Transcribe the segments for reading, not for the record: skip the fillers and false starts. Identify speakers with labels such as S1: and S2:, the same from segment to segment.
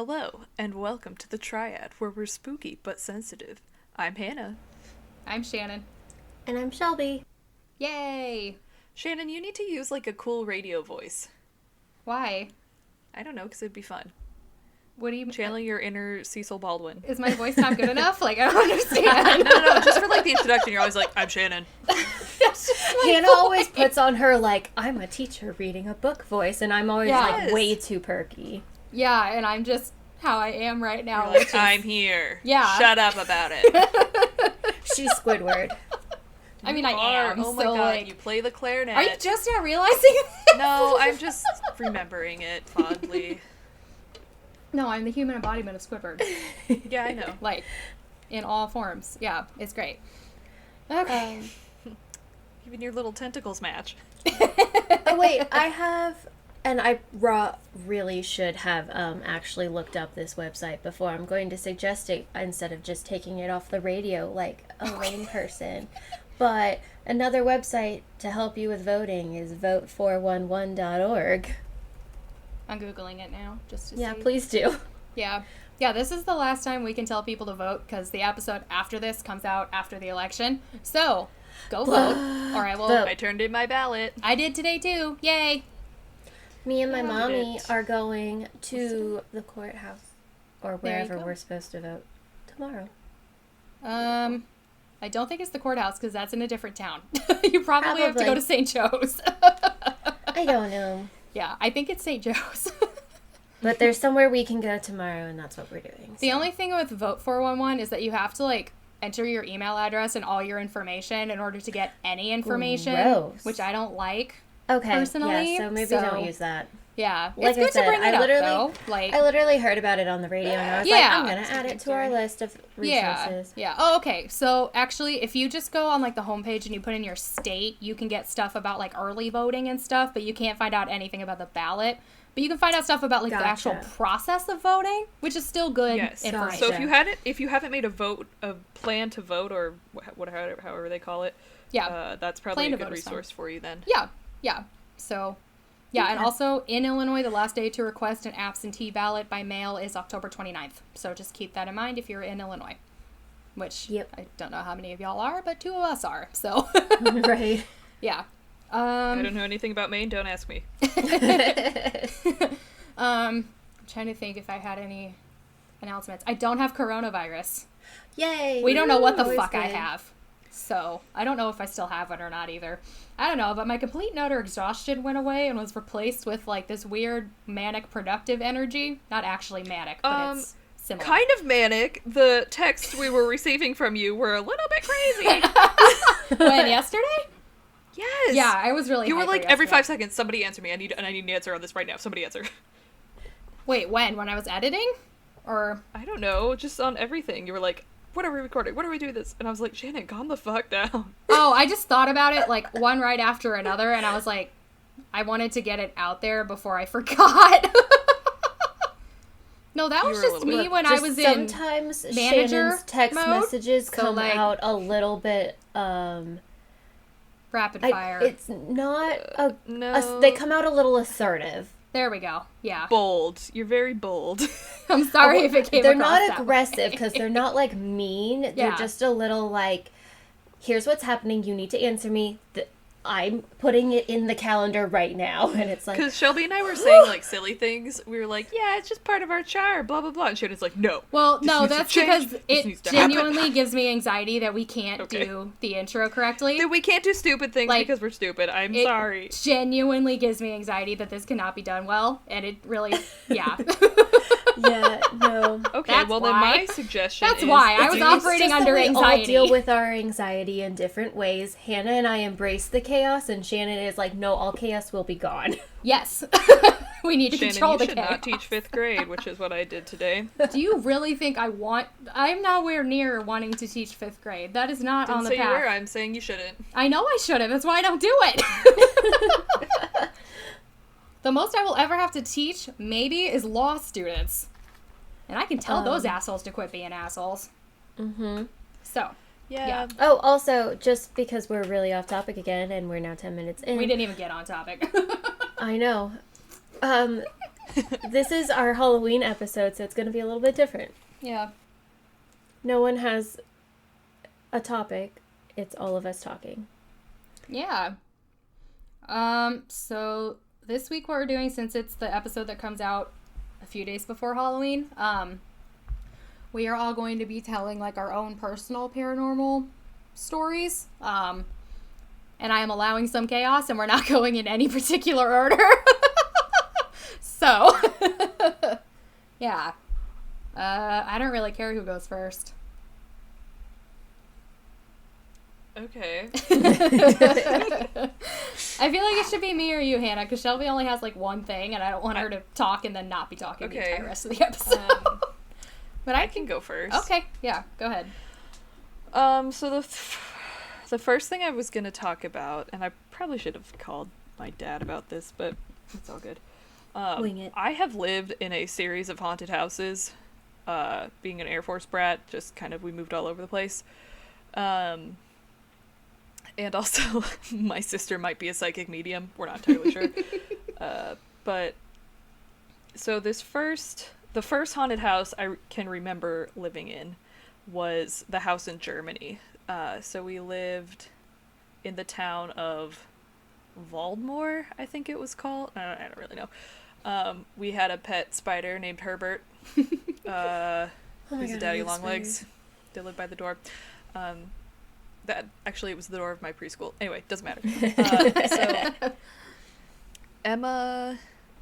S1: Hello, and welcome to the Triad, where we're spooky but sensitive. I'm Hannah.
S2: I'm Shannon.
S3: And I'm Shelby.
S2: Yay!
S1: Shannon, you need to use, like, a cool radio voice.
S2: Why?
S1: I don't know, because it'd be fun.
S2: What do you...
S1: Channeling your inner Cecil Baldwin.
S2: Is my voice not good enough? Like, I don't understand.
S1: No, just for, like, the introduction, you're always like, I'm Shannon.
S3: Hannah always puts on her, like, I'm a teacher reading a book voice, and I'm always,
S1: Yes.
S3: like, way too perky.
S2: Yeah, and I'm just how I am right now.
S1: You're like, I'm here.
S2: Yeah.
S1: Shut up about it.
S3: She's Squidward.
S2: I mean, I am.
S1: Oh my
S2: so,
S1: god,
S2: like...
S1: you play the clarinet.
S2: Are you just now realizing this?
S1: No, I'm just remembering it fondly.
S2: No, I'm the human embodiment of Squidward.
S1: Yeah, I know.
S2: Like, in all forms. Yeah, it's great. Okay.
S1: Even your little tentacles match.
S3: Oh, wait, I have... And I really should have actually looked up this website before. I'm going to suggest it instead of just taking it off the radio like a lame person. But another website to help you with voting is vote411.org.
S2: I'm Googling it now, just to see.
S3: Yeah, please do.
S2: Yeah. Yeah, this is the last time we can tell people to vote, because the episode after this comes out after the election. So, go vote, or I will...
S3: Vote.
S1: I turned in my ballot.
S2: I did today, too. Yay!
S3: Me and my
S1: Yeah,
S3: mommy
S1: it.
S3: are going to the courthouse, or
S2: There you
S3: wherever
S2: go.
S3: we're supposed to vote, tomorrow.
S2: I don't think it's the courthouse, because that's in a different town. You probably have to go
S3: Probably.
S2: to St. Joe's.
S3: I don't know.
S2: Yeah, I think it's St. Joe's.
S3: But there's somewhere we can go tomorrow, and that's what we're doing.
S2: The only thing with Vote 411 is that you have to, like, enter your email address and all your information in order to get any information,
S3: Gross.
S2: which I don't like.
S3: Okay,
S2: personally,
S3: yeah, so maybe
S2: so-
S3: don't use that.
S2: Yeah,
S3: Like
S2: it's
S3: I
S2: good
S3: said,
S2: to bring it
S3: I
S2: up,
S3: literally-
S2: though. Like,
S3: I literally heard about it on the radio, and I was like,
S2: Yeah.
S3: I'm going to add it to our list of resources.
S2: Yeah. Oh, okay. So actually, if you just go on like the homepage and you put in your state, you can get stuff about like early voting and stuff, but you can't find out anything about the ballot. But you can find out stuff about like the actual
S3: Gotcha.
S2: process of voting, which is still good
S1: Yes.
S2: information.
S1: So if you haven't made a plan to vote, or however they call it,
S2: yeah,
S1: that's probably
S2: Plan
S1: a
S2: to
S1: good
S2: vote is fine.
S1: resource for you then.
S2: yeah. So, yeah, and also in Illinois, the last day to request an absentee ballot by mail is October 29th. So just keep that in mind if you're in Illinois, which
S3: Yep.
S2: I don't know how many of y'all are, but 2 of us are. So,
S3: Right.
S2: yeah.
S1: I don't know anything about Maine. Don't ask me.
S2: I'm trying to think if I had any announcements. I don't have coronavirus.
S3: Yay.
S2: We don't know what the
S3: Always
S2: fuck I
S3: good.
S2: have. So, I don't know if I still have it or not either. I don't know, but my complete and utter exhaustion went away and was replaced with, like, this weird manic productive energy. Not actually manic, but it's similar.
S1: Kind of manic. The texts we were receiving from you were a little bit crazy.
S2: When, yesterday?
S1: Yes.
S2: Yeah, I was really
S1: You were
S2: hyper
S1: like, every
S2: yesterday.
S1: 5 seconds, somebody answer me. I need an answer on this right now. Somebody answer.
S2: Wait, when? When I was editing? Or...
S1: I don't know. Just on everything. You were like, what are we recording? What are we doing this? And I was like, Shannon, calm the fuck down.
S2: Oh, I just thought about it, like, one right after another, and I was like, I wanted to get it out there before I forgot. No, that
S1: You
S2: was
S1: were a
S2: just
S1: little
S2: me
S1: bit-
S2: when I
S3: Just
S2: was in
S3: sometimes
S2: manager
S3: Shannon's text
S2: mode,
S3: messages
S2: so,
S3: come
S2: like-
S3: out a little bit,
S2: rapid fire.
S3: it's not
S1: No.
S3: they come out a little assertive.
S2: There we go. Yeah.
S1: bold. You're very bold.
S2: I'm sorry if it came
S3: They're
S2: across
S3: not
S2: that
S3: aggressive
S2: way.
S3: because they're not like mean.
S2: Yeah.
S3: They're just a little like, here's what's happening. You need to answer me. I'm putting it in the calendar right now, and it's like,
S1: Because Shelby and I were saying, like, silly things. We were like, yeah, it's just part of our charm, blah, blah, blah. And Shannon's like, no.
S2: Well,
S1: This
S2: no,
S1: needs to
S2: that's
S1: change.
S2: because
S1: This
S2: it
S1: needs to happen.
S2: genuinely gives me anxiety that we can't
S1: Okay.
S2: do the intro correctly.
S1: That we can't do stupid things
S2: Like,
S1: because we're stupid. I'm
S2: It
S1: sorry.
S2: genuinely gives me anxiety that this cannot be done well, and it really, yeah.
S3: yeah, no.
S1: Okay,
S2: That's
S1: well then
S2: why.
S1: my suggestion
S2: That's
S1: is...
S2: why. I was
S1: do-
S2: operating
S3: just that
S2: under
S3: we
S2: anxiety.
S3: all deal with our anxiety in different ways. Hannah and I embrace the chaos, and Shannon is like, no, all chaos will be gone.
S2: Yes. We need to
S1: Shannon,
S2: control
S1: you
S2: the
S1: should
S2: chaos.
S1: not teach 5th grade, which is what I did today.
S2: Do you really think I'm nowhere near wanting to teach 5th grade. That is not
S1: Didn't
S2: on the
S1: say you were,
S2: path.
S1: I'm saying you shouldn't.
S2: I know I should have. That's why I don't do it. The most I will ever have to teach, maybe, is law students. And I can tell those assholes to quit being assholes.
S3: Mm-hmm.
S2: So,
S1: Yeah.
S3: Oh, also, just because we're really off topic again, and we're now 10 minutes in.
S2: we didn't even get on topic.
S3: I know. This is our Halloween episode, so it's going to be a little bit different.
S2: Yeah.
S3: No one has a topic. It's all of us talking.
S2: Yeah. So this week what we're doing, since it's the episode that comes out a few days before Halloween, we are all going to be telling like our own personal paranormal stories. And I am allowing some chaos, and we're not going in any particular order. So, yeah. I don't really care who goes first.
S1: Okay.
S2: I feel like it should be me or you, Hannah, because Shelby only has like one thing, and I don't want her to talk and then not be talking the entire rest of the episode. But
S1: I can go first.
S2: Okay, yeah, go ahead.
S1: So the first thing I was gonna talk about, and I probably should have called my dad about this, but it's all good.
S3: Wing it.
S1: I have lived in a series of haunted houses. Being an Air Force brat, just kind of we moved all over the place. And also, my sister might be a psychic medium. We're not entirely sure. But so the first haunted house I can remember living in was the house in Germany. So we lived in the town of Waldmoor, I think it was called. I don't really know. We had a pet spider named Herbert. He's a daddy longlegs. They lived by the door. That actually it was the door of my preschool. Anyway, doesn't matter. So Emma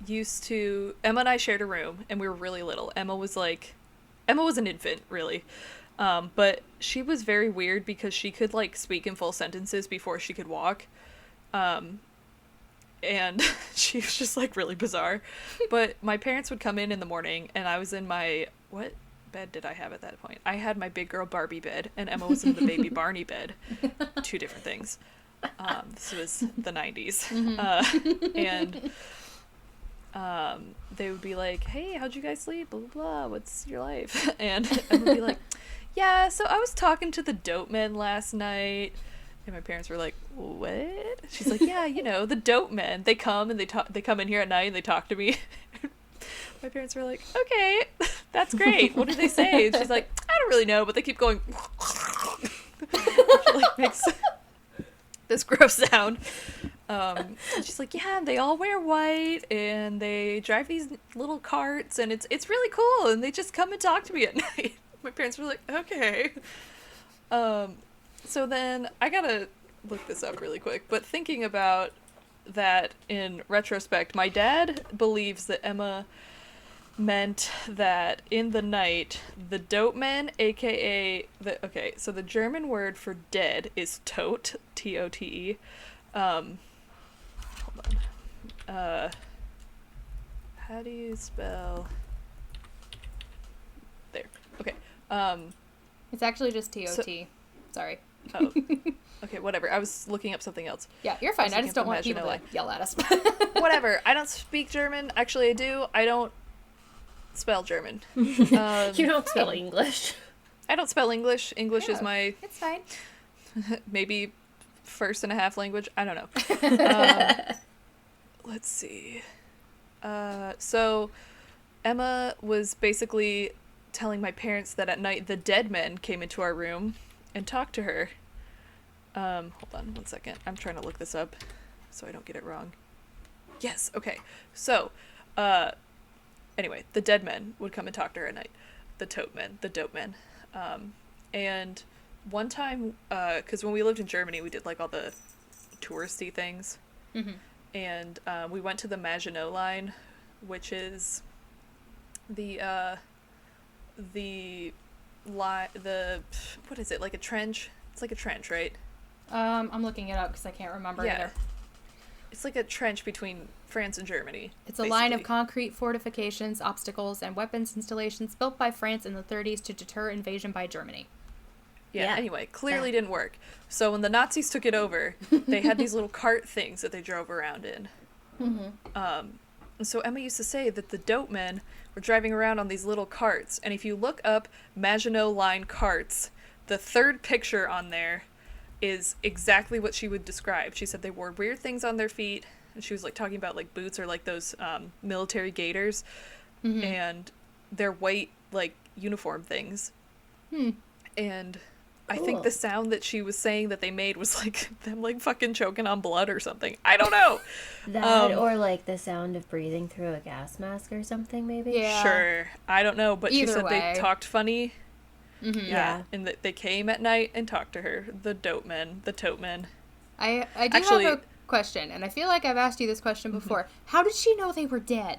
S1: and I shared a room, and we were really little. Emma was an infant, really. But she was very weird because she could like speak in full sentences before she could walk. And she was just like really bizarre. But my parents would come in the morning, and I was in my, what bed did I have at that point? I had my big girl Barbie bed, and Emma was in the baby Barney bed. Two different things. This was the 90s. And they would be like, hey, how'd you guys sleep? Blah, blah, blah. What's your life? And Emma would be like, yeah, so I was talking to the dope men last night. And my parents were like, what? She's like, yeah, the dope men. They come and they come in here at night and they talk to me. My parents were like, okay, that's great. What do they say? And she's like, I don't really know, but they keep going. She like makes this gross sound. And she's like, yeah, they all wear white and they drive these little carts and it's really cool and they just come and talk to me at night. My parents were like, okay. So then I gotta look this up really quick, but thinking about that in retrospect, my dad believes that Emma meant that in the night, the dope men, aka so the German word for dead is tot, T-O-T-E. Hold on. How do you spell? There. Okay.
S2: It's actually just T-O-T. Sorry.
S1: Oh. Okay, whatever. I was looking up something else.
S2: Yeah, you're fine. I just don't want people to yell at us.
S1: Whatever. I don't speak German. Actually, I do. I don't spell German.
S3: You don't spell English.
S1: I don't spell English. English is my...
S2: It's fine.
S1: maybe first and a half language. I don't know. Let's see. So Emma was basically telling my parents that at night the dead men came into our room and talked to her. Hold on 1 second. I'm trying to look this up so I don't get it wrong. Yes, okay. So, anyway, the dead men would come and talk to her at night. The dope men. And one time, because when we lived in Germany, we did like all the touristy things.
S2: Mm-hmm.
S1: And we went to the Maginot Line, which is what is it, like a trench? It's like a trench, right?
S2: I'm looking it up because I can't remember either.
S1: It's like a trench between France and Germany.
S2: It's a line of concrete fortifications, obstacles, and weapons installations built by France in the 30s to deter invasion by Germany.
S1: Yeah. Anyway, clearly didn't work. So when the Nazis took it over, they had these little cart things that they drove around in.
S2: Mm-hmm.
S1: And so Emma used to say that the dope men were driving around on these little carts. And if you look up Maginot Line carts, the third picture on there is exactly what she would describe. She said they wore weird things on their feet. and she was like talking about like boots or like those military gaiters, and they're white like uniform things, and I think the sound that she was saying that they made was like them like fucking choking on blood or something. I don't know.
S3: That or like the sound of breathing through a gas mask or something, maybe.
S2: Yeah.
S1: Sure, I don't know, but
S2: Either
S1: she said
S2: way.
S1: they talked funny.
S3: Yeah.
S1: And that they came at night and talked to her. The tote men.
S2: I do
S1: Actually-
S2: have a question, and I feel like I've asked you this question before. How did she know they were dead?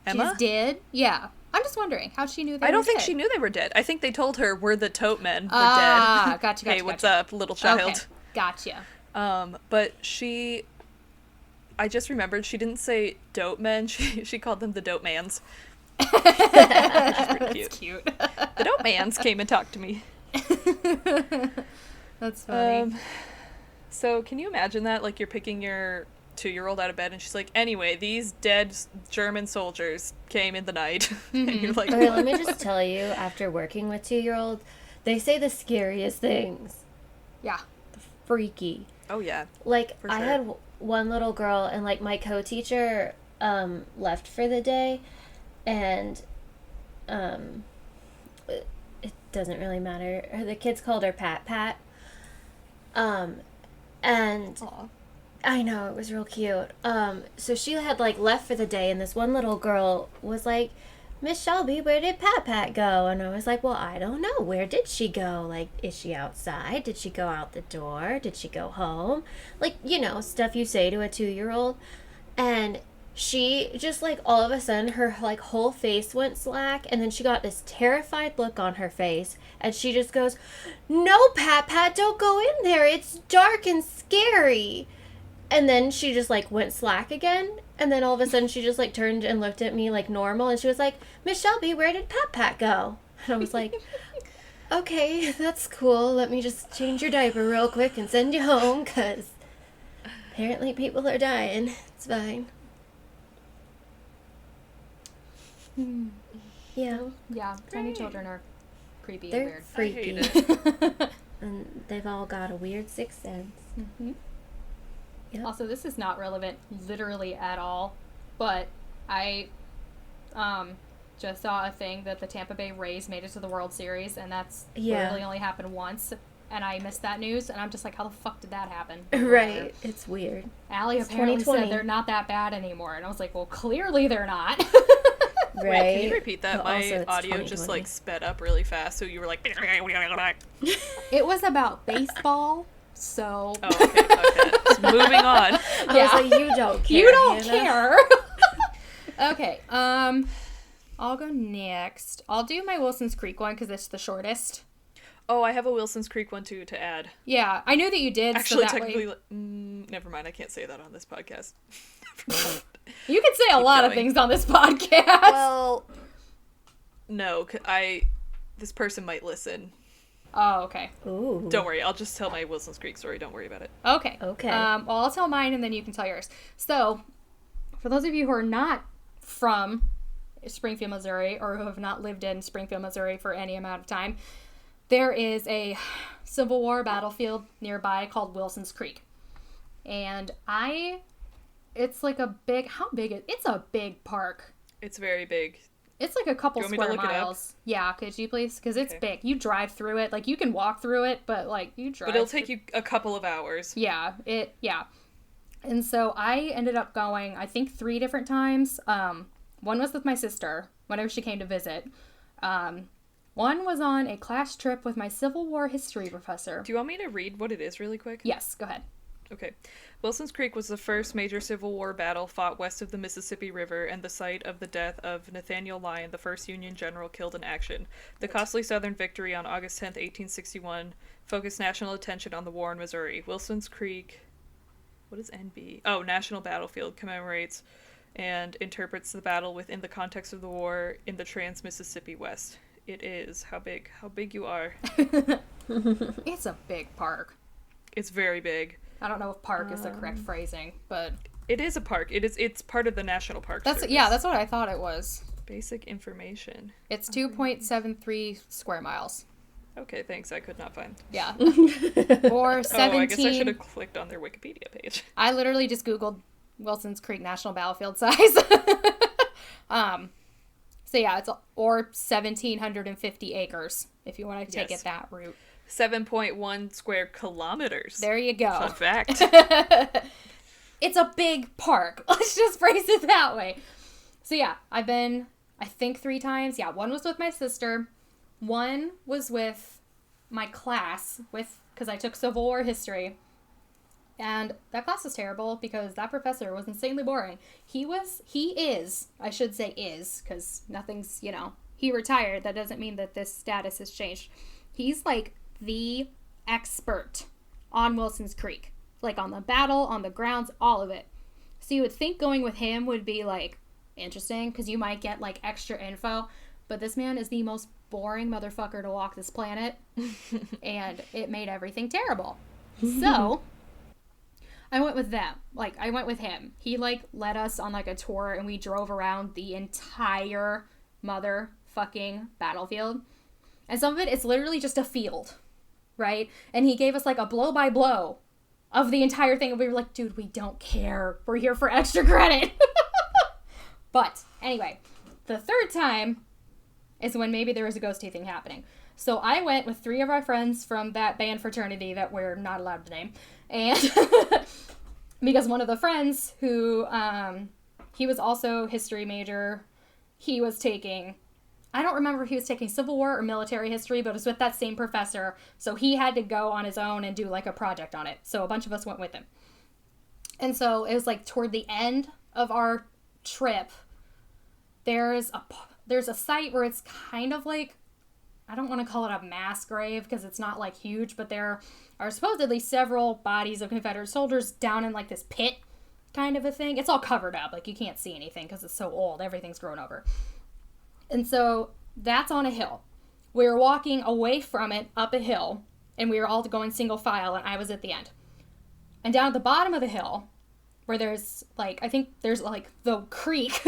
S1: Emma?
S2: She's dead? Yeah. I'm just wondering how she knew they were dead.
S1: I don't think she knew they were dead. I think they told her we're the tote men. We're
S2: Ah,
S1: dead.
S2: gotcha,
S1: Hey, what's up, little child?
S2: Okay, gotcha.
S1: But I just remembered she didn't say dope men. She called them the dope mans. Which is pretty cute.
S2: It's cute.
S1: The dope mans came and talked to me.
S2: That's funny.
S1: So can you imagine that? Like you're picking your 2-year-old out of bed and she's like, anyway, these dead German soldiers came in the night. And you're like,
S3: Okay, let me just tell you, after working with 2-year-olds, they say the scariest things.
S2: Yeah.
S3: Freaky.
S1: oh yeah.
S3: Like,
S1: For
S3: I
S1: sure.
S3: had one little girl, and, like, my co-teacher left for the day, and it doesn't really matter. The kids called her Pat Pat. And
S1: Aw.
S3: I know, it was real cute. So she had, like, left for the day, and this one little girl was like, Miss Shelby, where did Pat Pat go? And I was like, well, I don't know. Where did she go? Like, is she outside? Did she go out the door? Did she go home? Like, you know, stuff you say to a 2-year-old. And she just, like, all of a sudden, her, like, whole face went slack, and then she got this terrified look on her face, and she just goes, no, Pat Pat, don't go in there. It's dark and scary. And then she just, like, went slack again. And then all of a sudden she just, like, turned and looked at me like normal. And she was like, Miss Shelby, where did Pat Pat go? And I was like, okay, that's cool. Let me just change your diaper real quick and send you home. Because apparently people are dying. It's fine. Yeah.
S2: Yeah, tiny
S1: Great.
S2: children are creepy
S3: They're
S2: and weird.
S3: freaky.
S1: I hate it.
S3: And they've all got a weird sixth sense.
S2: Mm-hmm.
S3: Yep.
S2: Also, this is not relevant literally at all, but I just saw a thing that the Tampa Bay Rays made it to the World Series, and that's
S3: Yeah.
S2: literally only happened once, and I missed that news, and I'm just like, how the fuck did that happen?
S3: Right. It's weird.
S2: Allie
S3: It's
S2: apparently
S3: 2020.
S2: said they're not that bad anymore, and I was like, well, clearly they're not.
S3: Right.
S1: Wait, can you repeat that?
S3: But
S1: My
S3: also it's
S1: audio just
S3: 2020.
S1: like sped up really fast, so you were like.
S2: It was about baseball, so...
S1: Oh, okay, fuck that. Just moving on.
S3: I
S2: Yeah.
S3: was like, you don't care.
S2: You don't
S3: Hannah.
S2: care. Okay, I'll go next. I'll do my Wilson's Creek one because it's the shortest.
S1: Oh, I have a Wilson's Creek one too to add.
S2: Yeah, I knew that you did.
S1: Actually,
S2: so that
S1: technically,
S2: way...
S1: never mind. I can't say that on this podcast.
S2: You can say a lot of
S1: going.
S2: things on this podcast.
S1: Well, no, this person might listen.
S2: Oh, okay.
S3: Ooh.
S1: Don't worry, I'll just tell my Wilson's Creek story. Don't worry about it.
S2: Okay.
S3: Okay.
S2: Well, I'll tell mine and then you can tell yours. So, for those of you who are not from Springfield, Missouri, or who have not lived in Springfield, Missouri for any amount of time, there is a Civil War battlefield nearby called Wilson's Creek. And it's like a big, how big is it's a big park.
S1: It's very big.
S2: It's like a couple
S1: Do you want me to
S2: square
S1: look it up?
S2: miles. Yeah, could you please? Because it's
S1: Okay.
S2: big. You drive through it. Like, you can walk through it, but, like, you drive
S1: But it'll
S2: through-
S1: take you a couple of hours.
S2: Yeah, And so I ended up going, I think, 3 different times. One was with my sister, whenever she came to visit. One was on a class trip with my Civil War history professor.
S1: Do you want me to read what it is really quick?
S2: Yes, go ahead.
S1: Okay. Wilson's Creek was the first major Civil War battle fought west of the Mississippi River and the site of the death of Nathaniel Lyon, the first Union general killed in action. The costly Southern victory on August 10th, 1861, focused national attention on the war in Missouri. Wilson's Creek, what is NB? Oh, National Battlefield, commemorates and interprets the battle within the context of the war in the Trans-Mississippi West. It is. How big you are.
S2: It's a big park.
S1: It's very big.
S2: I don't know if park is the correct phrasing, but
S1: It is a park. It's part of the National Park Service.
S2: that's what I thought it was.
S1: Basic information.
S2: It's 2.73 square miles.
S1: Okay, thanks. I could not find.
S2: Yeah. Or 17.
S1: Oh, I guess I should have clicked on their Wikipedia page.
S2: I literally just Googled Wilson's Creek National Battlefield size. So yeah, it's or 1,750 acres if you want to take it that route.
S1: 7.1 square kilometers.
S2: There you go.
S1: Fun fact.
S2: It's a big park. Let's just phrase it that way. So yeah, I've been, I think 3 times. Yeah, one was with my sister. One was with my class, because I took Civil War history. And that class was terrible because that professor was insanely boring. He is, I should say is, because nothing's, he retired. That doesn't mean that this status has changed. He's like the expert on Wilson's Creek. Like on the battle, on the grounds, all of it. So you would think going with him would be like interesting because you might get like extra info. But this man is the most boring motherfucker to walk this planet. And it made everything terrible. So I went with them. Like, I went with him. He, like, led us on, like, a tour, and we drove around the entire motherfucking battlefield. And some of it is literally just a field, right? And he gave us, like, a blow-by-blow of the entire thing, and we were like, dude, we don't care. We're here for extra credit. But, anyway, the third time is when maybe there was a ghosty thing happening. So I went with 3 of our friends from that band fraternity that we're not allowed to name. And because one of the friends who, he was also history major, he was taking, I don't remember if he was taking Civil War or military history, but it was with that same professor. So he had to go on his own and do like a project on it. So a bunch of us went with him. And so it was like toward the end of our trip, there's a site where it's kind of like, I don't want to call it a mass grave because it's not like huge, but there are supposedly several bodies of Confederate soldiers down in like this pit kind of a thing. It's all covered up. Like you can't see anything because it's so old. Everything's grown over. And so that's on a hill. We were walking away from it up a hill and we were all going single file and I was at the end. And down at the bottom of the hill where there's like, I think there's like the creek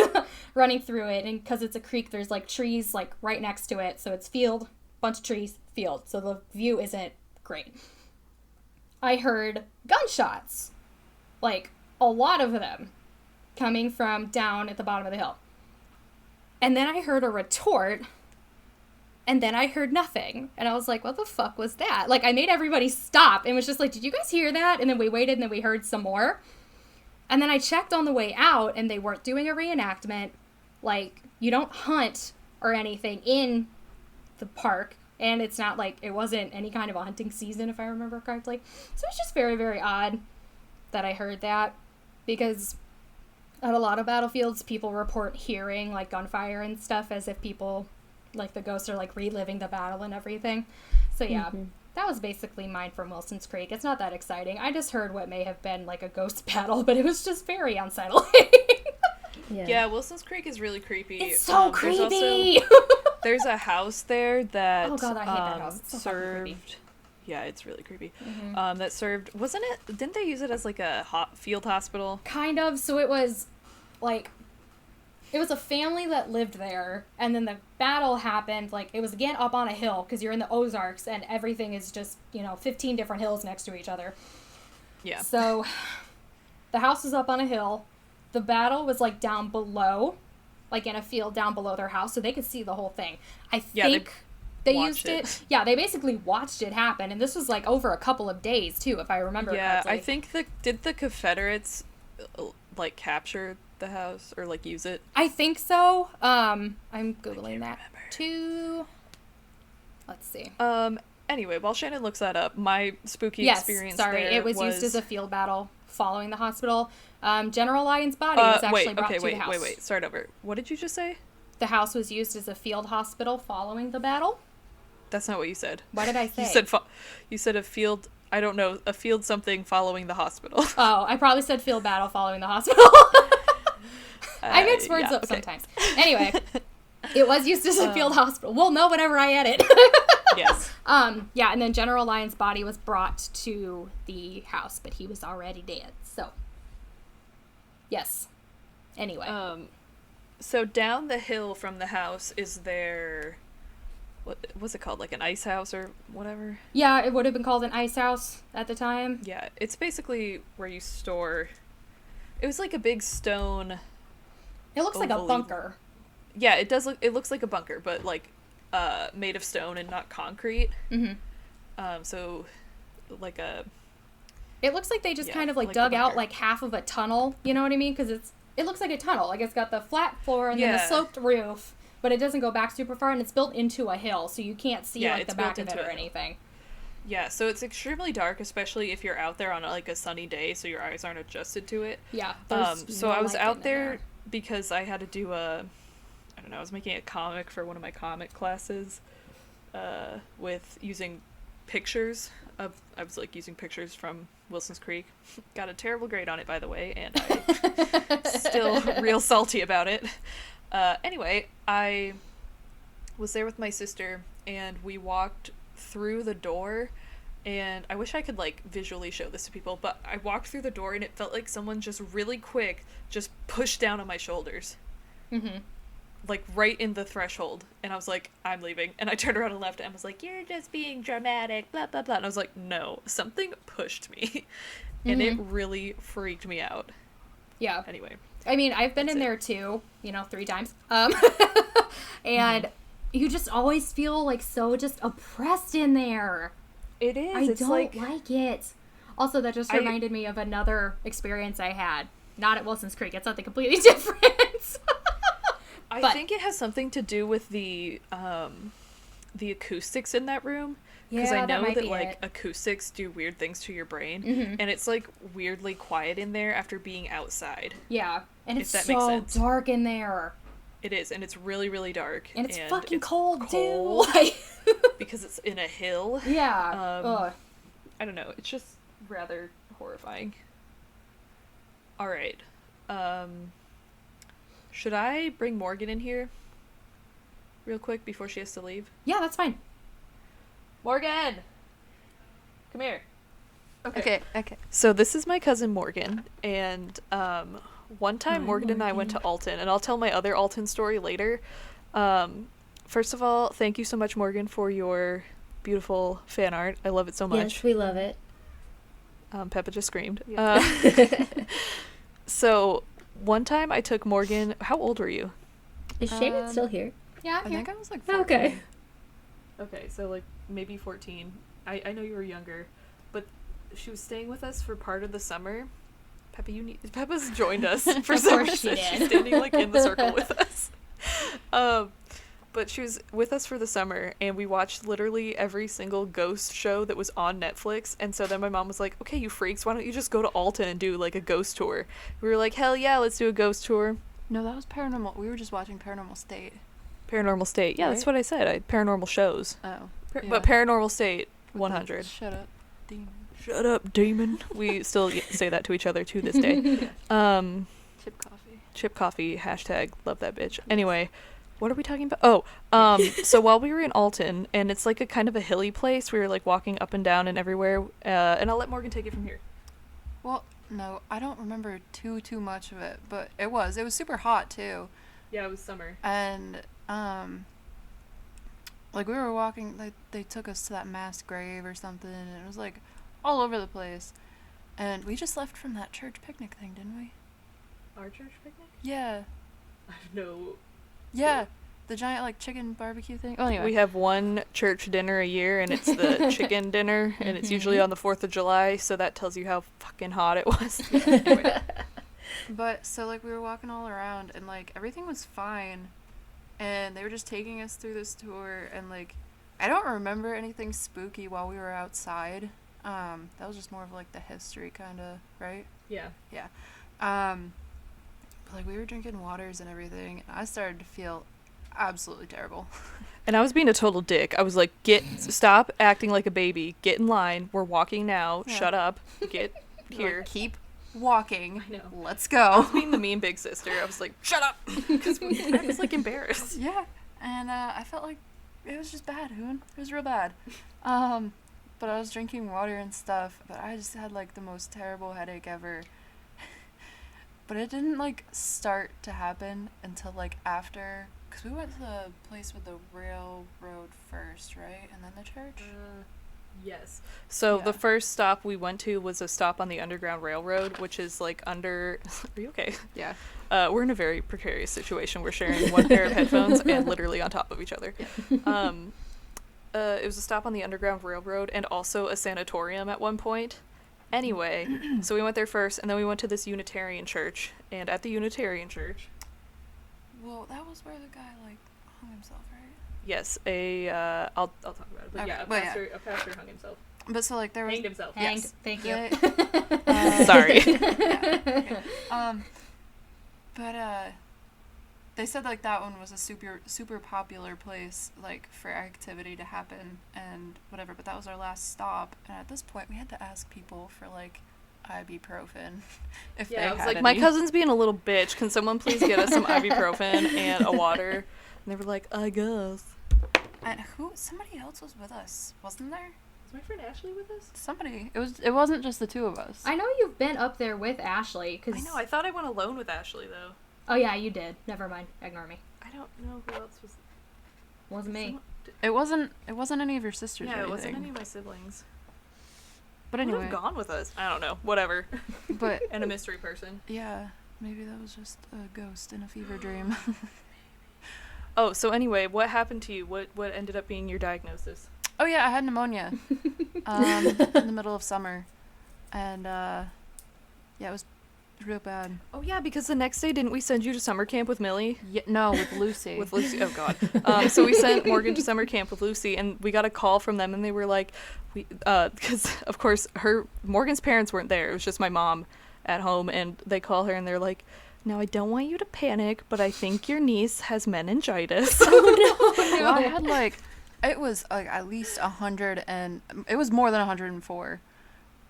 S2: running through it. And because it's a creek, there's like trees like right next to it. So it's field, bunch of trees, field. So the view isn't great. I heard gunshots, like a lot of them coming from down at the bottom of the hill. And then I heard a retort and then I heard nothing. And I was like, what the fuck was that? Like I made everybody stop and was just like, did you guys hear that? And then we waited and then we heard some more. And then I checked on the way out, and they weren't doing a reenactment. Like, you don't hunt or anything in the park, and it's not like, it wasn't any kind of a hunting season, if I remember correctly. So it's just very, very odd that I heard that, because at a lot of battlefields, people report hearing, like, gunfire and stuff, as if people, like, the ghosts are, like, reliving the battle and everything. So, yeah. Mm-hmm. That was basically mine from Wilson's Creek. It's not that exciting. I just heard what may have been like a ghost battle, but it was just very unsettling.
S1: Yeah, Wilson's Creek is really creepy.
S2: It's so creepy.
S1: There's a house there that,
S2: oh god, I hate that house. It's so
S1: served. Yeah, it's really creepy. Mm-hmm. That served. Wasn't it? Didn't they use it as like a field hospital?
S2: Kind of. So it was like. It was a family that lived there, and then the battle happened, like, it was, again, up on a hill, because you're in the Ozarks, and everything is just, 15 different hills next to each other.
S1: Yeah.
S2: So, the house was up on a hill. The battle was, like, down below, like, in a field down below their house, so they could see the whole thing. I think they used it. Yeah, they basically watched it happen, and this was, like, over a couple of days, too, if I remember correctly.
S1: Yeah, I think did the Confederates, like, capture the house or like use it?
S2: I think so. I'm googling that too. Let's see.
S1: Anyway, while Shannon looks that up, my spooky experience
S2: it was used as a field battle following the hospital. General Lyon's body was actually brought to the house.
S1: Wait, start over. What did you just say?
S2: The house was used as a field hospital following the battle.
S1: That's not what you said.
S2: What did I say?
S1: You said a field. I don't know, a field something following the hospital.
S2: Oh, I probably said field battle following the hospital. I mix words up sometimes. Anyway, it was used as a field hospital. We'll know whenever I edit.
S1: Yes.
S2: Yeah, and then General Lyon's body was brought to the house, but he was already dead. So, yes. Anyway.
S1: So down the hill from the house is there, what was it called? Like an ice house or whatever?
S2: Yeah, it would have been called an ice house at the time.
S1: Yeah, it's basically where you store. It was like a big stone.
S2: It looks like a bunker.
S1: Yeah, it does look. It looks like a bunker, but like, made of stone and not concrete.
S2: Mm-hmm.
S1: So, like a.
S2: It looks like they just kind of like dug out like half of a tunnel. You know what I mean? Because it looks like a tunnel. Like it's got the flat floor and then the sloped roof, but it doesn't go back super far, and it's built into a hill, so you can't see like the back of it or anything.
S1: Yeah, so it's extremely dark, especially if you're out there on like a sunny day, so your eyes aren't adjusted to it.
S2: Yeah.
S1: So I was out there because I had to do I don't know, I was making a comic for one of my comic classes, with using pictures I was like using pictures from Wilson's Creek. Got a terrible grade on it, by the way, and I'm still real salty about it. Anyway, I was there with my sister, and we walked through the door, and I wish I could like visually show this to people, but I walked through the door and it felt like someone just really quick just pushed down on my shoulders.
S2: Mm-hmm.
S1: Like right in the threshold, and I was like, I'm leaving, and I turned around and left, and was like, you're just being dramatic, blah blah blah, and I was like, no, something pushed me. And it really freaked me out.
S2: Yeah.
S1: Anyway,
S2: I mean, I've been in there too, 3 times. And you just always feel like so just oppressed in there.
S1: It is.
S2: I don't like it. Also, that just reminded me of another experience I had. Not at Wilson's Creek. It's something completely different.
S1: I think it has something to do with the acoustics in that room. Because I know that like acoustics do weird things to your brain, and it's like weirdly quiet in there after being outside.
S2: Yeah, and it's so dark in there.
S1: It is, and it's really, really dark.
S2: And it's fucking cold too.
S1: Because it's in a hill.
S2: Yeah.
S1: I don't know. It's just rather horrifying. All right. Should I bring Morgan in here real quick before she has to leave?
S2: Yeah, that's fine.
S1: Morgan! Come here.
S3: Okay.
S1: So this is my cousin Morgan, and one time Morgan and I went to Alton, and I'll tell my other Alton story later. First of all, thank you so much, Morgan, for your beautiful fan art. I love it so much.
S3: Yes, we love it.
S1: Peppa just screamed.
S3: Yeah.
S1: So one time I took Morgan. How old were you?
S3: Is Shaman still here?
S2: Yeah,
S1: I think I was like 14. Okay, so like maybe 14. I know you were younger, but she was staying with us for part of the summer. Peppa's joined us for some reason. She's standing like in the circle with us. But she was with us for the summer, and we watched literally every single ghost show that was on Netflix. And so then my mom was like, okay, you freaks, why don't you just go to Alton and do like a ghost tour? We were like, hell yeah, let's do a ghost tour.
S4: No, that was Paranormal. We were just watching Paranormal State.
S1: Paranormal State. Yeah, right? That's what I said. Paranormal shows.
S4: Oh.
S1: But Paranormal State, 100.
S4: Shut up, demon.
S1: Shut up, demon. We still say that to each other to this day.
S4: Chip coffee.
S1: Chip coffee, hashtag love that bitch. Anyway, what are we talking about? So while we were in Alton, and it's like a kind of a hilly place, we were like walking up and down and everywhere, and I'll let Morgan take it from here.
S4: Well, no, I don't remember too much of it, but it was super hot too.
S1: Yeah, it was summer.
S4: And like we were walking, like they took us to that mass grave or something, and it was like all over the place. And we just left from that church picnic thing, didn't we?
S1: Our church picnic?
S4: Yeah.
S1: I have no.
S4: Yeah, the giant like chicken barbecue thing. Oh, anyway.
S1: We have one church dinner a year, and it's the chicken dinner, and it's usually on the 4th of July, so that tells you how fucking hot it was. Anyway.
S4: But so like we were walking all around, and like everything was fine, and they were just taking us through this tour, and like I don't remember anything spooky while we were outside. That was just more of like the history kind of, right?
S1: Yeah.
S4: But like we were drinking waters and everything, and I started to feel absolutely terrible.
S1: And I was being a total dick. I was like, stop acting like a baby. Get in line. We're walking now. Yeah. Shut up. Get here.
S4: Like, keep walking.
S1: I know.
S4: Let's go.
S1: I was being the mean big sister. I was like, shut up. Because I was like embarrassed.
S4: Yeah. And I felt like it was just bad, Hoon. It was real bad. But I was drinking water and stuff, but I just had like the most terrible headache ever. But it didn't like start to happen until like after Because we went to the place with the railroad first, right? And then the church?
S1: Yes. So
S4: Yeah.
S1: the first stop we went to was a stop on the Underground Railroad, which is like under. Are you okay?
S4: Yeah.
S1: We're in a very precarious situation. We're sharing one pair of headphones and literally on top of each other. It was a stop on the Underground Railroad and also a sanatorium at one point. Anyway, so we went there first, and then we went to this Unitarian church. And at the Unitarian church,
S4: Well, that was where the guy, like, hung himself, right?
S1: yes, I'll talk about it. But
S4: Okay,
S1: yeah,
S4: well, yeah.
S1: a pastor hung himself.
S4: But so, like, there was...
S1: Hanged himself.
S2: Hanged.
S1: Yes.
S2: Thank you.
S1: Sorry.
S4: Yeah, okay. But they said, like, that one was a super popular place, like, for activity to happen and whatever, but that was our last stop, and at this point we had to ask people for, like, ibuprofen if they
S1: Yeah, I was
S4: had
S1: like,
S4: any.
S1: my cousin's being a little bitch. Can someone please get us some ibuprofen and a water? And they were like, I guess.
S4: And somebody else was with us, wasn't there?
S1: Is my friend Ashley with us?
S4: Somebody. It wasn't just the two of us.
S2: I know you've been up there with Ashley.
S1: I know. I thought I went alone with Ashley, though.
S2: Oh, yeah, you did. Never mind. Ignore me.
S1: I don't know who else was.
S2: Wasn't me.
S4: It wasn't any of your sisters or
S1: Yeah, it
S4: anything.
S1: wasn't any of my siblings.
S4: But
S1: Who would
S4: anyway.
S1: have gone with us? I don't know. Whatever.
S4: But
S1: And a mystery person.
S4: yeah, maybe that was just a ghost in a fever dream.
S1: Oh, so anyway, what happened to you? What ended up being your diagnosis?
S4: Oh yeah, I had pneumonia in the middle of summer, and yeah, it was real bad.
S1: Oh yeah, because the next day didn't we send you to summer camp with Millie?
S4: Yeah, no, with Lucy.
S1: With Lucy. Oh god. So we sent Morgan to summer camp with Lucy, and we got a call from them, and they were like, because of course Morgan's parents weren't there. It was just my mom at home, and they call her and they're like, now I don't want you to panic, but I think your niece has meningitis.
S4: Well, I had like, it was like at least 100, and it was more than 104,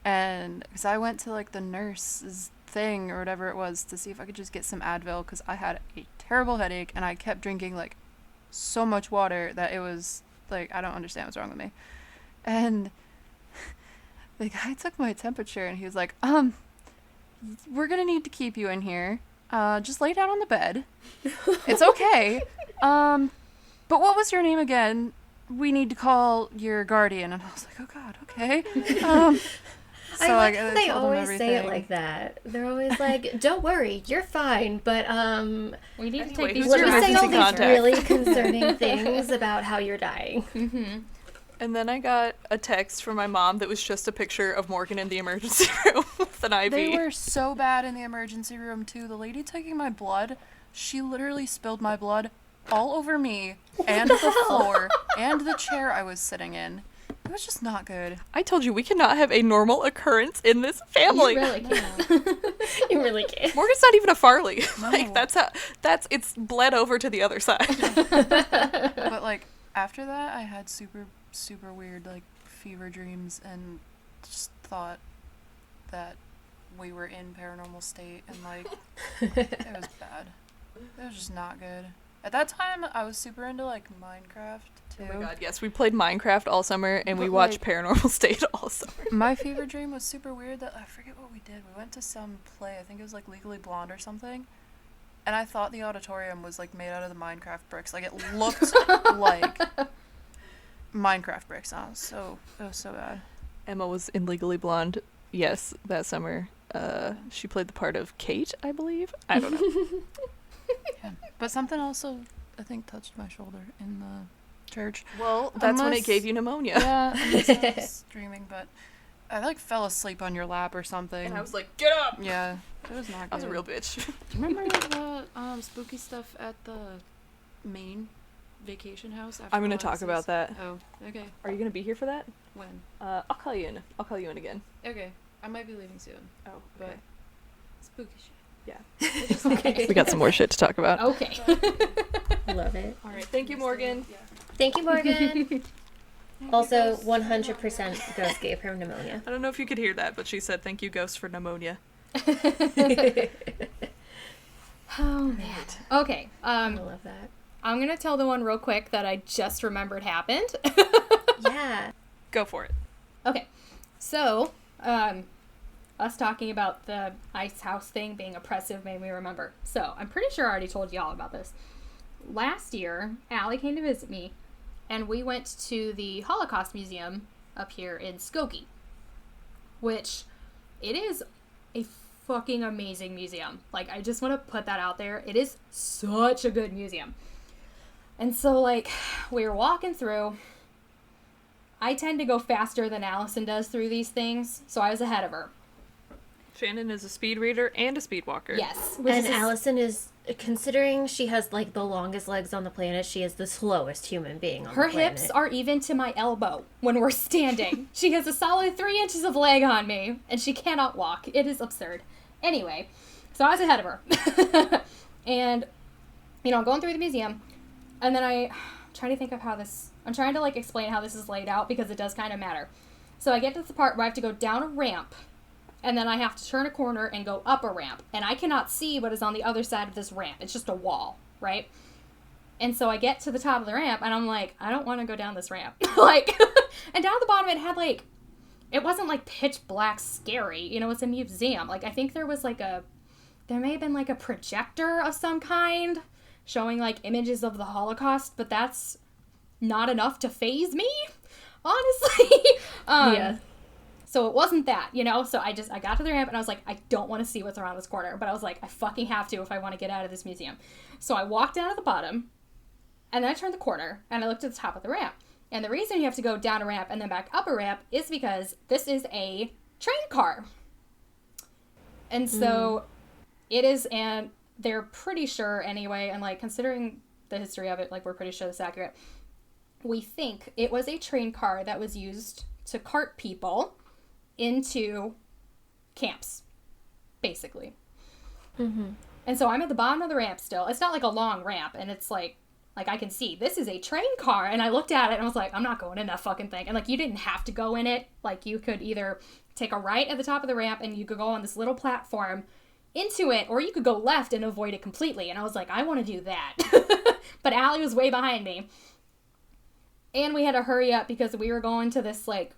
S4: and because I went to like the nurse's thing or whatever it was to see if I could just get some Advil, because I had a terrible headache and I kept drinking like so much water that it was like, I don't understand what's wrong with me. And the guy took my temperature and he was like, we're gonna need to keep you in here. Just lay down on the bed. It's okay. But what was your name again? We need to call your guardian. And I was like, oh god, okay. So
S3: I like how
S4: I
S3: they
S4: told him
S3: always say it
S4: everything.
S3: like that. They're always like, don't worry, you're fine, but
S2: We need to
S1: Anyway,
S2: take these
S1: who's
S3: let
S1: your
S3: me say all
S1: emergency
S3: these
S1: contact?
S3: really concerning things about how you're dying.
S2: Mm-hmm.
S1: And then I got a text from my mom that was just a picture of Morgan in the emergency room with an IV.
S4: They were so bad in the emergency room too. The lady taking my blood, she literally spilled my blood all over me and the floor and the chair I was sitting in. It was just not good.
S1: I told you we cannot have a normal occurrence in this family.
S2: You really can't.
S3: You really can't.
S1: Morgan's not even a Farley.
S4: No.
S1: Like it's bled over to the other side.
S4: But like after that, I had super weird like fever dreams and just thought that we were in paranormal state, and like it was bad. It was just not good. At that time, I was super into like Minecraft too.
S1: Oh my god, yes, we played Minecraft all summer and we
S4: But,
S1: watched
S4: like-
S1: Paranormal State all summer.
S4: My fever dream was super weird that I forget what we did. We went to some play. I think it was like Legally Blonde or something. And I thought the auditorium was like made out of the Minecraft bricks. Like it looked like Minecraft bricks. It was so bad.
S1: Emma was in Legally Blonde, yes, that summer. She played the part of Kate, I believe. I don't know.
S4: Yeah. But something also, I think, touched my shoulder in the church.
S1: Well, that's when it
S4: Unless-
S1: gyou pneumonia.
S4: Yeah, unless I was dreaming, but I like fell asleep on your lap or something.
S1: And I was like, get up!
S4: Yeah, it was not good.
S1: I was a real bitch.
S4: Do you remember the spooky stuff at the Maine vacation house?
S1: I'm gonna talk about that.
S4: Oh, okay.
S1: Are you gonna be here for that?
S4: When?
S1: I'll call you in. I'll call you in again.
S4: Okay. I might be leaving soon,
S1: Oh,
S4: but spooky shit.
S1: yeah.
S3: Okay.
S1: We got some more shit to talk about.
S2: Okay.
S3: Love it.
S1: All right, thank you, Morgan.
S4: Yeah.
S3: Thank you, Morgan. Also, 100% Ghost gave her pneumonia.
S1: I don't know if you could hear that, but she said, thank you, Ghost, for pneumonia.
S2: Oh man. Okay.
S3: I love that.
S2: I'm gonna tell the one real quick that I just remembered happened.
S3: Yeah.
S1: Go for it.
S2: Okay. So, us talking about the ice house thing being oppressive made me remember. So, I'm pretty sure I already told y'all about this. last year, Allie came to visit me, and we went to the Holocaust Museum up here in Skokie, which it is a fucking amazing museum. Like, I just want to put that out there. It is such a good museum. And so, like, we were walking through. I tend to go faster than Allison does through these things, so I was ahead of her.
S1: Shannon is a speed reader and a speed walker.
S2: Yes.
S3: And Allison is, considering she has, like, the longest legs on the planet, she is the slowest human being on the planet.
S2: Her hips are even to my elbow when we're standing. She has a solid 3 inches of leg on me, and she cannot walk. It is absurd. Anyway, so I was ahead of her. And, you know, I'm going through the museum, and then I'm trying to think of how this... I'm trying to, like, explain how this is laid out, because it does kind of matter. So I get to the part where I have to go down a ramp, and then I have to turn a corner and go up a ramp. And I cannot see what is on the other side of this ramp. It's just a wall, right? And so I get to the top of the ramp, and I'm like, I don't want to go down this ramp. Like, and down at the bottom it had, like, it wasn't, like, pitch black scary. You know, it's a museum. Like, I think there was, like, there may have been, like, a projector of some kind showing, like, images of the Holocaust, but that's not enough to faze me, honestly.
S3: Yeah.
S2: So it wasn't that, you know? So I got to the ramp, and I was like, I don't want to see what's around this corner. But I was like, I fucking have to if I want to get out of this museum. So I walked down at the bottom, and then I turned the corner, and I looked at the top of the ramp. And the reason you have to go down a ramp and then back up a ramp is because this is a train car. And so it is, and they're pretty sure anyway, and, like, considering the history of it, like, we're pretty sure that's accurate. We think it was a train car that was used to cart people into camps, basically.
S3: Mm-hmm.
S2: And so I'm at the bottom of the ramp still. It's not like a long ramp, and it's like I can see this is a train car, and I looked at it and I was like, I'm not going in that fucking thing. And, like, you didn't have to go in it. Like, you could either take a right at the top of the ramp and you could go on this little platform into it, or you could go left and avoid it completely. And I was like, I want to do that. But Allie was way behind me, and we had to hurry up because we were going to this, like,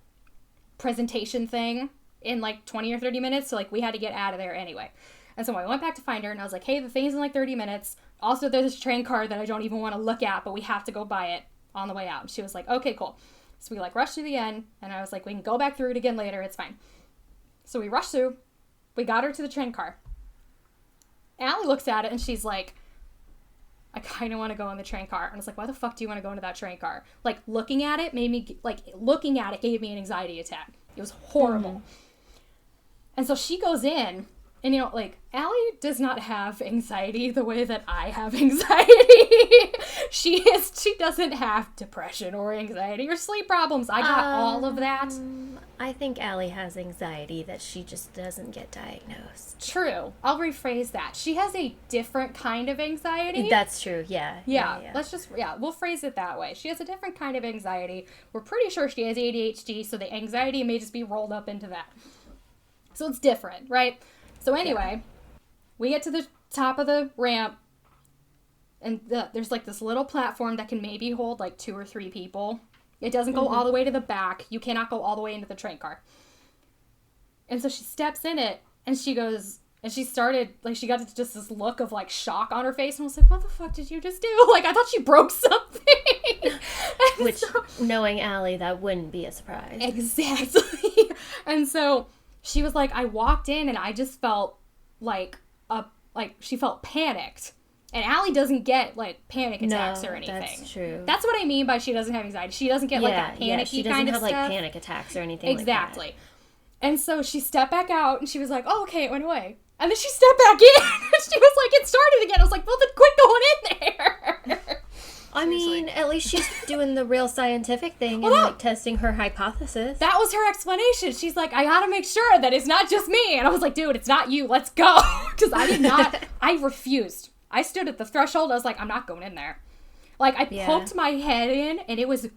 S2: presentation thing in, like, 20 or 30 minutes, so, like, we had to get out of there anyway. And so I went back to find her, and I was like, hey, the thing's in, like, 30 minutes. Also, there's this train car that I don't even want to look at, but we have to go buy it on the way out. And she was like, okay, cool. So we, like, rushed to the end, and I was like, we can go back through it again later, it's fine. So we rushed through, we got her to the train car. Allie looks at it, and she's like, I kind of want to go in the train car. And I was like, why the fuck do you want to go into that train car? Like, looking at it gave me an anxiety attack. It was horrible. Mm-hmm. And so she goes in, and, you know, like, Allie does not have anxiety the way that I have anxiety. She doesn't have depression or anxiety or sleep problems. I got all of that.
S3: I think Allie has anxiety that she just doesn't get diagnosed.
S2: True. I'll rephrase that. She has a different kind of anxiety.
S3: That's true, yeah.
S2: We'll phrase it that way. She has a different kind of anxiety. We're pretty sure she has ADHD, so the anxiety may just be rolled up into that. So it's different, right? So anyway, we get to the top of the ramp, and there's, like, this little platform that can maybe hold, like, 2 or 3 people. It doesn't go all the way to the back. You cannot go all the way into the train car. And so she steps in it, and she goes, and she started, like, she got just this look of, like, shock on her face, and I was like, what the fuck did you just do? Like, I thought she broke something.
S3: Which, knowing Allie, that wouldn't be a surprise.
S2: Exactly. And so she was like, I walked in, and I just felt she felt panicked. And Allie doesn't get, like, panic attacks or anything.
S3: That's true.
S2: That's what I mean by she doesn't have anxiety. She doesn't get, like, that panicky kind of stuff.
S3: She doesn't have, like, panic attacks or anything
S2: exactly.
S3: like that.
S2: And so she stepped back out, and she was like, oh, okay, it went away. And then she stepped back in, and she was like, it started again. I was like, well, then quit going in there.
S3: I mean, at least she's doing the real scientific thing and, like, testing her hypothesis.
S2: That was her explanation. She's like, I gotta make sure that it's not just me. And I was like, dude, it's not you. Let's go. Because I refused. I stood at the threshold. I was like, I'm not going in there. Like, I poked my head in, and it was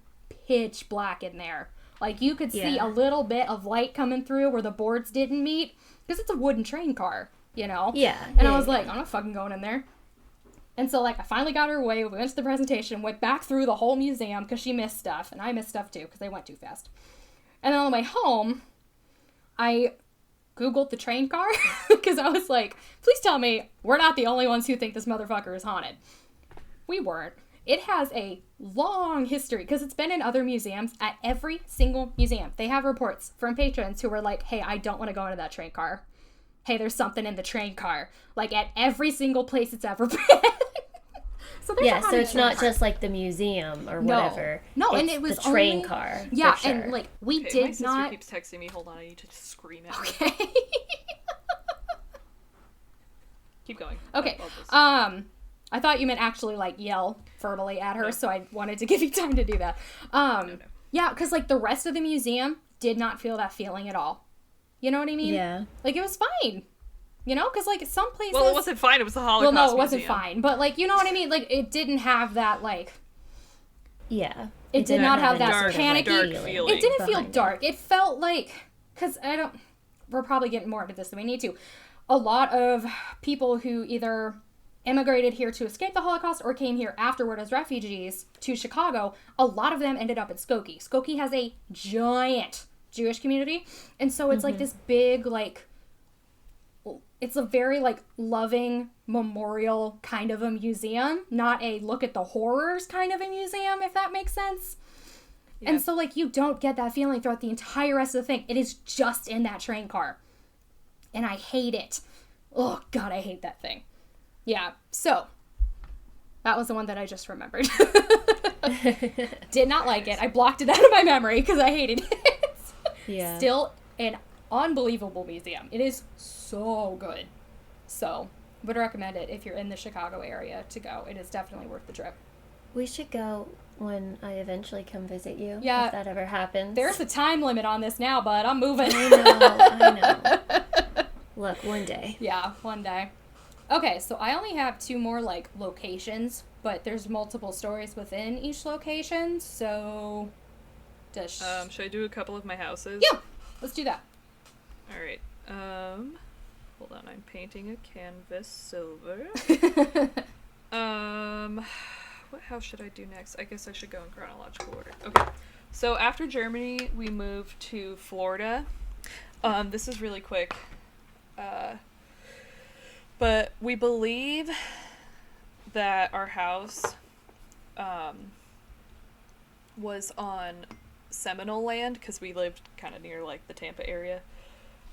S2: pitch black in there. Like, you could see a little bit of light coming through where the boards didn't meet. Because it's a wooden train car, you know?
S3: Yeah.
S2: And I was like, I'm not fucking going in there. And so, like, I finally got her away. We went to the presentation, went back through the whole museum because she missed stuff. And I missed stuff, too, because they went too fast. And then on the way home, I Googled the train car because I was like, please tell me we're not the only ones who think this motherfucker is haunted. We weren't. It has a long history because it's been in other museums. At every single museum, they have reports from patrons who were like, hey, I don't want to go into that train car. Hey, there's something in the train car. Like, at every single place it's ever been. So
S3: yeah, so it's not just like the museum or whatever.
S2: No,
S3: it's
S2: and it was
S3: the train
S2: only...
S3: car.
S2: Yeah,
S3: for sure.
S2: and like we
S1: Okay,
S2: did
S1: my sister
S2: not.
S1: keeps texting me. Hold on, I need to just scream at her.
S2: Okay.
S1: Keep going.
S2: Okay. I thought you meant actually like yell verbally at her,
S1: No.
S2: so I wanted to give you time to do that.
S1: No.
S2: Yeah, because like the rest of the museum did not feel that feeling at all. You know what I mean?
S3: Yeah.
S2: Like it was fine. You know, because like some places.
S1: Well, it wasn't fine. It was the Holocaust.
S2: Well, no, it wasn't
S1: Museum.
S2: fine. But like, you know what I mean? Like it didn't have that like.
S3: Yeah.
S2: It did not have
S3: any
S2: that
S3: sort of,
S2: panicky
S1: dark
S3: feeling.
S1: feeling.
S2: It didn't feel
S3: behind
S2: dark. It felt like, because I don't, we're probably getting more into this than we need to. A lot of people who either immigrated here to escape the Holocaust or came here afterward as refugees to Chicago, a lot of them ended up at Skokie. Skokie has a giant Jewish community. And so it's like this big, like, it's a very, like, loving memorial kind of a museum, not a look at the horrors kind of a museum, if that makes sense.
S1: Yeah.
S2: And so, like, you don't get that feeling throughout the entire rest of the thing. It is just in that train car. And I hate it. Oh, God, I hate that thing. Yeah, so, that was the one that I just remembered. Did not like it. I blocked it out of my memory because I hated it.
S3: Yeah.
S2: Still an unbelievable museum. It is so good. So, would recommend it if you're in the Chicago area to go. It is definitely worth the trip.
S3: We should go when I eventually come visit you.
S2: Yeah.
S3: If that ever happens.
S2: There's a time limit on this now, but I'm moving.
S3: I know. Look, one day.
S2: Yeah, one day. Okay, so I only have 2 more, like, locations, but there's multiple stories within each location, so...
S1: Should I do a couple of my houses?
S2: Yeah, let's do that.
S1: Alright. Hold on, I'm painting a canvas silver. What house should I do next? I guess I should go in chronological order. Okay. So after Germany, we moved to Florida. This is really quick. But we believe that our house was on Seminole land because we lived kind of near like the Tampa area.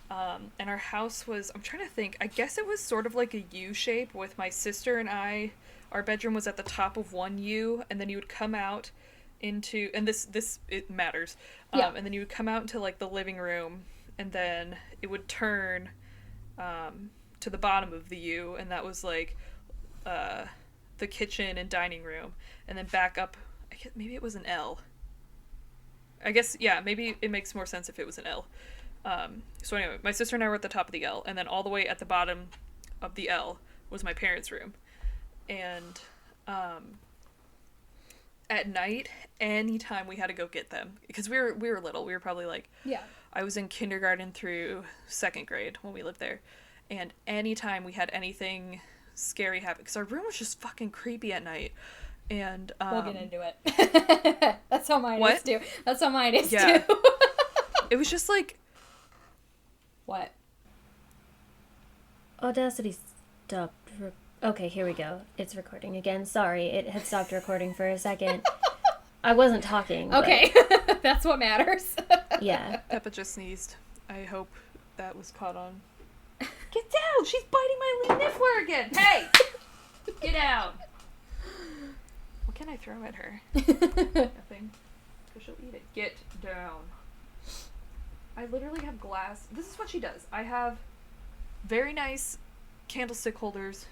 S1: And our house was, I'm trying to think, I guess it was sort of like a U shape with my sister and I. Our bedroom was at the top of one U, and then you would come out into, and this it matters.
S2: Yeah.
S1: And then you would come out into like the living room, and then it would turn to the bottom of the U, and that was like the kitchen and dining room, and then back up. I guess maybe it was an L. I guess, yeah, maybe it makes more sense if it was an L. So anyway, my sister and I were at the top of the L, and then all the way at the bottom of the L was my parents' room. And at night, anytime we had to go get them, because we were little, we were probably like,
S2: Yeah.
S1: I was in kindergarten through 2nd grade when we lived there, and anytime we had anything scary happen, because our room was just fucking creepy at night, and
S2: We'll get into it. That's how mine is too. That's how mine is
S1: Yeah.
S2: too.
S1: it was just like,
S2: What?
S3: Audacity stopped. Okay, here we go. It's recording again. Sorry, it had stopped recording for a second. I wasn't talking. But
S2: Okay. That's what matters.
S3: yeah.
S1: Peppa just sneezed. I hope that was caught on. Get down! She's biting my niffler again! Hey! Get down! What can I throw at her? Nothing. Because she'll eat it. Get down. I literally have glass. This is what she does. I have very nice candlestick holders.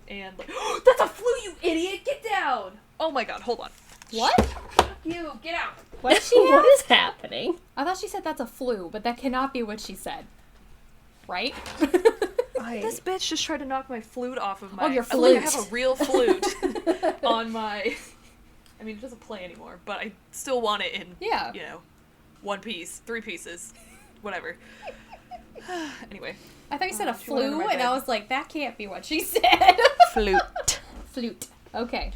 S1: And like, that's a flue, you idiot! Get down! Oh my god, hold on.
S2: What?
S1: Fuck you, get out!
S2: What did she have?
S3: What is happening?
S2: I thought she said that's a flu, but that cannot be what she said. Right?
S1: This bitch just tried to knock my flute off of my...
S2: your
S1: I have
S2: flute.
S1: a real flute on my... I mean, it doesn't play anymore, but I still want it in,
S2: Yeah.
S1: you know, 1 piece, 3 pieces, whatever. Anyway.
S2: I thought you said a
S1: she went under
S2: flu,
S1: my
S2: and I
S1: bed.
S2: was like, that can't be what she said.
S1: Flute.
S2: Flute. Okay.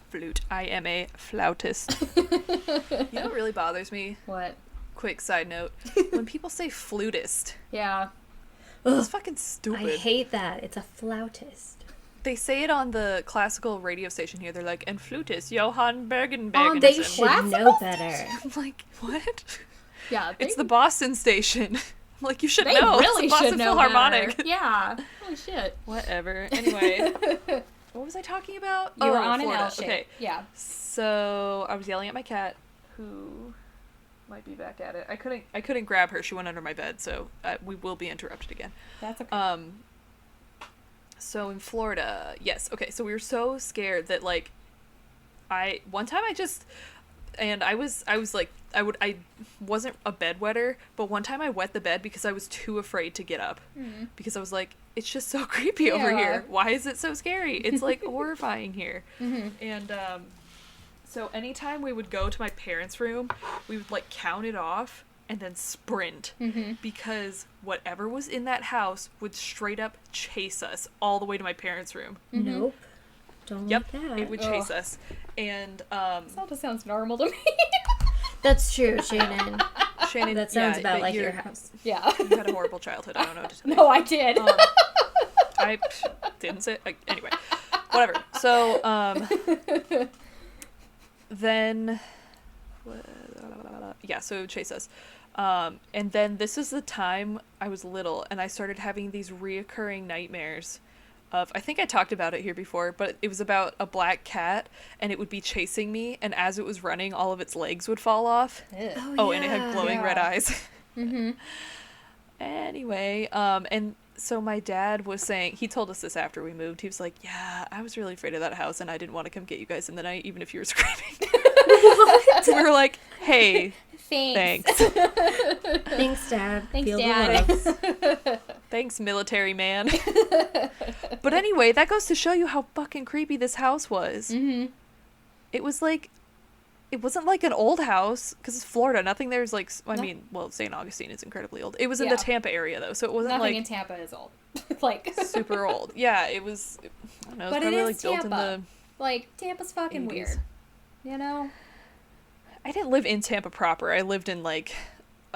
S1: Flute. I am a flautist. You know what really bothers me?
S2: What?
S1: Quick side note. When people say flutist,
S2: Yeah.
S1: it's fucking stupid.
S3: I hate that. It's a flautist.
S1: they say it on the classical radio station here. They're like, and flutist Johann Bergenberg.
S2: On
S3: They
S2: the
S3: should know better.
S1: I'm like, what?
S2: Yeah,
S1: It's the Boston station. I'm like, you should
S2: they
S1: know.
S2: really
S1: It's the Boston
S2: should know
S1: Philharmonic.
S2: better. Yeah. Holy shit.
S1: Whatever. Anyway, what was I talking about?
S2: You were on
S1: Florida.
S2: an L shape.
S1: Okay.
S2: Yeah.
S1: So I was yelling at my cat, who might be back at it. I couldn't grab her. She went under my bed, so we will be interrupted again.
S2: That's okay.
S1: So in Florida, yes. Okay, so we were so scared that like one time I was like I wasn't a bedwetter, but one time I wet the bed because I was too afraid to get up. Because I was like, it's just so creepy over
S2: Yeah.
S1: here. Why is it so scary? It's like horrifying here. And so anytime we would go to my parents' room, we would like count it off and then sprint because whatever was in that house would straight up chase us all the way to my parents' room.
S3: Nope. Don't
S1: Yep,
S3: like that.
S1: it would chase us. And
S2: This all just sounds normal to me.
S3: That's true, Shannon.
S1: Shannon,
S3: That sounds
S1: yeah,
S3: about
S1: but
S3: like your house.
S2: Yeah.
S1: You had a horrible childhood. I don't know what to tell you.
S2: No, I did.
S1: I didn't say anyway. Whatever. So then yeah, so it would chase us. And then this is the time I was little and I started having these reoccurring nightmares of, I think I talked about it here before, but it was about a black cat and it would be chasing me, and as it was running all of its legs would fall off. Oh, and it had glowing red eyes. Anyway, and so my dad was saying, he told us this after we moved, he was like, yeah, I was really afraid of that house and I didn't want to come get you guys in the night even if you were screaming. So we were like, hey, thanks.
S3: Thanks, Dad.
S2: Thanks,
S3: Feel the
S2: Dad.
S3: love.
S1: Thanks, military man. But anyway, that goes to show you how fucking creepy this house was. It was like, it wasn't like an old house, because it's Florida. Nothing there's like, I mean, well, St. Augustine is incredibly old. It was in the Tampa area, though, so it wasn't
S2: Nothing
S1: like
S2: in Tampa is old. Like
S1: super old. Yeah, it was, I don't know, it was
S2: But it
S1: probably
S2: is
S1: like built in
S2: Tampa.
S1: the...
S2: Like Tampa's fucking
S1: 80s.
S2: weird. You know?
S1: I didn't live in Tampa proper. I lived in like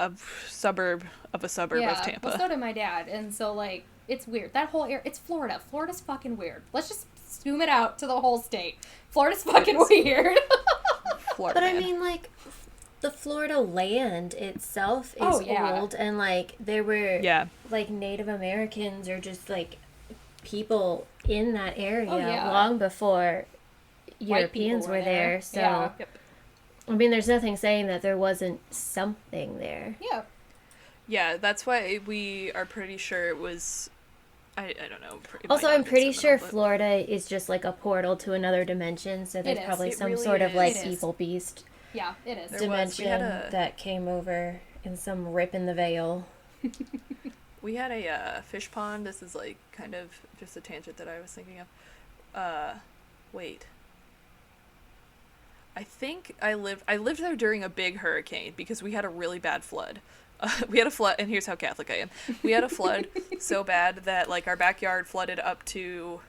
S1: a suburb of a suburb of Tampa.
S2: Well, so did my dad, and so like it's weird. That whole area, it's Florida. Florida's fucking weird. Let's just zoom it out to the whole state. Florida's fucking weird.
S1: Florida,
S3: But I
S1: man.
S3: mean, like, the Florida land itself is
S2: Oh, yeah.
S3: old, and like there were
S1: Yeah.
S3: like Native Americans or just like people in that area
S2: Oh, yeah.
S3: long before
S2: White people
S3: Europeans were there. So
S2: Yeah.
S1: Yep.
S3: I mean, there's nothing saying that there wasn't something there.
S2: Yeah.
S1: Yeah, that's why we are pretty sure it was. I don't know. It might
S3: Also,
S1: not
S3: I'm
S1: have been
S3: pretty sure
S1: Seminole, but-
S3: Florida is just like a portal to another dimension. So there's
S2: is.
S3: probably
S1: It
S3: some
S1: really
S3: sort of
S1: is.
S3: like
S2: It is.
S3: evil beast
S2: Yeah, it is.
S1: There was. We had
S3: dimension
S1: a-
S3: that came over in some rip in the veil.
S1: We had a fish pond. This is like kind of just a tangent that I was thinking of. Wait. I think I lived there during a big hurricane because we had a really bad flood. We had a flood, and here's how Catholic I am. We had a flood so bad that like our backyard flooded up to,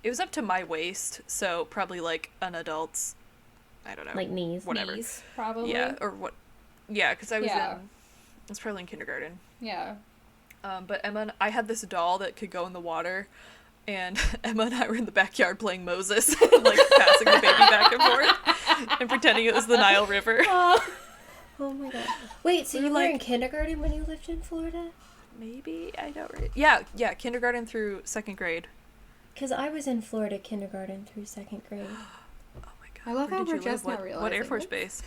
S1: it was up to my waist, so probably like an adult's, I don't know,
S3: Like knees.
S1: whatever.
S2: Knees, probably.
S1: Yeah, or what? Yeah, because I was
S2: Yeah.
S1: I was probably in kindergarten.
S2: Yeah.
S1: But Emma and I had this doll that could go in the water, and Emma and I were in the backyard playing Moses, like passing the baby back and forth, and pretending it was the Nile River.
S3: Oh my god. Wait, so
S1: We were
S3: you were in
S1: like-
S3: kindergarten when you lived in Florida?
S1: Maybe I don't. Yeah, kindergarten through second grade.
S3: Because I was in Florida kindergarten through second grade.
S1: Oh my god.
S2: I love
S1: Where
S2: how
S1: did you
S2: we're just
S1: live?
S2: now
S1: What Air
S2: realizing
S1: Force
S2: this.
S1: Base?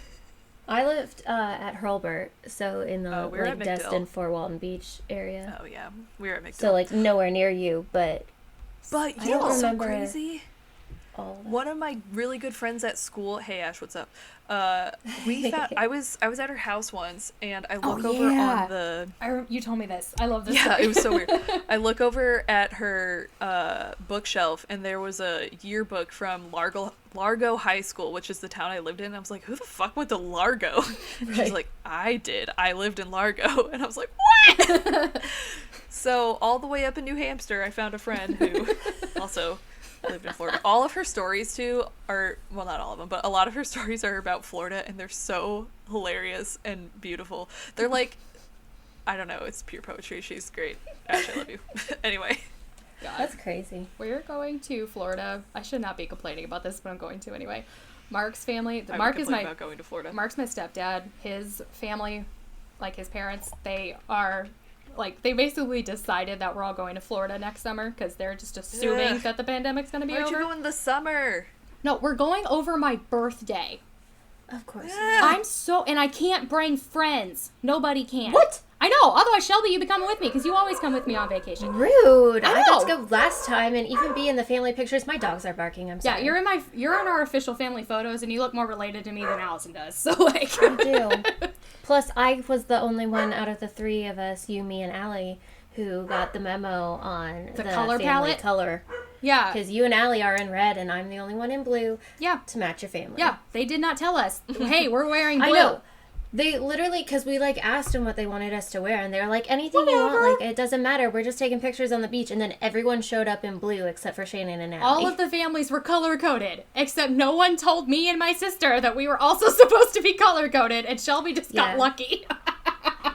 S3: I lived at Hurlburt, so in the
S1: we were
S3: like
S1: at McDill.
S3: Destin, Fort Walton Beach area.
S1: Oh yeah, we were at McDonald's.
S3: So like nowhere near you, but
S1: but
S3: I
S1: you
S3: don't
S1: know what's so
S3: remember
S1: crazy?
S3: all that.
S1: One of my really good friends at school, hey Ash, what's up? We found I was at her house once, and I look over
S2: yeah.
S1: on the
S2: You told me this. I love this.
S1: yeah,
S2: story.
S1: it was so weird. I look over at her bookshelf, and there was a yearbook from Largo High School, which is the town I lived in. I was like, who the fuck went to Largo? She's
S3: Right.
S1: like, I did. I lived in Largo, and I was like, what? So all the way up in New Hampshire, I found a friend who also lived in Florida. All of her stories too are, well, not all of them, but a lot of her stories are about Florida, and they're so hilarious and beautiful. They're like, I don't know, it's pure poetry. She's great. Ash, I love you. Anyway,
S2: God.
S3: That's crazy.
S2: We're going to Florida. I should not be complaining about this, but I'm going to anyway. Mark's family.
S1: I
S2: Mark
S1: would
S2: is
S1: complain
S2: my
S1: about going to Florida.
S2: Mark's my stepdad. His family, like his parents, they are like they basically decided that we're all going to Florida next summer because they're just assuming
S1: Ugh.
S2: that the pandemic's going to be
S1: Why'd
S2: over.
S1: you go in the summer?
S2: No, we're going over my birthday.
S3: Of course.
S2: And I can't bring friends. Nobody can.
S3: What?
S2: I know. Otherwise, Shelby, you'd be coming with me because you always come with me on vacation.
S3: Rude.
S2: I
S3: I got to
S2: know.
S3: go last time and even be in the family pictures. My dogs are barking. I'm
S2: Yeah,
S3: sorry.
S2: you're in our official family photos, and you look more related to me than Allison does. So like,
S3: I do. Plus, I was the only one out of the three of us, you, me, and Allie, who got the memo on
S2: The
S3: the
S2: color
S3: family
S2: palette?
S3: color.
S2: yeah,
S3: Because you and Allie are in red, and I'm the only one in blue
S2: yeah,
S3: to match your family.
S2: yeah. They did not tell us. Hey, we're wearing blue.
S3: I know. They literally, because we like asked them what they wanted us to wear, and they were like, anything you
S2: Whatever.
S3: want, like it doesn't matter. We're just taking pictures on the beach, and then everyone showed up in blue except for Shannon and Allie.
S2: All of the families were color coded, except no one told me and my sister that we were also supposed to be color coded, and Shelby just got
S3: Yeah.
S2: lucky.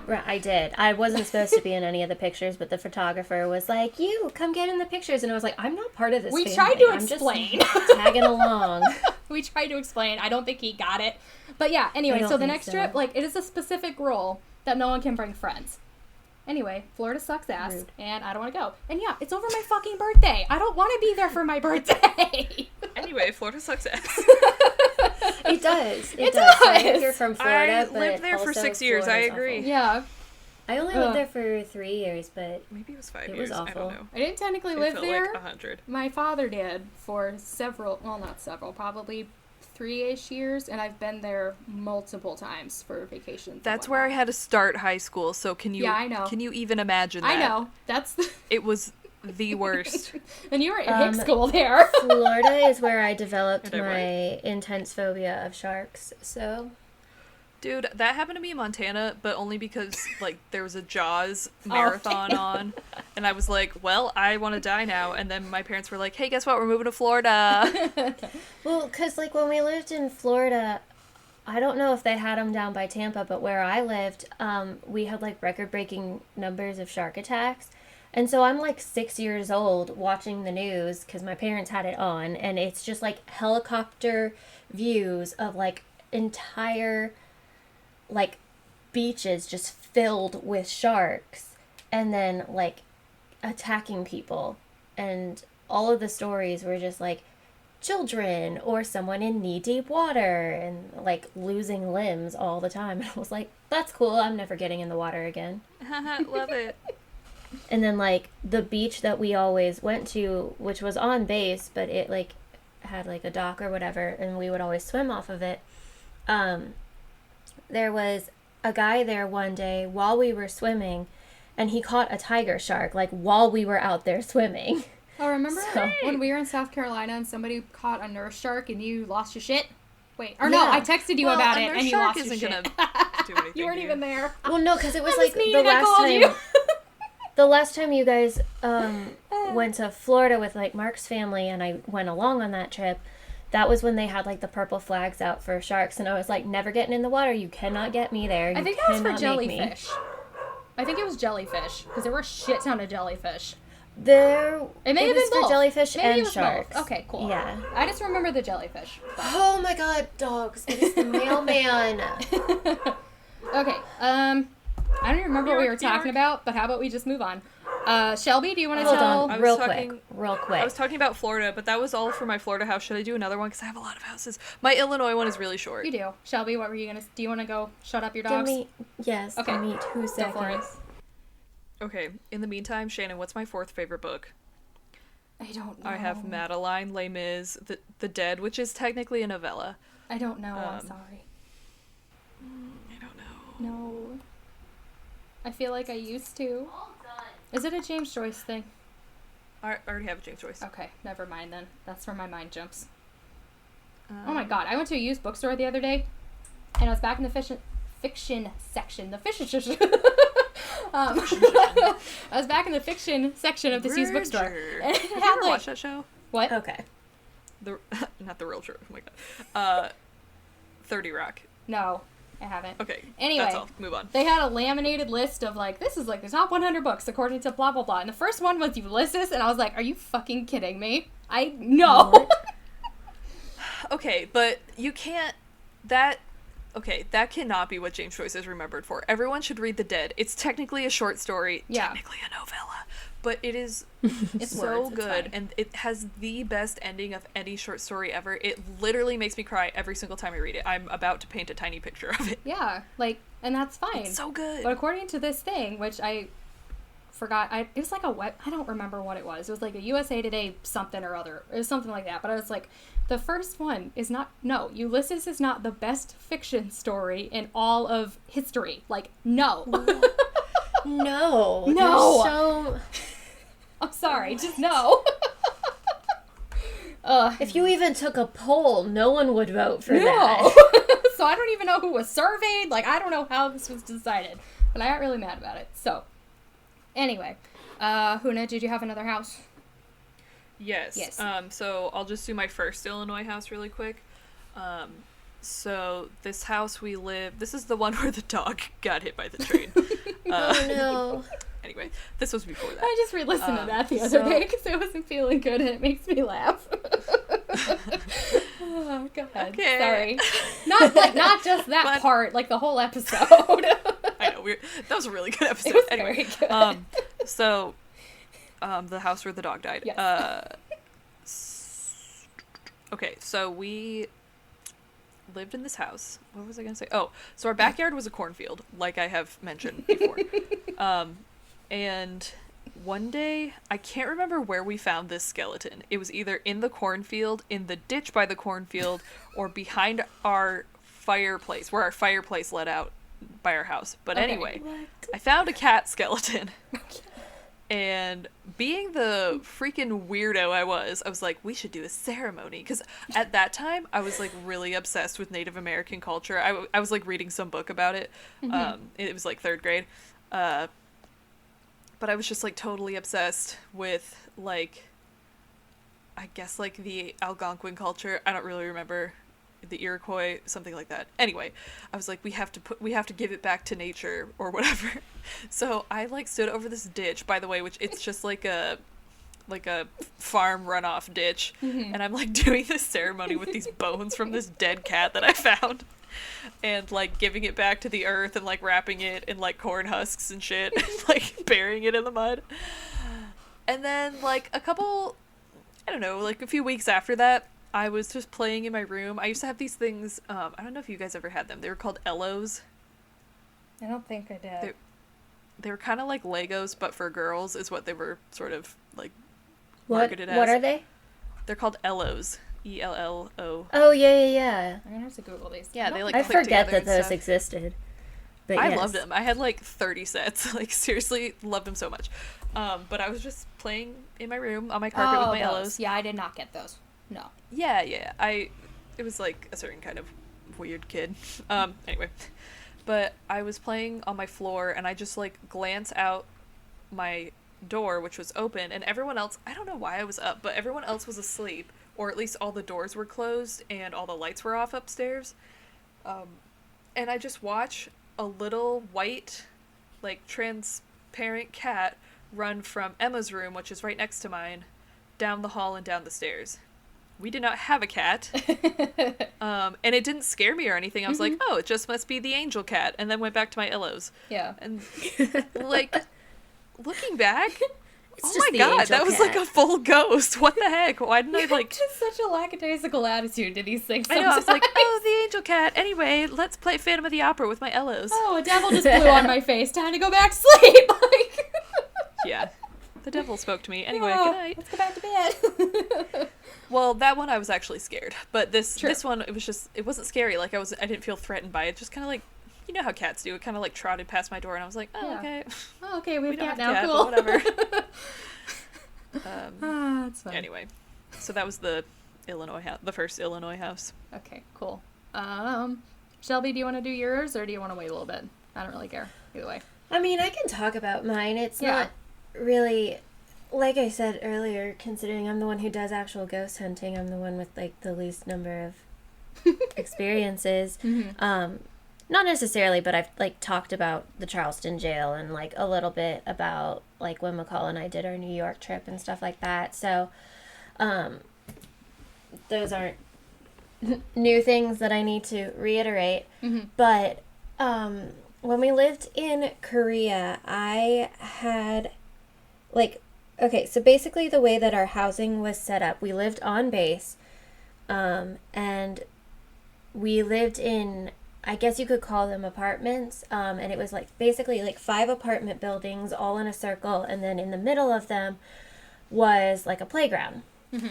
S3: Right, I did. I wasn't supposed to be in any of the pictures, but the photographer was like, "You come get in the pictures," and I was like, "I'm not part of this."
S2: We
S3: family.
S2: tried to
S3: I'm just
S2: explain.
S3: tagging along.
S2: We tried to explain. I don't think he got it. But yeah,
S3: I
S2: anyway,
S3: don't
S2: so the
S3: think
S2: next
S3: so.
S2: trip, like, it is a specific rule that no one can bring friends. Anyway, Florida sucks ass,
S3: Rude.
S2: and I don't want to go. And yeah, it's over my fucking birthday. I don't want to be there for my birthday.
S1: Anyway, Florida sucks ass.
S3: It does.
S2: It
S3: does. So I
S2: does.
S3: think you're from Florida,
S1: I
S3: but
S1: lived there for
S3: also
S1: 6 years, I
S3: Florida's
S1: agree.
S3: awful.
S2: Yeah,
S3: I only
S2: Ugh.
S3: lived there for 3 years, but
S1: Maybe it was 5
S3: It
S1: years.
S3: was
S1: I
S3: awful.
S1: don't know.
S2: I didn't technically
S1: It
S2: live
S1: felt
S2: there.
S1: like 100.
S2: My father did for probably 3-ish years, and I've been there multiple times for vacations. and
S1: That's where I
S2: whatnot.
S1: had to start high school, so can you
S2: Yeah, I know.
S1: can you even imagine that?
S2: I know. That's
S1: It was the worst.
S2: and you were at Hick school there.
S3: Florida is where I developed
S1: And I
S3: my intense phobia of sharks. So
S1: Dude, that happened to me in Montana, but only because, like, there was a Jaws
S2: Oh,
S1: marathon on, and I was like, well, I want to die now, and then my parents were like, hey, guess what, we're moving to Florida.
S3: well, because like when we lived in Florida, I don't know if they had them down by Tampa, but where I lived, we had like record-breaking numbers of shark attacks. And so I'm like 6 years old watching the news because my parents had it on, and it's just like helicopter views of like entire like beaches just filled with sharks and then like attacking people. And all of the stories were just like children or someone in knee-deep water and like losing limbs all the time. And I was like, that's cool, I'm never getting in the water again.
S1: Love it.
S3: And then like the beach that we always went to, which was on base, but it like had like a dock or whatever, and we would always swim off of it. There was a guy there one day while we were swimming, and he caught a tiger shark like while we were out there swimming.
S2: Oh, remember
S3: So-
S2: when we were in South Carolina and somebody caught a nurse shark and you lost your shit? Wait, or no,
S3: Yeah.
S2: I texted you
S1: Well,
S2: about
S1: a
S2: it
S1: nurse
S2: and you
S1: shark
S2: lost your
S1: isn't
S2: shit.
S1: gonna do anything
S2: You weren't
S1: to you.
S2: even there.
S3: Well, no, because it was
S2: I
S3: like
S2: mean,
S3: the
S2: I
S3: last
S2: called
S3: time.
S2: you.
S3: The last time you guys went to Florida with like Mark's family, and I went along on that trip, that was when they had like the purple flags out for sharks, and I was like, never getting in the water. You cannot get me there.
S2: I
S3: You
S2: think that was for
S3: cannot make me."
S2: jellyfish. I think it was jellyfish because there were a shit ton of jellyfish.
S3: There,
S2: It may have
S3: was
S2: been
S3: for
S2: both.
S3: jellyfish
S2: Maybe it
S3: and
S2: was
S3: sharks.
S2: both. Okay, cool.
S3: Yeah.
S2: I just remember the jellyfish.
S3: Oh my God, dogs! It is the mailman.
S2: Okay. I don't even remember what we were
S1: New York.
S2: talking about, but how about we just move on? Shelby, do you want to
S3: Hold
S2: tell?
S3: on,
S1: I was
S3: real
S1: talking-
S3: quick, real
S1: I
S3: quick.
S1: was talking about Florida, but that was all for my Florida house. Should I do another one? Because I have a lot of houses. My Illinois one is really short.
S2: You do. Shelby, what were you gonna? Do you want to go? Shut up, your
S3: Give
S2: dogs.
S3: me, yes.
S2: Okay.
S3: Give me 2
S2: Go for it.
S3: seconds.
S1: Okay, in the meantime, Shannon, what's my fourth favorite book?
S2: I don't know.
S1: I have Madeline, Les Mis, the Dead, which is technically a novella.
S2: I don't know. I'm
S1: Um,
S2: sorry.
S1: I don't know.
S2: No. I feel like I used to. Is it a James Joyce thing?
S1: I already have a James Joyce.
S2: Okay, never mind then. That's where my mind jumps.
S1: Um,
S2: Oh my god, I went to a used bookstore the other day, and I was back in the fiction section. The fiction section. I was back in the fiction section of this used bookstore.
S1: Roger.
S2: And it
S1: Have you
S2: had
S1: ever
S2: like
S1: watched that show?
S2: what?
S3: Okay.
S1: The not the real truth. Oh my god. 30 Rock.
S2: No. I haven't.
S1: Okay.
S2: Anyway,
S1: that's all. Move on.
S2: they had a laminated list of, like, this is, like, the top 100 books according to blah, blah, blah. And the first one was Ulysses, and I was like, are you fucking kidding me? No.
S1: Okay, but you can't... that cannot be what James Joyce is remembered for. Everyone should read The Dead. It's technically a short story, technically a novella, but it is
S2: It's
S1: so
S2: words, it's
S1: good,
S2: fine.
S1: and it has the best ending of any short story ever. It literally makes me cry every single time I read it. I'm about to paint a tiny picture of it.
S2: Yeah, like, and that's fine.
S1: It's so good.
S2: But according to this thing, which I forgot, it was like I don't remember what it was. It was like a USA Today something or other. It was something like that. But I was like, the first one is not, no, Ulysses is not the best fiction story in all of history. Like, no.
S3: No.
S2: No.
S3: So...
S2: I'm sorry, just no.
S3: If you even took a poll, no one would vote for
S2: No.
S3: that.
S2: So I don't even know who was surveyed. Like, I don't know how this was decided. But I got really mad about it. So, anyway. Huna, did you have another house?
S1: Yes.
S2: Yes.
S1: So I'll just do my first Illinois house really quick. So this house we live, this is the one where the dog got hit by the train.
S3: Oh no.
S1: Anyway, this was before that.
S2: I just re-listened to that the other
S1: so-
S2: day because I wasn't feeling good and it makes me laugh. Oh, go ahead.
S1: Okay.
S2: Sorry. Not just that
S1: But-
S2: part, like the whole episode.
S1: I know, that was a really good episode.
S2: It was
S1: Anyway,
S2: very good.
S1: so the house where the dog died.
S2: Yes.
S1: Okay, so we lived in this house. What was I gonna say? Oh, so our backyard was a cornfield, like I have mentioned before. And one day, I can't remember where we found this skeleton. It was either in the cornfield, in the ditch by the cornfield, or behind our fireplace, where our fireplace led out by our house. But
S2: Okay.
S1: anyway, I found a cat skeleton. And being the freaking weirdo I was like, we should do a ceremony. Because at that time, I was, like, really obsessed with Native American culture. I was, like, reading some book about it. It was, like, third grade. But I was just, like, totally obsessed with, like, I guess, like, the Algonquin culture. I don't really remember. The Iroquois, something like that. Anyway, I was like, we have to give it back to nature or whatever. So I like stood over this ditch, by the way, which it's just like a farm runoff ditch, and I'm like doing this ceremony with these bones from this dead cat that I found, and like giving it back to the earth and like wrapping it in like corn husks and shit, and like burying it in the mud. And then like a few weeks after that, I was just playing in my room. I used to have these things, I don't know if you guys ever had them. They were called Ellos.
S2: I don't think I did.
S1: They were kind of like Legos, but for girls is what they were sort of like
S3: What are they?
S1: They're called Ellos. E-L-L-O.
S3: Oh, yeah.
S2: I'm gonna have to Google these.
S1: Yeah, they like
S3: I
S1: click
S3: forget
S1: together
S3: that
S1: and
S3: those
S1: stuff.
S3: existed. But
S1: I
S3: yes.
S1: loved them. I had like 30 sets. Like seriously, loved them so much. But I was just playing in my room on my carpet with my Ellos.
S2: Yeah, I did not get those. No.
S1: Yeah. It was like a certain kind of weird kid. Anyway. But I was playing on my floor and I just like glance out my door, which was open, and everyone else, I don't know why I was up, but everyone else was asleep, or at least all the doors were closed and all the lights were off upstairs. And I just watch a little white, like transparent cat run from Emma's room, which is right next to mine, down the hall and down the stairs. We did not have a cat. And it didn't scare me or anything. I was like, oh, it just must be the angel cat. And then went back to my Ellos.
S2: Yeah.
S1: And, like, looking back,
S3: It's
S1: oh
S3: just
S1: my
S3: the
S1: god,
S3: angel
S1: that was
S3: cat.
S1: like a full ghost. What the heck? Why didn't I, like...
S2: Just such a lackadaisical attitude to these things.
S1: I know, I was like,
S2: sometimes.
S1: oh, the angel cat. Anyway, let's play Phantom of the Opera with my Ellos.
S2: Oh, a devil just blew on my face. Time to go back to sleep. Like,
S1: Yeah. The devil spoke to me. Anyway,
S2: oh,
S1: good night.
S2: let's go back to bed.
S1: Well, that one I was actually scared. But this
S2: Sure.
S1: one, it wasn't scary. Like, I didn't feel threatened by it. Just kind of like, you know how cats do. It kind of like trotted past my door and I was like, oh,
S2: Yeah.
S1: okay.
S2: Oh, okay, we
S1: We
S2: have
S1: don't
S2: cat
S1: have
S2: now.
S1: a cat,
S2: Cool.
S1: but whatever.
S2: That's fine.
S1: Anyway, so that was the the first Illinois house.
S2: Okay, cool. Shelby, do you want to do yours or do you want to wait a little bit? I don't really care. Either way.
S3: I mean, I can talk about mine. It's
S2: Yeah.
S3: not really, like I said earlier, considering I'm the one who does actual ghost hunting, I'm the one with, like, the least number of experiences.
S2: Mm-hmm.
S3: not necessarily, but I've like talked about the Charleston jail and like a little bit about like when McCall and I did our New York trip and stuff like that. So those aren't new things that I need to reiterate.
S2: Mm-hmm.
S3: But when we lived in Korea, I had like, okay, so basically the way that our housing was set up, we lived on base, and we lived in, I guess you could call them apartments, and it was like basically like 5 apartment buildings all in a circle, and then in the middle of them was like a playground.
S2: Mm-hmm.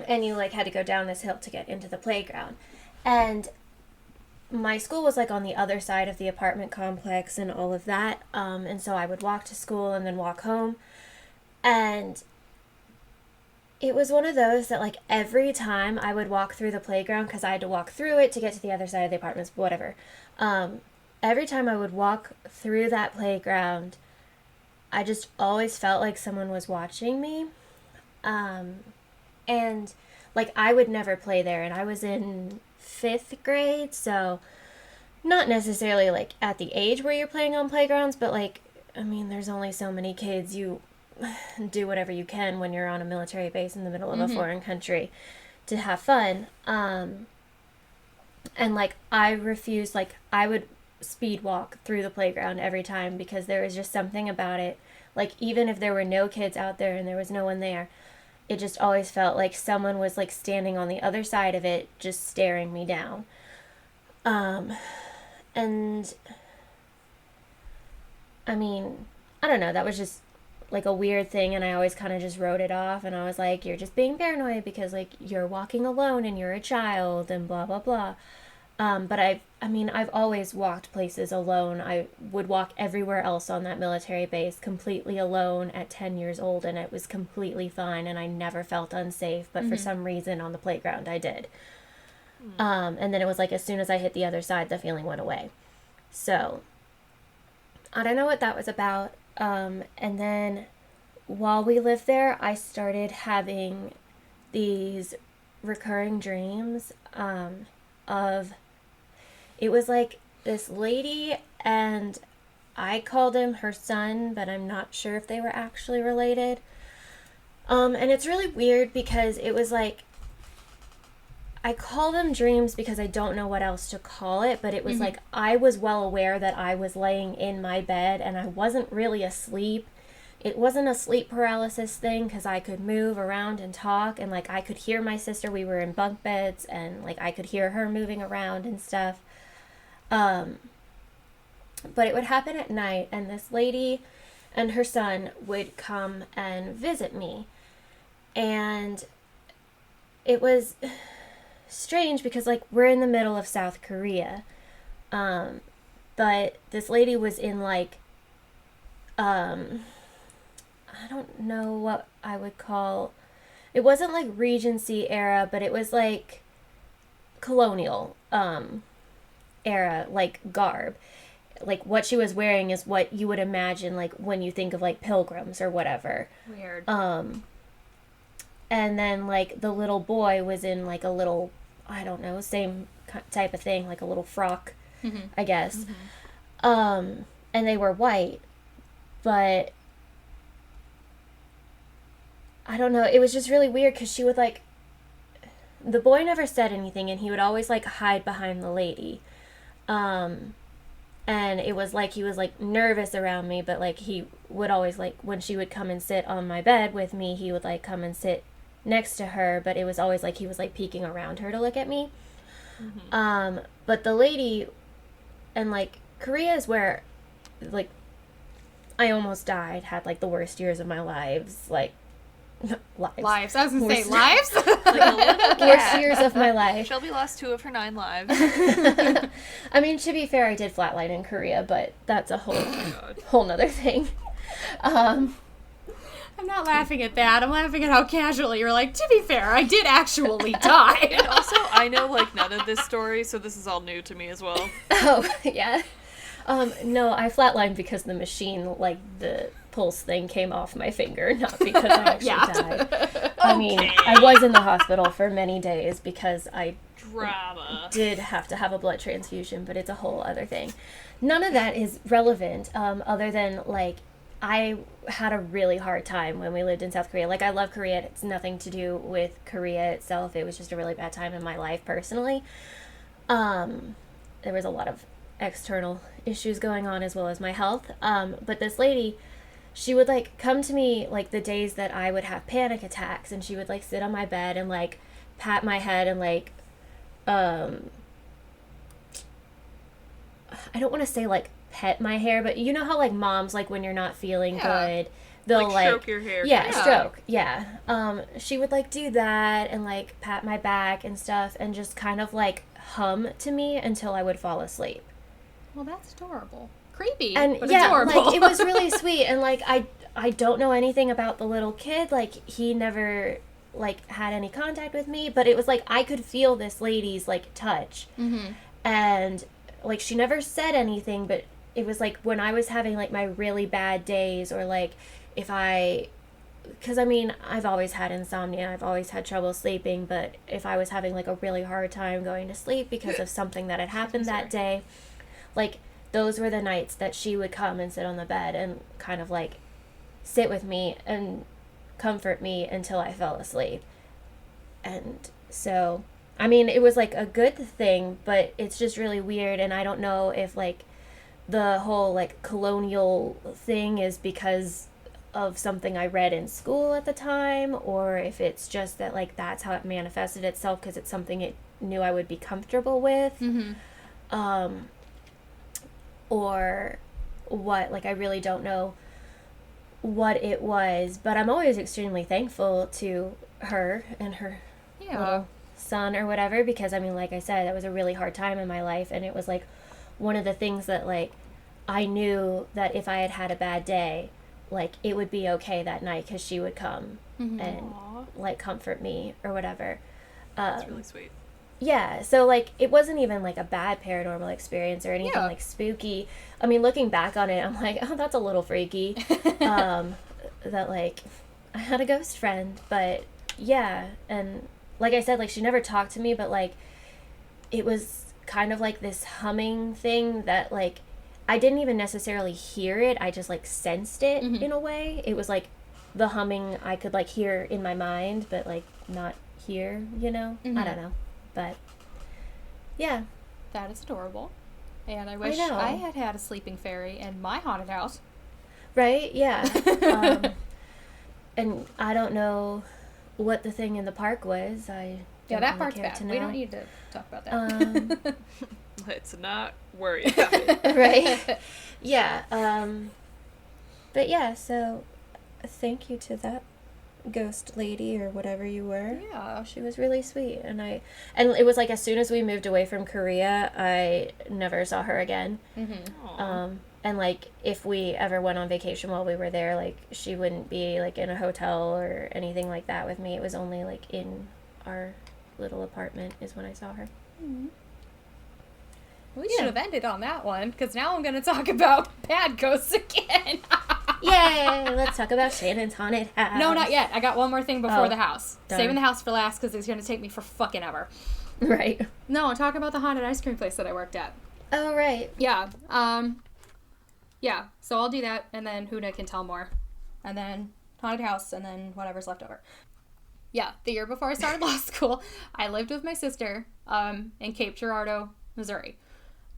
S3: And you like had to go down this hill to get into the playground. And my school was like on the other side of the apartment complex and all of that, and so I would walk to school and then walk home. And it was one of those that like every time I would walk through the playground, because I had to walk through it to get to the other side of the apartments, whatever. Every time I would walk through that playground, I just always felt like someone was watching me. And like I would never play there, and I was in 5th grade, so not necessarily like at the age where you're playing on playgrounds, but like, I mean, there's only so many kids. You do whatever you can when you're on a military base in the middle of a foreign country to have fun. And like I refused, like I would speed walk through the playground every time because there was just something about it. Like even if there were no kids out there and there was no one there, it just always felt like someone was like standing on the other side of it just staring me down. And I mean, I don't know, that was just like a weird thing, and I always kind of just wrote it off, and I was like, you're just being paranoid because like you're walking alone and you're a child and blah blah blah. But I've always walked places alone. I would walk everywhere else on that military base completely alone at 10 years old, and it was completely fine, and I never felt unsafe, but for some reason on the playground I did. And then it was like as soon as I hit the other side, the feeling went away. So I don't know what that was about. And then while we lived there, I started having these recurring dreams of, it was like this lady, and I called him her son, but I'm not sure if they were actually related. And it's really weird because it was like, I call them dreams because I don't know what else to call it, but it was like I was well aware that I was laying in my bed and I wasn't really asleep. It wasn't a sleep paralysis thing because I could move around and talk, and like I could hear my sister. We were in bunk beds, and like I could hear her moving around and stuff. But it would happen at night, and this lady and her son would come and visit me. And it was strange because like we're in the middle of South Korea, but this lady was in like I don't know what I would call, it wasn't like Regency era, but it was like colonial era, like garb. Like what she was wearing is what you would imagine like when you think of like pilgrims or whatever.
S2: Weird.
S3: And then like the little boy was in like a little, I don't know, same type of thing, like a little frock, I guess. And they were white, but I don't know, it was just really weird because she would like, the boy never said anything, and he would always like hide behind the lady. And it was like he was like nervous around me, but like he would always like, when she would come and sit on my bed with me, he would like come and sit next to her, but it was always like he was like peeking around her to look at me. But the lady, and like Korea is where like I almost died, had like the worst years of my lives, like
S2: lives. I was gonna say lives.
S1: Like
S3: worst years of my life.
S1: Shelby lost 2 of her 9 lives.
S3: I mean, to be fair, I did flatline in Korea, but that's a whole nother thing.
S2: I'm not laughing at that. I'm laughing at how casually you're like, to be fair, I did actually die.
S1: And also, I know like none of this story, so this is all new to me as well.
S3: Oh, yeah. No, I flatlined because the machine, like the pulse thing came off my finger, not because I actually died. I mean, I was in the hospital for many days because I
S2: Drama.
S3: did have to have a blood transfusion, but it's a whole other thing. None of that is relevant, other than, like, I had a really hard time when we lived in South Korea. Like, I love Korea. It's nothing to do with Korea itself. It was just a really bad time in my life personally. There was a lot of external issues going on as well as my health. But this lady, she would, like, come to me, like, the days that I would have panic attacks, and she would, like, sit on my bed and, like, pat my head and, like, I don't want to say, like, pet my hair, but you know how, like, moms, like, when you're not feeling good, they'll, like,
S1: stroke your hair.
S3: yeah, stroke, yeah. She would, like, do that and, like, pat my back and stuff and just kind of, like, hum to me until I would fall asleep.
S2: Well, that's adorable. Creepy,
S3: And
S2: but
S3: yeah,
S2: adorable.
S3: like, it was really sweet. And, like, I don't know anything about the little kid. Like, he never, like, had any contact with me, but it was like I could feel this lady's, like, touch.
S2: Mm-hmm.
S3: And, like, she never said anything, but it was like when I was having, like, my really bad days, or, like, because, I mean, I've always had insomnia, I've always had trouble sleeping, but if I was having, like, a really hard time going to sleep because of something that had happened that day, like, those were the nights that she would come and sit on the bed and kind of, like, sit with me and comfort me until I fell asleep. And so, I mean, it was, like, a good thing, but it's just really weird, and I don't know if, like, the whole, like, colonial thing is because of something I read in school at the time, or if it's just that, like, that's how it manifested itself because it's something it knew I would be comfortable with.
S2: Mm-hmm.
S3: Or what. Like, I really don't know what it was, but I'm always extremely thankful to her and her little son or whatever, because, I mean, like I said, that was a really hard time in my life, and it was, like, one of the things that, like, I knew that if I had had a bad day, like, it would be okay that night because she would come and,
S1: Aww.
S3: like, comfort me or whatever.
S1: That's really sweet.
S3: Yeah, so, like, it wasn't even, like, a bad paranormal experience or anything, like, spooky. I mean, looking back on it, I'm like, oh, that's a little freaky, that, like, I had a ghost friend, but, yeah, and, like I said, like, she never talked to me, but, like, it was kind of, like, this humming thing that, like, I didn't even necessarily hear it, I just, like, sensed it in a way. It was, like, the humming I could, like, hear in my mind, but, like, not hear, you know?
S2: Mm-hmm.
S3: I don't know. But, yeah.
S2: That is adorable. And I wish
S3: know.
S2: I had had a sleeping fairy in my haunted house.
S3: Right? Yeah. And I don't know what the thing in the park was. I
S2: Yeah,
S3: don't
S2: that
S3: really
S2: part's
S3: care
S2: bad.
S3: to know.
S2: We don't need to talk about that.
S1: Let's not worry about it.
S3: Right? Yeah. But yeah, so thank you to that ghost lady or whatever you were.
S2: Yeah.
S3: She was really sweet, and it was like as soon as we moved away from Korea, I never saw her again.
S1: Aw.
S3: And like if we ever went on vacation while we were there, like she wouldn't be like in a hotel or anything like that with me. It was only like in our little apartment is when I saw her.
S2: We should have ended on that one, because now I'm going to talk about bad ghosts again.
S3: Yay! Let's talk about Shannon's haunted house.
S2: No, not yet. I got one more thing before
S3: Oh,
S2: the house.
S3: darn.
S2: Saving the house for last, because it's going to take me for fucking ever.
S3: Right.
S2: No, I'm talking about the haunted ice cream place that I worked at.
S3: Oh, right.
S2: Yeah. Yeah, so I'll do that, and then Huda can tell more. And then haunted house, and then whatever's left over. Yeah, the year before I started law school, I lived with my sister in Cape Girardeau, Missouri.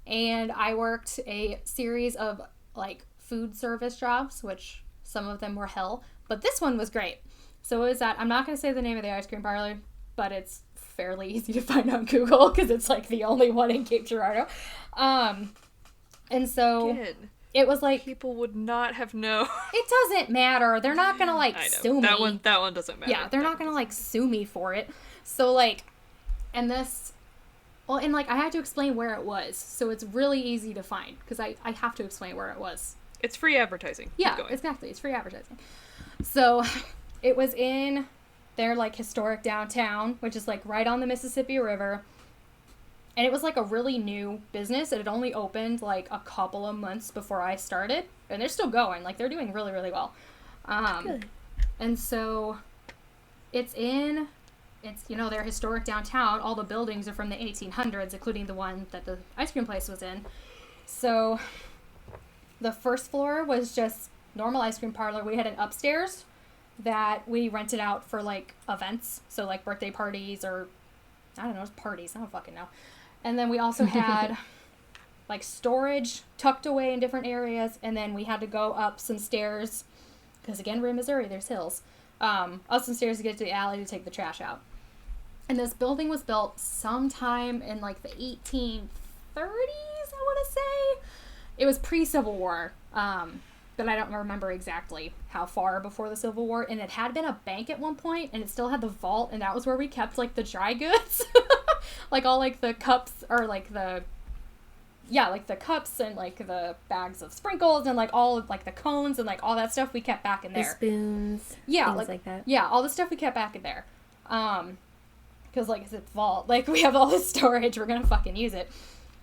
S2: And I worked a series of, like, food service jobs, which some of them were hell. But this one was great. So it was at, I'm not going to say the name of the ice cream parlor, but it's fairly easy to find on Google, because it's, like, the only one in Cape Girardeau. And so
S1: Good.
S2: it was like,
S1: People would not have known.
S2: it doesn't matter. They're not going to, like,
S1: I know.
S2: sue me.
S1: That one doesn't matter.
S2: Yeah, they're not gonna, like, sue me for it. So, like, and this, well, and, like, I had to explain where it was, so it's really easy to find, because I have to explain where it was.
S1: It's free advertising. Keep
S2: Yeah,
S1: going.
S2: exactly. It's free advertising. So, it was in their, like, historic downtown, which is, like, right on the Mississippi River. And it was, like, a really new business. It had only opened, like, a couple of months before I started. And they're still going. Like, they're doing really, really well.
S3: Good.
S2: And so It's in, their historic downtown. All the buildings are from the 1800s, including the one that the ice cream place was in. So the first floor was just normal ice cream parlor. We had an upstairs that we rented out for, like, events. So, like, birthday parties or, I don't know, parties. I don't fucking know. And then we also had, like, storage tucked away in different areas. And then we had to go up some stairs, because, again, we're in Missouri. There's hills. Up some stairs to get to the alley to take the trash out. And this building was built sometime in, like, the 1830s, I want to say. It was pre-Civil War, but I don't remember exactly how far before the Civil War. And it had been a bank at one point, and it still had the vault, and that was where we kept, like, the dry goods. Like, all, like, the cups, or, like, the cups and, like, the bags of sprinkles and, like, all of, like, the cones and, like, all that stuff we kept back in there.
S3: The spoons.
S2: Yeah.
S3: Things like that.
S2: Yeah, all the stuff we kept back in there. Because, like, it's a vault. Like, we have all this storage. We're gonna fucking use it.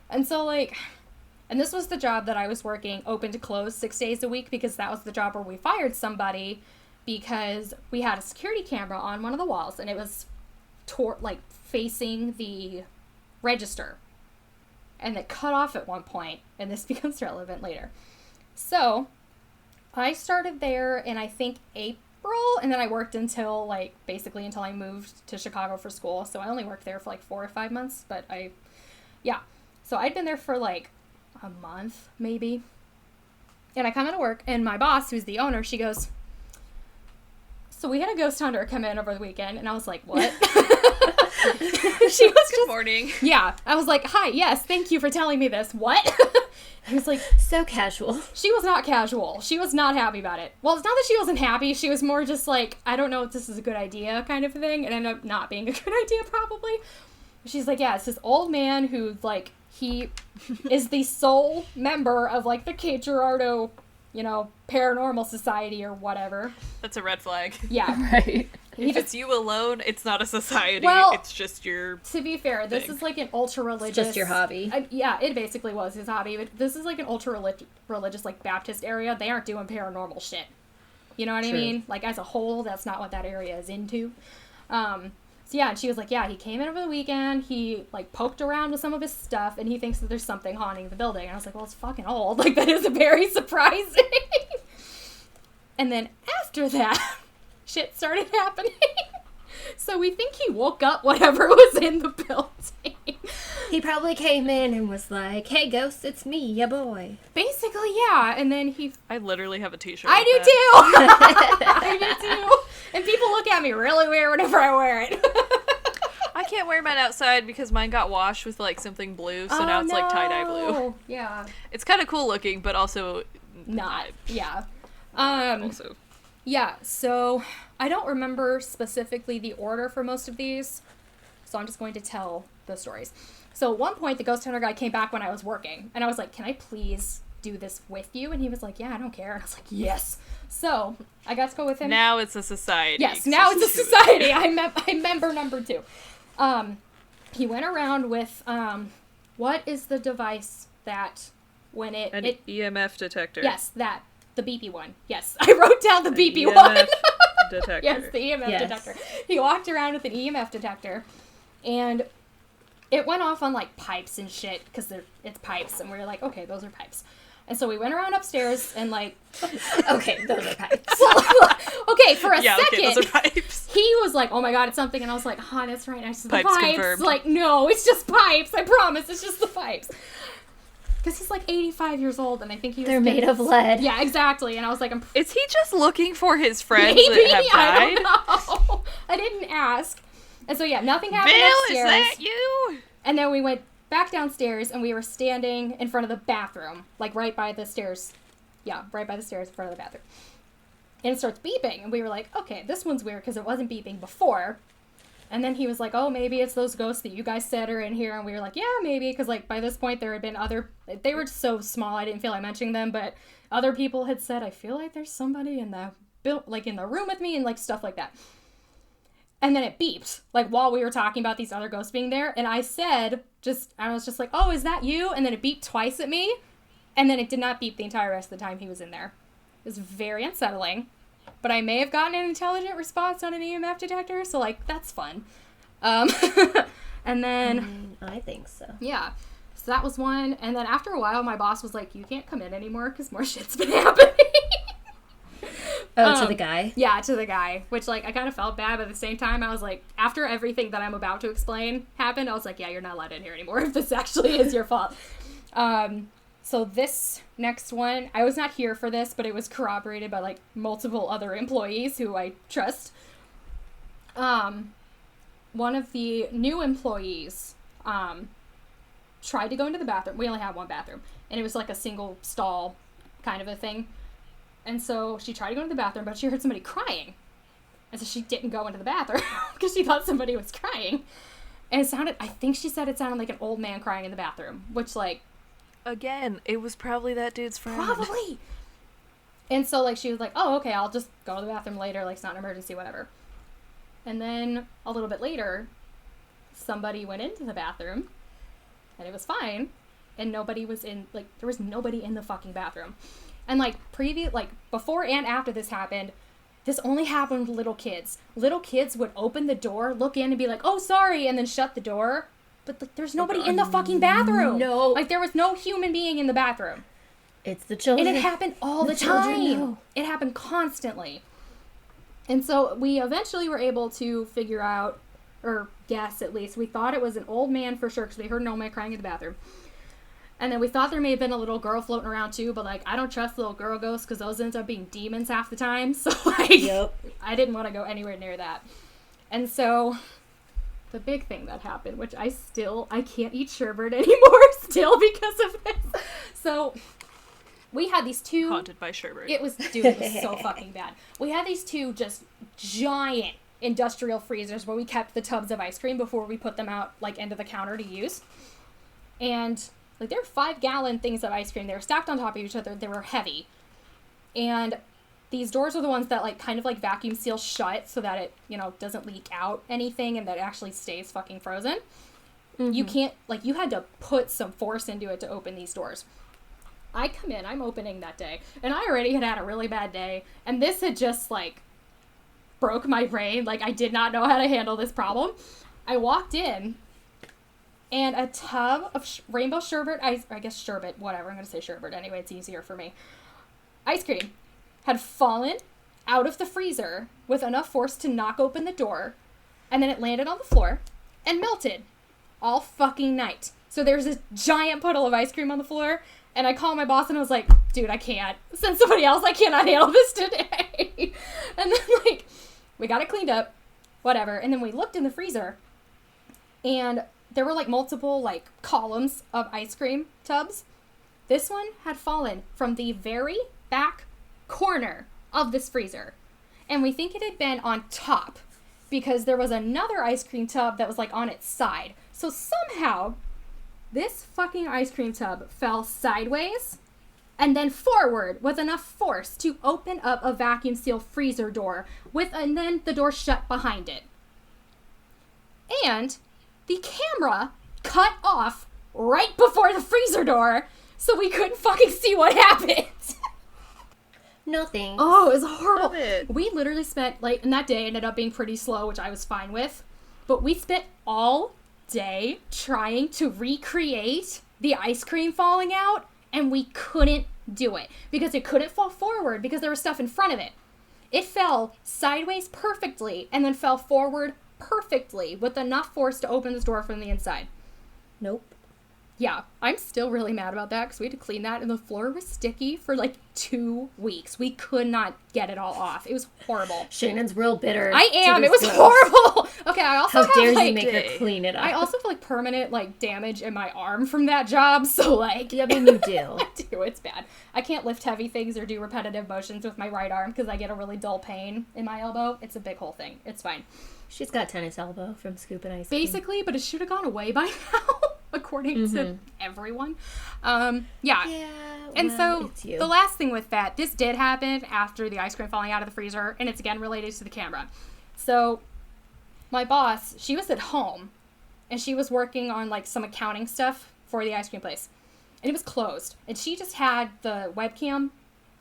S2: And so, like... And this was the job that I was working open to close 6 days a week, because that was the job where we fired somebody because we had a security camera on one of the walls, and it was facing the register. And it cut off at one point, and this becomes relevant later. So I started there in, I think, April, and then I worked until, like, basically until I moved to Chicago for school. So I only worked there for, like, 4 or 5 months, but so I'd been there for, like, a month, maybe. And I come into work, and my boss, who's the owner, she goes, "So we had a ghost hunter come in over the weekend," and I was like, "What?" She was
S1: Good morning.
S2: Yeah. I was like, "Hi, yes, thank you for telling me this." What? He was like,
S3: so casual.
S2: She was not casual. She was not happy about it. Well, it's not that she wasn't happy. She was more just like, I don't know if this is a good idea kind of thing. And ended up not being a good idea, probably. She's like, yeah, it's this old man who, like, he is the sole member of, like, the Kate Gerardo, paranormal society or whatever.
S1: That's a red flag.
S2: Yeah.
S3: Right.
S1: If it's you alone, it's not a society.
S2: Well,
S1: it's just your
S2: To be fair, this is like an ultra-religious...
S3: It's just your hobby.
S2: Yeah, it basically was his hobby. But this is like an ultra-religious, like, Baptist area. They aren't doing paranormal shit. You know what I mean? Like, as a whole, that's not what that area is into. So yeah, and she was like, yeah, he came in over the weekend, he, like, poked around with some of his stuff, and he thinks that there's something haunting the building. And I was like, well, it's fucking old. Like, that is very surprising. And then after that, shit started happening. So we think he woke up whatever was in the building.
S3: He probably came in and was like, "Hey, ghost, it's me, ya boy."
S2: Basically, yeah. And then
S1: I literally have a t-shirt.
S2: I
S1: with
S2: do
S1: that.
S2: too! I do too! And people look at me really weird whenever I wear it.
S1: I can't wear mine outside because mine got washed with, like, something blue, so now it's, like, tie-dye blue.
S2: Yeah.
S1: It's kind of cool looking, but also...
S2: Not. Yeah.
S1: Also...
S2: Yeah, so I don't remember specifically the order for most of these, so I'm just going to tell the stories. So at one point, the ghost hunter guy came back when I was working, and I was like, "Can I please do this with you?" And he was like, "Yeah, I don't care." And I was like, "Yes." So I got to go with him.
S1: Now it's a society.
S2: Yes, now it's a society. I'm member number 2. He went around with, what is the device that when it...
S1: An EMF detector.
S2: Yes, that. The beepy one. Yes, I wrote down the beepy
S1: EMF
S2: one.
S1: detector.
S2: Yes, the EMF detector. He walked around with an EMF detector, and it went off on, like, pipes and shit, because it's pipes, and we were like, okay, those are pipes. And so we went around upstairs, and, like...
S3: Okay, those are pipes.
S2: Okay, for a second,
S1: okay, those are pipes.
S2: He was like, oh my god, it's something, and I was like, it's right next to the
S1: Pipes
S2: pipes.
S1: confirmed.
S2: Like, no, it's just pipes, I promise, it's just the pipes. Because he's, like, 85 years old, and I think he was...
S3: They're made of lead.
S2: Yeah, exactly, and I was like,
S1: Is he just looking for his friends
S2: maybe,
S1: that have died?
S2: I don't know. I didn't ask. And so, yeah, nothing happened
S1: Bill,
S2: upstairs.
S1: is that you?
S2: And then we went back downstairs, and we were standing in front of the bathroom, like, right by the stairs. Yeah, right by the stairs in front of the bathroom. And it starts beeping, and we were like, okay, this one's weird, because it wasn't beeping before. And then he was like, oh, maybe it's those ghosts that you guys said are in here. And we were like, yeah, maybe. Because, like, by this point, there had been they were so small, I didn't feel like mentioning them. But other people had said, I feel like there's somebody in the room with me and, like, stuff like that. And then it beeped, like, while we were talking about these other ghosts being there. And I was just like, oh, is that you? And then it beeped twice at me. And then it did not beep the entire rest of the time he was in there. It was very unsettling. but I may have gotten an intelligent response on an EMF detector, so, like, that's fun. And then...
S3: I think so.
S2: Yeah. So that was one. And then after a while, my boss was like, you can't come in anymore because more shit's been happening.
S3: To the guy?
S2: Yeah, to the guy. Which, like, I kind of felt bad, but at the same time, I was like, after everything that I'm about to explain happened, I was like, yeah, you're not allowed in here anymore if this actually is your fault. So this next one, I was not here for this, but it was corroborated by, like, multiple other employees who I trust. One of the new employees, tried to go into the bathroom. We only had one bathroom, and it was like a single stall kind of a thing. And so she tried to go into the bathroom, but she heard somebody crying. And so she didn't go into the bathroom because she thought somebody was crying. And it sounded, I think she said it sounded like an old man crying in the bathroom, which, like...
S1: Again, it was probably that dude's friend.
S2: Probably! And so, like, she was like, oh, okay, I'll just go to the bathroom later, like, it's not an emergency, whatever. And then, a little bit later, somebody went into the bathroom, and it was fine, and nobody was in, like, there was nobody in the fucking bathroom. And, like, before and after this happened, this only happened with little kids. Little kids would open the door, look in, and be like, oh, sorry, and then shut the door. But, like, there's nobody in the fucking bathroom.
S3: No.
S2: Like, there was no human being in the bathroom.
S3: It's the children.
S2: And it happened all the time. It happened constantly. And so we eventually were able to figure out, or guess at least, we thought it was an old man for sure, because we heard an old man crying in the bathroom. And then we thought there may have been a little girl floating around too, but, like, I don't trust little girl ghosts because those end up being demons half the time. So, like,
S3: Yep.
S2: I didn't want to go anywhere near that. And so the big thing that happened, which I can't eat sherbet anymore still because of this. So we had these two...
S1: Haunted by sherbet.
S2: It was so fucking bad. We had these two just giant industrial freezers where we kept the tubs of ice cream before we put them out, like, into the counter to use. And... like, they were 5-gallon things of ice cream. They were stacked on top of each other. They were heavy. And these doors are the ones that, like, kind of, like, vacuum seal shut so that it, you know, doesn't leak out anything and that it actually stays fucking frozen. Mm-hmm. You can't, like, you had to put some force into it to open these doors. I come in, I'm opening that day, and I already had a really bad day, and this had just, like, broke my brain. Like, I did not know how to handle this problem. I walked in, and a tub of rainbow sherbet, I guess sherbet, whatever, I'm going to say sherbet anyway, it's easier for me. Ice cream had fallen out of the freezer with enough force to knock open the door, and then it landed on the floor and melted all fucking night. So there's this giant puddle of ice cream on the floor, and I called my boss and I was like, dude, I can't. Send somebody else, I cannot handle this today. And then, like, we got it cleaned up, whatever, and then we looked in the freezer, and there were, like, multiple, like, columns of ice cream tubs. This one had fallen from the very back corner of this freezer. And we think it had been on top because there was another ice cream tub that was, like, on its side. So somehow, this fucking ice cream tub fell sideways and then forward with enough force to open up a vacuum seal freezer door and then the door shut behind it. And the camera cut off right before the freezer door, so we couldn't fucking see what happened.
S3: No thanks.
S2: Oh, it was horrible.
S1: Love it.
S2: We literally spent, like, and that day ended up being pretty slow, which I was fine with, but we spent all day trying to recreate the ice cream falling out, and we couldn't do it, because it couldn't fall forward because there was stuff in front of it. It fell sideways perfectly, and then fell forward perfectly with enough force to open this door from the inside.
S3: Nope.
S2: Yeah, I'm still really mad about that because we had to clean that and the floor was sticky for like 2 weeks. We could not get it all off. It was horrible.
S3: Shannon's real bitter.
S2: I am. It was
S3: ghost.
S2: horrible. Okay, I also
S3: How
S2: have,
S3: dare
S2: like,
S3: you make her clean it up?
S2: I also have, like, permanent, like, damage in my arm from that job, so, like...
S3: Yeah, I mean, you do.
S2: I do. It's bad. I can't lift heavy things or do repetitive motions with my right arm because I get a really dull pain in my elbow. It's a big whole thing. It's fine.
S3: She's got tennis elbow from scooping ice cream.
S2: Basically, but it should have gone away by now, according to everyone. Yeah. And
S3: well,
S2: so, the last thing with that, this did happen after the ice cream falling out of the freezer, and it's again related to the camera. So, my boss, she was at home, and she was working on, like, some accounting stuff for the ice cream place. And it was closed. And she just had the webcam,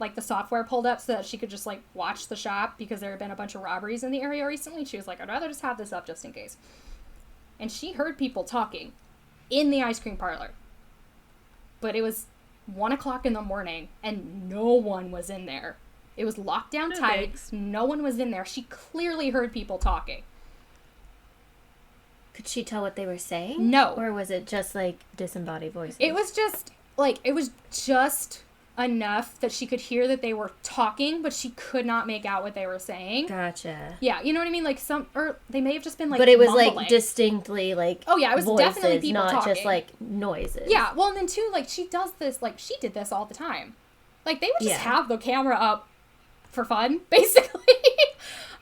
S2: like, the software pulled up so that she could just, like, watch the shop because there had been a bunch of robberies in the area recently. She was like, I'd rather just have this up just in case. And she heard people talking in the ice cream parlor. But it was 1 o'clock in the morning, and no one was in there. It was locked down tight.
S1: Thanks.
S2: No one was in there. She clearly heard people talking.
S3: Could she tell what they were saying?
S2: No.
S3: Or was it just, like, disembodied voices?
S2: It was just enough that she could hear that they were talking, but she could not make out what they were saying.
S3: Gotcha.
S2: Yeah, you know what I mean? Like, or they may have just been, like,
S3: But it was,
S2: mumbling.
S3: like, distinctly, like,
S2: oh, yeah, it was
S3: voices,
S2: definitely people
S3: not
S2: talking.
S3: just, like, noises.
S2: Yeah, well, and then, too, like, she does this, like, she did this all the time. Like, they would just have the camera up for fun, basically.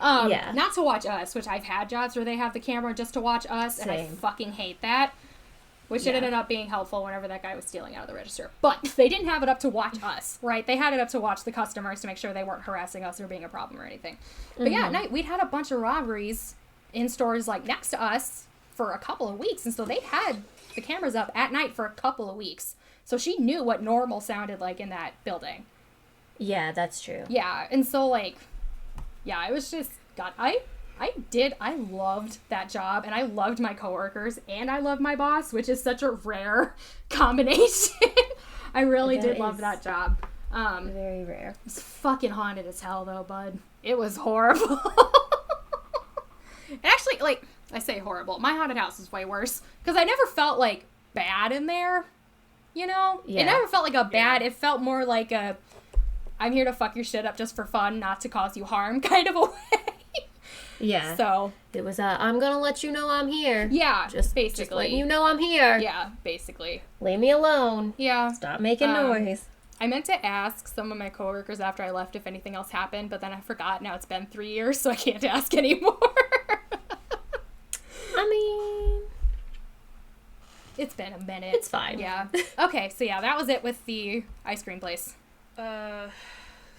S2: Not to watch us, which I've had jobs where they have the camera just to watch us, and I fucking hate that. Which it ended up being helpful whenever that guy was stealing out of the register. But they didn't have it up to watch us, right? They had it up to watch the customers to make sure they weren't harassing us or being a problem or anything. But yeah, at night, we'd had a bunch of robberies in stores, like, next to us for a couple of weeks. And so they had the cameras up at night for a couple of weeks. So she knew what normal sounded like in that building.
S3: Yeah, that's true.
S2: Yeah, and so, like, yeah, it was just, God, I loved that job, and I loved my coworkers, and I loved my boss, which is such a rare combination. I really did love that job.
S3: Very rare.
S2: It was fucking haunted as hell, though, bud. It was horrible. And actually, like, I say horrible. My haunted house was way worse, because I never felt, like, bad in there, you know?
S3: Yeah.
S2: It never felt like a bad, it felt more like a, I'm here to fuck your shit up just for fun, not to cause you harm kind of a way.
S3: Yeah.
S2: So
S3: it was I'm gonna let you know I'm here.
S2: Yeah,
S3: Just
S2: basically.
S3: letting you know I'm here.
S2: Yeah, basically.
S3: Leave me alone.
S2: Yeah.
S3: Stop making noise.
S2: I meant to ask some of my coworkers after I left if anything else happened, but then I forgot. Now it's been 3 years, so I can't ask anymore.
S3: I mean,
S2: it's been a minute.
S3: it's fine.
S2: Yeah. Okay, so yeah, that was it with the ice cream place.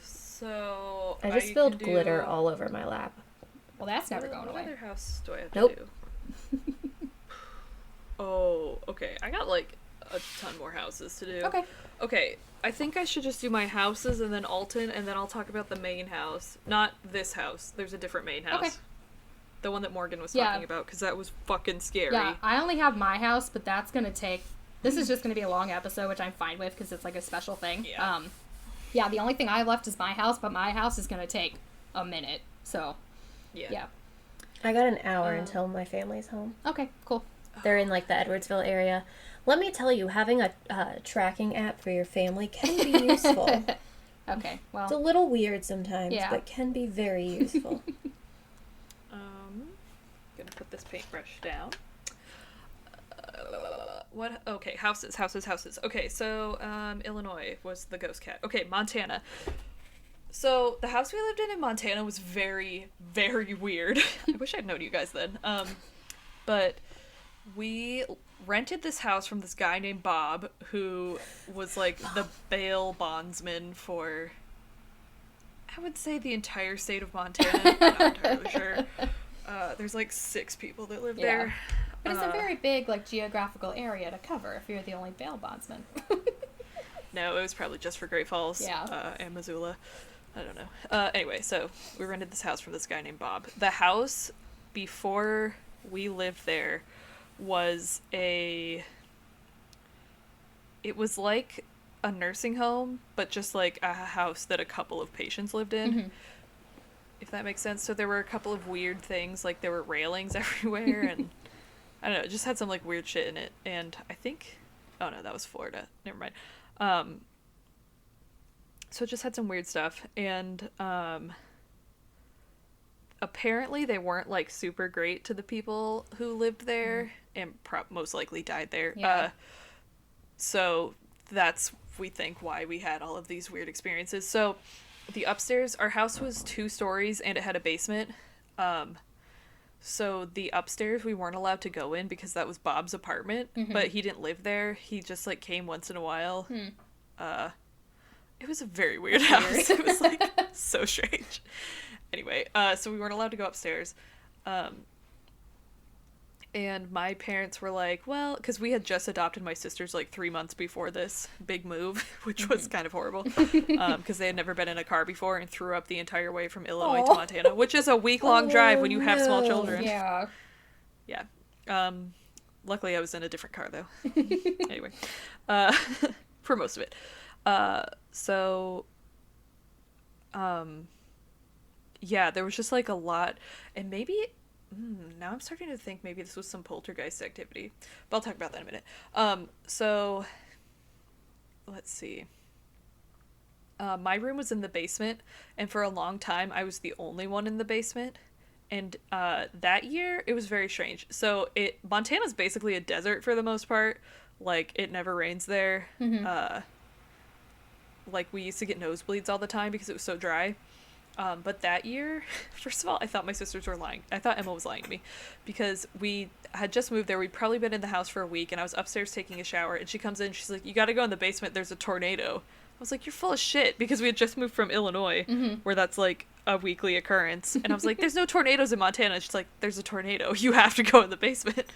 S1: So
S3: I just spilled glitter all over my lap.
S2: Well, that's never going
S1: What
S2: away.
S1: other house do I have
S3: Nope.
S1: to do? Oh, okay. I got like a ton more houses to do.
S2: Okay.
S1: Okay, I think I should just do my houses and then Alton, and then I'll talk about the main house. Not this house. There's a different main house.
S2: Okay.
S1: The one that Morgan was
S2: Yeah.
S1: talking about, because that was fucking scary.
S2: Yeah, I only have my house, but that's going to take... This is just going to be a long episode, which I'm fine with, because it's like a special thing.
S1: Yeah.
S2: Yeah, the only thing I have left is my house, but my house is going to take a minute, so... Yeah.
S3: I got an hour until my family's home.
S2: Okay, cool.
S3: They're in like the Edwardsville area. Let me tell you, having a tracking app for your family can be useful.
S2: Okay, well...
S3: It's a little weird sometimes,
S2: Yeah.
S3: but can be very useful.
S1: Gonna put this paintbrush down. What? Okay, houses. Okay, so Illinois was the ghost cat. Okay, Montana. So the house we lived in Montana was very, very weird. I wish I'd known you guys then. But we rented this house from this guy named Bob, who was like the bail bondsman for, I would say, the entire state of Montana. I'm not entirely sure. There's like 6 people that live there.
S2: But it's a very big, like, geographical area to cover if you're the only bail bondsman.
S1: No, it was probably just for Great Falls and Missoula. I don't know. Anyway, so we rented this house from this guy named Bob. The house before we lived there was it was like a nursing home, but just like a house that a couple of patients lived in. Mm-hmm. If that makes sense. So there were a couple of weird things, like there were railings everywhere, and I don't know, it just had some like weird shit in it. And I think, oh no, that was Florida. Never mind. So it just had some weird stuff, and apparently they weren't like super great to the people who lived there, and most likely died there.
S2: Yeah.
S1: So that's, we think, why we had all of these weird experiences. So the upstairs, our house was 2 stories and it had a basement. So the upstairs we weren't allowed to go in because that was Bob's apartment, but he didn't live there. He just like came once in a while. It was a very weird house. It was like so strange. Anyway, so we weren't allowed to go upstairs. And my parents were like, well, because we had just adopted my sisters like 3 months before this big move, which was kind of horrible, because they had never been in a car before and threw up the entire way from Illinois to Montana, which is a week-long drive when you have small children.
S2: Yeah.
S1: Yeah. Luckily, I was in a different car, though. Anyway. For most of it. Yeah, there was just like a lot, and maybe... now I'm starting to think maybe this was some poltergeist activity, but I'll talk about that in a minute. So let's see. My room was in the basement, and for a long time I was the only one in the basement. And that year it was very strange. So Montana's basically a desert for the most part. Like, it never rains there. Like, we used to get nosebleeds all the time because it was so dry. But that year, first of all, I thought my sisters were lying. I thought Emma was lying to me, because we had just moved there. We'd probably been in the house for a week, and I was upstairs taking a shower, and she comes in, she's like, you gotta go in the basement, there's a tornado. I was like, you're full of shit, because we had just moved from Illinois, where that's like a weekly occurrence. And I was like, there's no tornadoes in Montana. And she's like, there's a tornado, you have to go in the basement.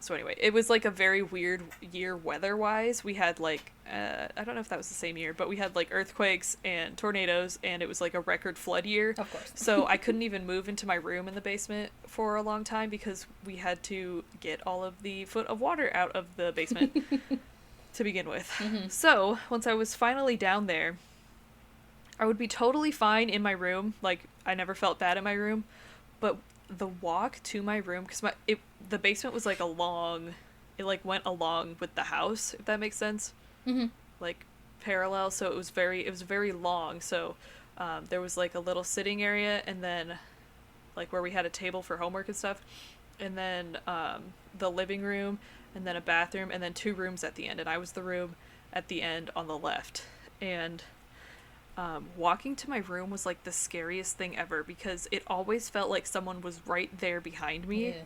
S1: So anyway, it was like a very weird year weather-wise. We had like, I don't know if that was the same year, but we had like earthquakes and tornadoes, and it was like a record flood year.
S2: Of course.
S1: So I couldn't even move into my room in the basement for a long time because we had to get all of the foot of water out of the basement to begin with. So once I was finally down there, I would be totally fine in my room. Like, I never felt bad in my room, but the walk to my room, because the basement was like it like went along with the house, if that makes sense. Like parallel, so it was very long. So there was like a little sitting area, and then like where we had a table for homework and stuff, and then the living room, and then a bathroom, and then 2 rooms at the end, and I was the room at the end on the left. And walking to my room was like the scariest thing ever, because it always felt like someone was right there behind me.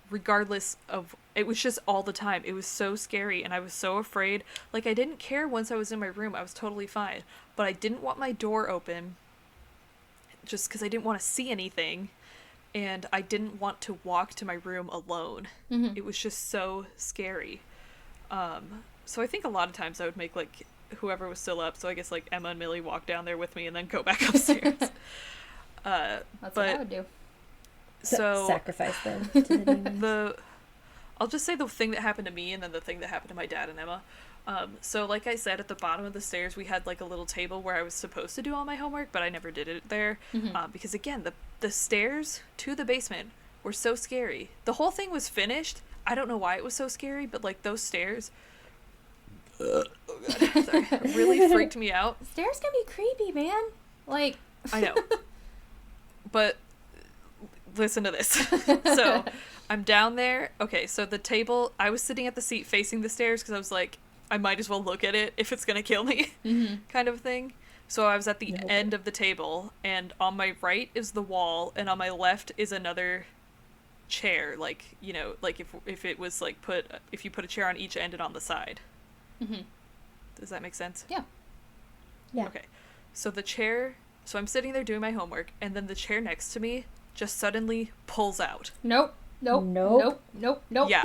S1: Regardless of, it was just all the time. It was so scary, and I was so afraid. Like, I didn't care once I was in my room. I was totally fine, but I didn't want my door open just because I didn't want to see anything, and I didn't want to walk to my room alone. It was just so scary. So I think a lot of times I would make like whoever was still up, so I guess like Emma and Millie walk down there with me and then go back upstairs.
S2: That's what I would do.
S1: So
S3: sacrifice them to the demons.
S1: I'll just say the thing that happened to me, and then the thing that happened to my dad and Emma. So like I said, at the bottom of the stairs we had like a little table where I was supposed to do all my homework, but I never did it there. Because again, the stairs to the basement were so scary. The whole thing was finished. I don't know why it was so scary, but like those stairs, oh God, sorry, really freaked me out.
S2: Stairs can be creepy, man. Like,
S1: I know. But listen to this. So I'm down there. Okay, so the table, I was sitting at the seat facing the stairs because I was like, I might as well look at it if it's gonna kill me, kind of thing. So I was at the end of the table, and on my right is the wall, and on my left is another chair, like, you know, like if it was like if you put a chair on each end and on the side. Does that make sense?
S2: Yeah.
S1: Okay, so so I'm sitting there doing my homework, and then the chair next to me just suddenly pulls out.
S2: Nope.
S1: Yeah,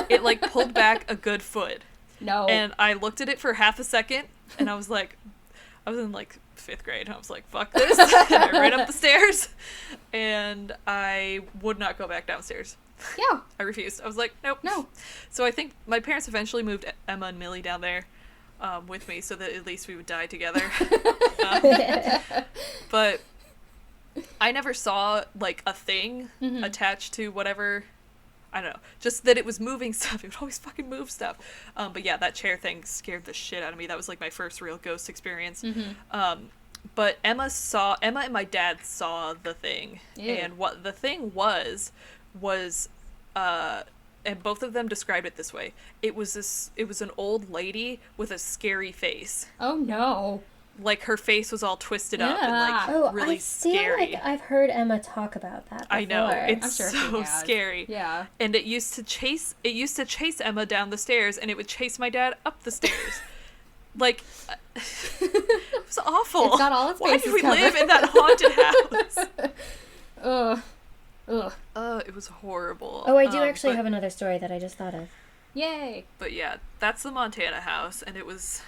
S1: it like pulled back a good foot.
S2: No.
S1: And I looked at it for half a second, and I was like, I was in like 5th grade, and I was like, fuck this. And I ran up the stairs, and I would not go back downstairs.
S2: Yeah.
S1: I refused. I was like, nope.
S2: No.
S1: So I think my parents eventually moved Emma and Millie down there with me, so that at least we would die together. But I never saw like a thing attached to whatever, I don't know, just that it was moving stuff. It would always fucking move stuff. But yeah, that chair thing scared the shit out of me. That was like my first real ghost experience. But Emma and my dad saw the thing. Ew. And what the thing was and both of them described it this way. It was an old lady with a scary face.
S2: Oh no.
S1: Like, her face was all twisted up and like really scary.
S3: Like I've heard Emma talk about that before.
S1: I know, it's
S2: I'm sure
S1: so scary.
S2: Yeah.
S1: And it used to chase Emma down the stairs, and it would chase my dad up the stairs. Like, it was awful.
S2: It's got all its
S1: Why
S2: bases
S1: did we
S2: covered.
S1: live in that haunted house?
S2: Ugh.
S1: It It was horrible.
S3: Oh, I do actually have another story that I just thought of.
S2: Yay!
S1: But yeah, that's the Montana house, and it was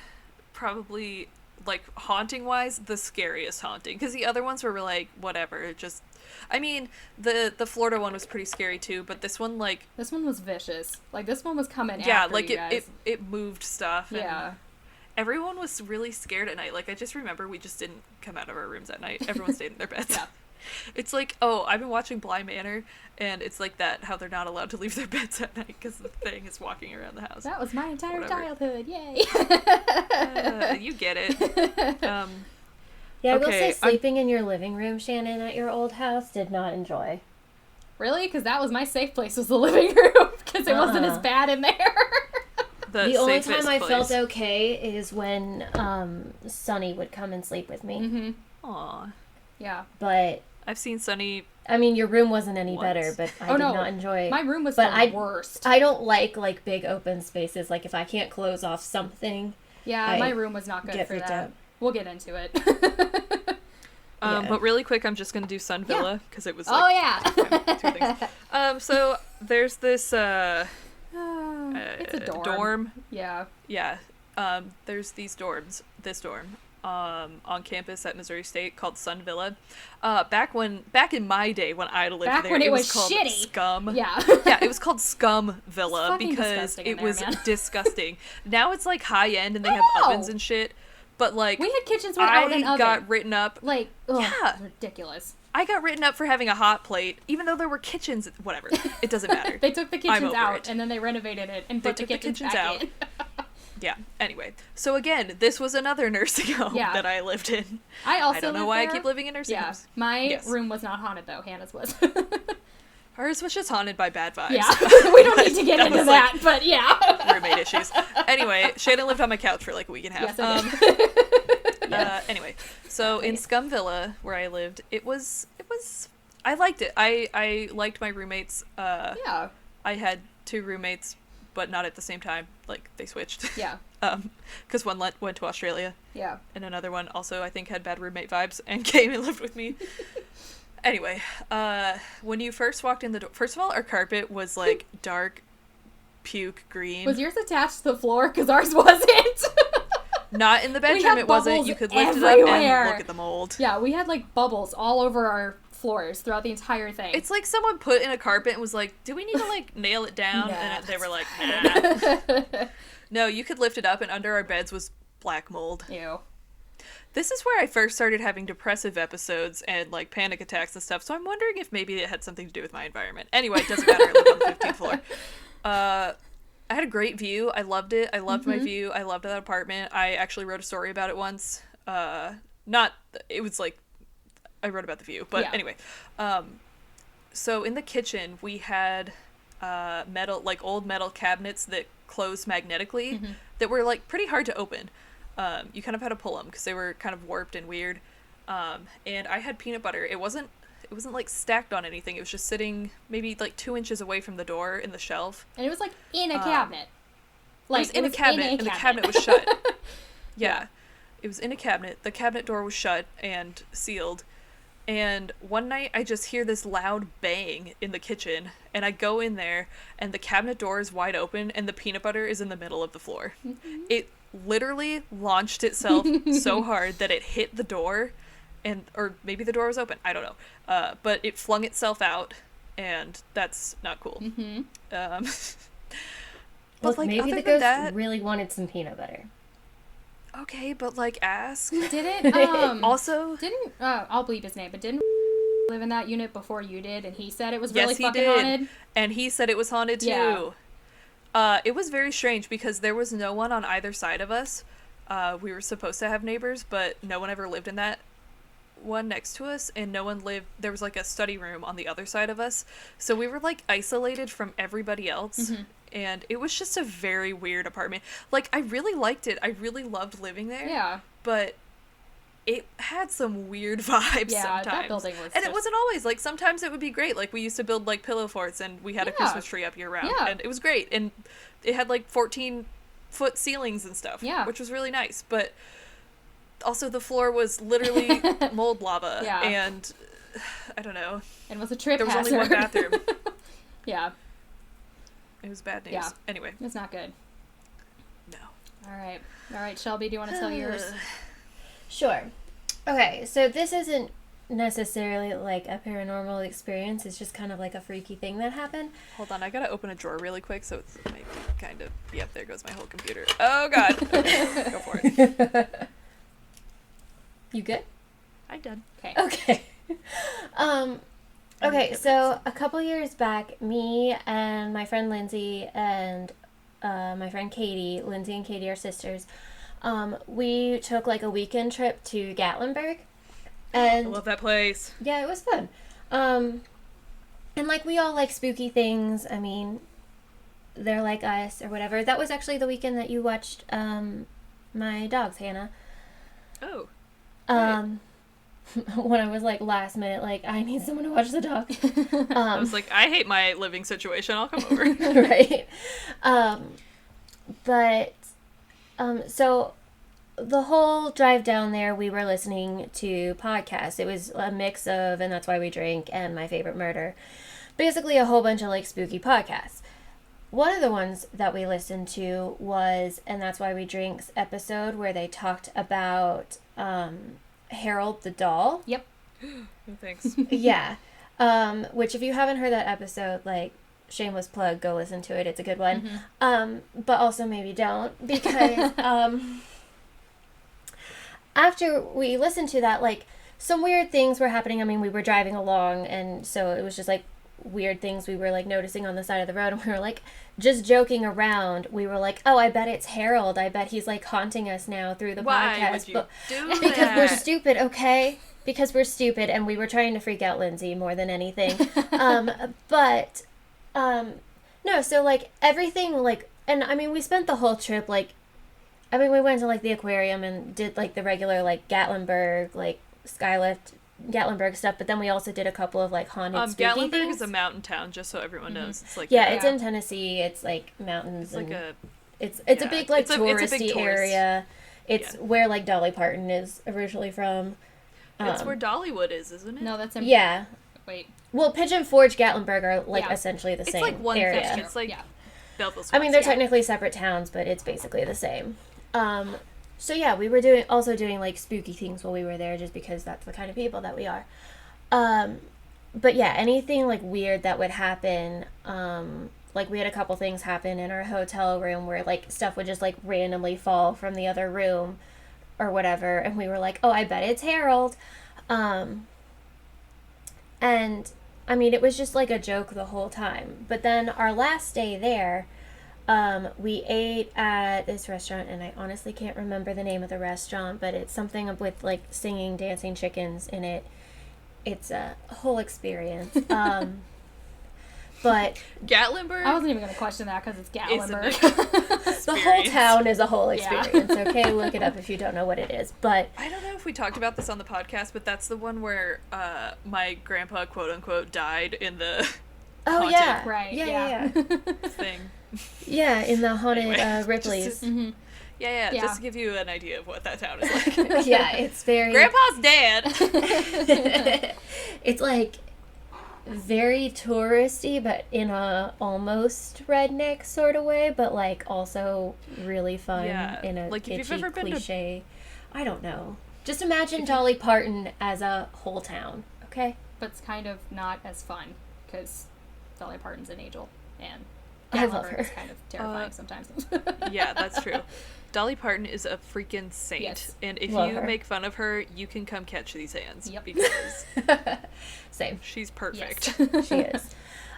S1: probably, like, haunting-wise, the scariest haunting. Because the other ones were like, whatever, just... I mean, the Florida one was pretty scary too, but this one, like...
S2: This one was vicious. Like, this one was coming
S1: yeah,
S2: after
S1: like,
S2: you guys.
S1: it moved stuff. And
S2: Yeah.
S1: everyone was really scared at night. Like, I just remember we just didn't come out of our rooms at night. Everyone stayed in their beds.
S2: Yeah.
S1: It's like, oh, I've been watching Bly Manor, and it's like that, how they're not allowed to leave their beds at night because the thing is walking around the house.
S2: That was my entire
S1: Whatever.
S2: childhood. Yay!
S1: You get it.
S3: Yeah, I will
S1: Okay,
S3: say sleeping in your living room, Shannon, at your old house, did not enjoy.
S2: Really? Because that was my safe place, was the living room. Because it wasn't as bad in there.
S3: The only
S1: safest
S3: time I
S1: place.
S3: felt okay is when Sunny would come and sleep with me.
S2: Mm-hmm.
S1: Aw.
S2: Yeah.
S3: But,
S1: I've seen Sunny.
S3: I mean, your room wasn't any
S1: Once.
S3: better, but I
S2: Oh,
S3: did
S2: no.
S3: not enjoy...
S2: My room was
S3: But
S2: the worst.
S3: I don't like big open spaces. Like, if I can't close off something,
S2: Yeah, my
S3: I
S2: room was not good
S3: get
S2: for
S3: freaked
S2: that.
S3: out.
S2: We'll get into it.
S3: Yeah.
S1: But really quick, I'm just gonna do Sun Villa because it was.
S2: Oh,
S1: Like,
S2: yeah.
S1: two things. So there's this
S2: It's a dorm.
S1: dorm.
S2: Yeah.
S1: Yeah. There's these dorms. This dorm. On campus at Missouri State called Sun Villa. Back in my day when I lived
S2: Back
S1: there,
S2: when it
S1: was
S2: was
S1: called
S2: shitty.
S1: Scum.
S2: Yeah.
S1: Yeah, it was called Scum Villa
S2: fucking
S1: because
S2: disgusting in
S1: it
S2: there,
S1: was
S2: man.
S1: disgusting. Now it's like high end and they have
S2: Oh.
S1: ovens and shit. But like
S2: We had kitchens without an
S1: I
S2: oven.
S1: got written up.
S2: Like, ugh,
S1: Yeah.
S2: ridiculous.
S1: I got written up for having a hot plate, even though there were kitchens. Whatever, it doesn't matter.
S2: They took the kitchens
S1: over
S2: out
S1: it.
S2: and then they renovated it and
S1: They
S2: put the
S1: took the
S2: kitchens
S1: kitchens
S2: back
S1: out.
S2: in.
S1: Yeah. Anyway, so again, this was another nursing home
S2: Yeah.
S1: that I lived in.
S2: I also
S1: I don't know
S2: lived
S1: why
S2: there.
S1: I keep living in nursing
S2: Yeah,
S1: homes.
S2: my
S1: Yes.
S2: room was not haunted though. Hannah's was.
S1: Hers was just haunted by bad vibes.
S2: Yeah, we don't need to get
S1: That
S2: into
S1: was,
S2: that,
S1: like,
S2: but yeah.
S1: roommate issues. Anyway, Shannon lived on my couch for like a week and a half.
S2: Yes, I did.
S1: Anyway, so in Scum Villa, where I lived, it was I liked it. I liked my roommates.
S2: Yeah,
S1: I had two roommates, but not at the same time. Like, they switched.
S2: yeah,
S1: Because one went to Australia,
S2: yeah.
S1: and another one also, I think, had bad roommate vibes and came and lived with me. Anyway, when you first walked in the door, first of all, our carpet was like dark puke green.
S2: Was yours attached to the floor? Because ours wasn't.
S1: Not in the
S2: had
S1: bedroom, it wasn't.
S2: bubbles
S1: You could lift it
S2: everywhere.
S1: up and look at the mold.
S2: Yeah, we had like bubbles all over our floors throughout the entire thing.
S1: It's like someone put in a carpet and was like, do we need to like nail it down?
S2: Nah,
S1: And they were like,
S2: that's
S1: nah. No, you could lift it up and under our beds was black mold.
S2: Ew.
S1: This is where I first started having depressive episodes and like panic attacks and stuff. So I'm wondering if maybe it had something to do with my environment. Anyway, it doesn't matter. I lived on the 15th floor. I had a great view. I loved it. I loved my view. I loved that apartment. I actually wrote a story about it once. It was like, I wrote about the view. But
S2: Yeah.
S1: anyway. So in the kitchen, we had old metal cabinets that closed magnetically that were like pretty hard to open. You kind of had to pull them because they were kind of warped and weird. And I had peanut butter. It wasn't like stacked on anything. It was just sitting maybe like 2 inches away from the door in the shelf.
S2: And it was like in a cabinet. Like
S1: It was in a cabinet, and the cabinet was shut. Yeah. It was in a cabinet. The cabinet door was shut and sealed. And one night I just hear this loud bang in the kitchen, and I go in there, and the cabinet door is wide open, and the peanut butter is in the middle of the floor. It literally launched itself so hard that it hit the door, or maybe the door was open, I don't know. But it flung itself out, and that's not cool.
S3: Well,
S1: But like,
S3: maybe
S1: other
S3: the
S1: than
S3: ghost
S1: that,
S3: really wanted some peanut butter.
S1: okay, but like, ask.
S2: Didn't
S1: Also,
S2: I'll bleep his name, but didn't live in that unit before you did, and he said it was really
S1: yes, he
S2: fucking
S1: did.
S2: haunted.
S1: And he said it was haunted too.
S2: Yeah.
S1: It was very strange because there was no one on either side of us. We were supposed to have neighbors, but no one ever lived in that one next to us, and no one lived. There was like a study room on the other side of us, so we were like isolated from everybody else. And it was just a very weird apartment. Like, I really liked it. I really loved living there.
S2: Yeah.
S1: But it had some weird vibes
S2: Yeah,
S1: sometimes.
S2: that building was
S1: and it
S2: just-
S1: wasn't always. Like, sometimes it would be great. Like, we used to build, like, pillow forts, and we had a
S2: Yeah.
S1: Christmas tree up year-round.
S2: Yeah.
S1: And it was great. And it had, like, 14-foot ceilings and stuff.
S2: Yeah.
S1: Which was really nice. But also the floor was literally mold lava.
S2: Yeah.
S1: And I don't know.
S2: And was a trip
S1: There was
S2: hazard.
S1: only one bathroom.
S2: Yeah.
S1: It was bad news.
S2: Yeah.
S1: Anyway,
S2: It's not good.
S1: no.
S2: All right, Shelby, do you want to tell yours?
S3: Sure. Okay, so this isn't necessarily like a paranormal experience. It's just kind of like a freaky thing that happened.
S1: Hold on, I gotta open a drawer really quick, so it's maybe kind of... Yep, there goes my whole computer. Oh, God. Okay, go for it.
S3: You good?
S1: I'm done.
S2: Okay.
S3: Okay. Okay, so a couple years back, me and my friend Lindsay and my friend Katie, Lindsay and Katie are sisters, we took like a weekend trip to Gatlinburg.
S1: I
S3: And
S1: love that place.
S3: yeah, it was fun. And like we all like spooky things. I mean, they're like us or whatever. That was actually the weekend that you watched my dogs, Hannah.
S1: Oh.
S3: When I was like last minute, like I need someone to watch the dog.
S1: I was like, I hate my living situation. I'll come over.
S3: Right. But so the whole drive down there, we were listening to podcasts. It was a mix of And That's Why We Drink and My Favorite Murder. Basically a whole bunch of like spooky podcasts. One of the ones that we listened to was And That's Why We Drink's episode where they talked about Harold the doll.
S2: Yep.
S1: No thanks.
S3: Yeah. Which if you haven't heard that episode, like, shameless plug, go listen to it. It's a good one.
S2: Mm-hmm.
S3: But also maybe don't, because after we listened to that, like, some weird things were happening. I mean, we were driving along, and so it was just like weird things we were like noticing on the side of the road, and we were like just joking around. We were like, oh, I bet it's Harold. I bet he's like haunting us now through the
S1: Why
S3: podcast.
S1: would you
S3: But
S1: do
S3: because
S1: that?
S3: we're stupid, okay? Because we're stupid, and we were trying to freak out Lindsay more than anything. No, so like everything, like, and I mean, we spent the whole trip, like, I mean, we went to like the aquarium and did like the regular like Gatlinburg, like Skylift, Gatlinburg stuff, but then we also did a couple of like haunted spooky
S1: Gatlinburg
S3: things.
S1: is a mountain town, just so everyone knows. It's like
S3: Yeah,
S1: a,
S3: it's in Tennessee. It's like mountains.
S1: it's like
S3: and
S1: a
S3: it's
S1: yeah,
S3: a big like
S1: it's a
S3: touristy
S1: big tourist.
S3: area. It's
S1: Yeah.
S3: where like Dolly Parton is originally from.
S1: it's where Dollywood is, isn't it?
S2: No, that's in...
S3: Yeah.
S2: Wait.
S3: Well, Pigeon Forge, Gatlinburg are like
S2: Yeah.
S3: essentially the
S1: It's
S3: same
S1: like one
S3: area.
S1: thing. It's like
S2: Yeah.
S1: Belleville.
S3: I mean, they're
S2: Yeah.
S3: technically separate towns, but it's basically the same. So yeah, we were doing like spooky things while we were there, just because that's the kind of people that we are. But yeah, anything like weird that would happen, like we had a couple things happen in our hotel room where like stuff would just like randomly fall from the other room or whatever, and we were like, oh, I bet it's Harold. And I mean, it was just like a joke the whole time. But then our last day there, we ate at this restaurant, and I honestly can't remember the name of the restaurant, but it's something with like singing, dancing chickens in it. It's a whole experience. But
S1: Gatlinburg.
S2: I wasn't even going to question that because it's
S1: Isn't
S2: Gatlinburg.
S3: the whole town is a whole
S2: Yeah.
S3: experience. Okay, look it up if you don't know what it is. But
S1: I don't know if we talked about this on the podcast, but that's the one where my grandpa, quote unquote, died in the
S3: oh
S1: haunted
S3: yeah,
S2: Right,
S3: yeah.
S1: thing.
S3: Yeah, in the haunted
S1: Anyway,
S3: Ripley's.
S2: Mhm.
S1: Yeah,
S2: Yeah.
S1: just to give you an idea of what that town is like.
S3: Yeah, it's very.
S1: Grandpa's dead.
S3: It's like very touristy, but in a almost redneck sort of way, but like also really fun
S1: Yeah,
S3: in a
S1: like, if you've
S3: kitschy
S1: ever been to-
S3: cliche. I don't know. Just imagine Dolly Parton as a whole town, okay?
S2: But it's kind of not as fun because Dolly Parton's an angel and
S3: I love
S2: Gatlinburg
S3: her.
S2: is kind of terrifying sometimes.
S1: Yeah, that's true. Dolly Parton is a freaking saint,
S2: Yes.
S1: and if
S3: Love
S1: you
S3: her.
S1: make fun of her, you can come catch these hands
S2: Yep.
S1: because
S3: Same.
S1: she's perfect.
S3: She is.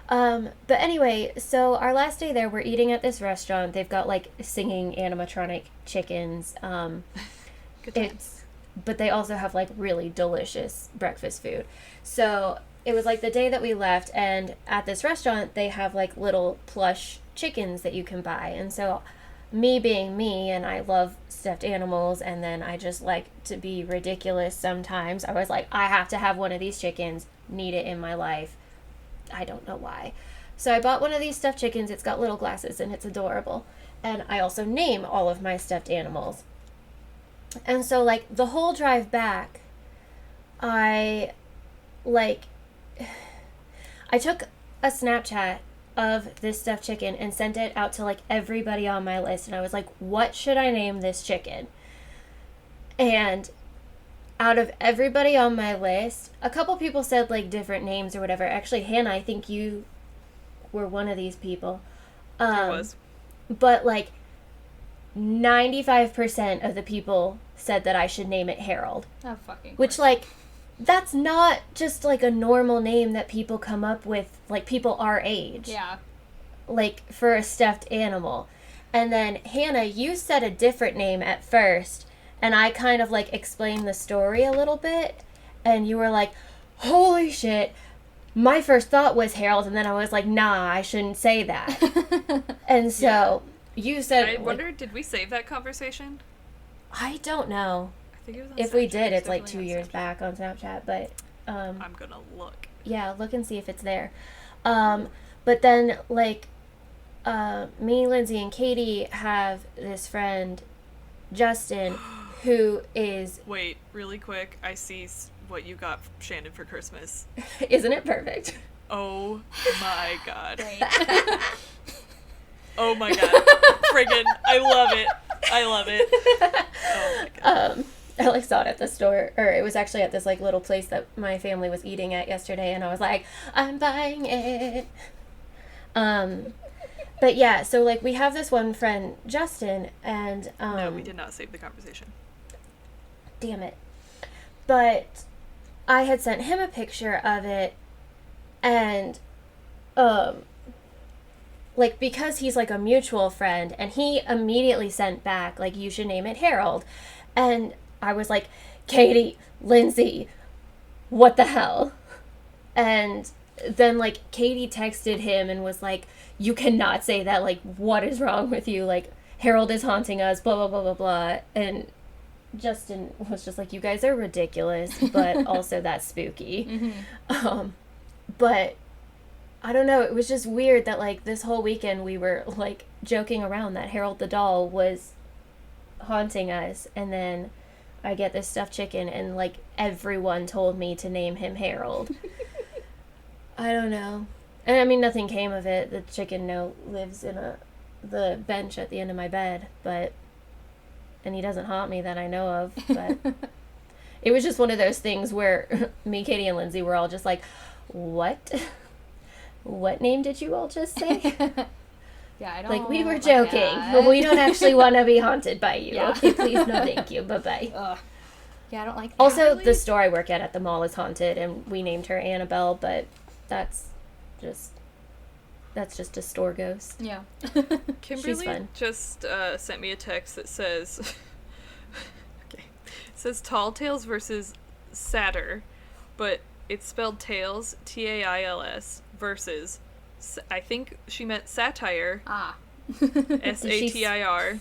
S3: But anyway, so our last day there, we're eating at this restaurant. They've got like singing animatronic chickens.
S1: Good times.
S3: But they also have like really delicious breakfast food. So it was like the day that we left, and at this restaurant they have like little plush chickens that you can buy. And so me being me, and I love stuffed animals, and then I just like to be ridiculous sometimes, I was like, I have to have one of these chickens, need it in my life. I don't know why. So I bought one of these stuffed chickens. It's got little glasses and it's adorable. And I also name all of my stuffed animals. And so like the whole drive back, I took a Snapchat of this stuffed chicken and sent it out to like everybody on my list. And I was like, what should I name this chicken? And out of everybody on my list, a couple people said like different names or whatever. Actually, Hannah, I think you were one of these people.
S1: I was.
S3: But like 95% of the people said that I should name it Harold.
S2: Oh, fucking
S3: Which,
S2: course.
S3: like, that's not just like a normal name that people come up with, like people our age.
S2: Yeah.
S3: Like for a stuffed animal. And then Hannah, you said a different name at first, and I kind of like explained the story a little bit, and you were like, holy shit, my first thought was Harold, and then I was like, nah, I shouldn't say that. And so you said,
S1: I wonder, did we save that conversation?
S3: I don't know.
S1: I think it was on
S3: If we
S1: Snapchat.
S3: did, it's like
S1: definitely
S3: 2
S1: on
S3: years
S1: Snapchat.
S3: back on Snapchat, but
S1: I'm gonna look.
S3: yeah, look and see if it's there. But then like me, Lindsay, and Katie have this friend, Justin, who is
S1: Wait, really quick. I see what you got Shannon for Christmas.
S3: isn't it perfect?
S1: Oh my god.
S2: Great.
S1: Oh my god. Friggin', I love it. I love it. Oh my god.
S3: I like saw it at the store, or it was actually at this like little place that my family was eating at yesterday, and I was like, I'm buying it. But yeah, so like we have this one friend, Justin, and
S1: No, we did not save the conversation.
S3: damn it. But I had sent him a picture of it, and like because he's like a mutual friend, and he immediately sent back like, you should name it Harold. And I was like, Katie, Lindsay, what the hell? And then like Katie texted him and was like, you cannot say that, like what is wrong with you, like Harold is haunting us, blah blah blah blah blah. And Justin was just like, you guys are ridiculous, but also that's spooky. But I don't know, it was just weird that like this whole weekend we were like joking around that Harold the doll was haunting us, and then I get this stuffed chicken and like everyone told me to name him Harold. I don't know. And I mean, nothing came of it. The chicken now lives in the bench at the end of my bed, and he doesn't haunt me that I know of, but it was just one of those things where me, Katie, and Lindsay were all just like, what? What name did you all just say?
S2: Yeah, I don't
S3: Like, we were
S2: like
S3: joking,
S2: that.
S3: but we don't actually want to be haunted by you.
S2: Yeah.
S3: Okay, please, no thank you. Bye-bye.
S2: Ugh. Yeah, I don't like that.
S3: Also,
S1: really?
S3: the store I work at the mall is haunted, and we named her Annabelle, but that's just a store ghost.
S2: Yeah.
S1: Kimberly
S3: fun.
S1: just sent me a text that says, okay, it says Tall Tales versus Satyr, but it's spelled Tails, Tails, versus, I think she meant satire,
S2: Ah.
S1: Satir.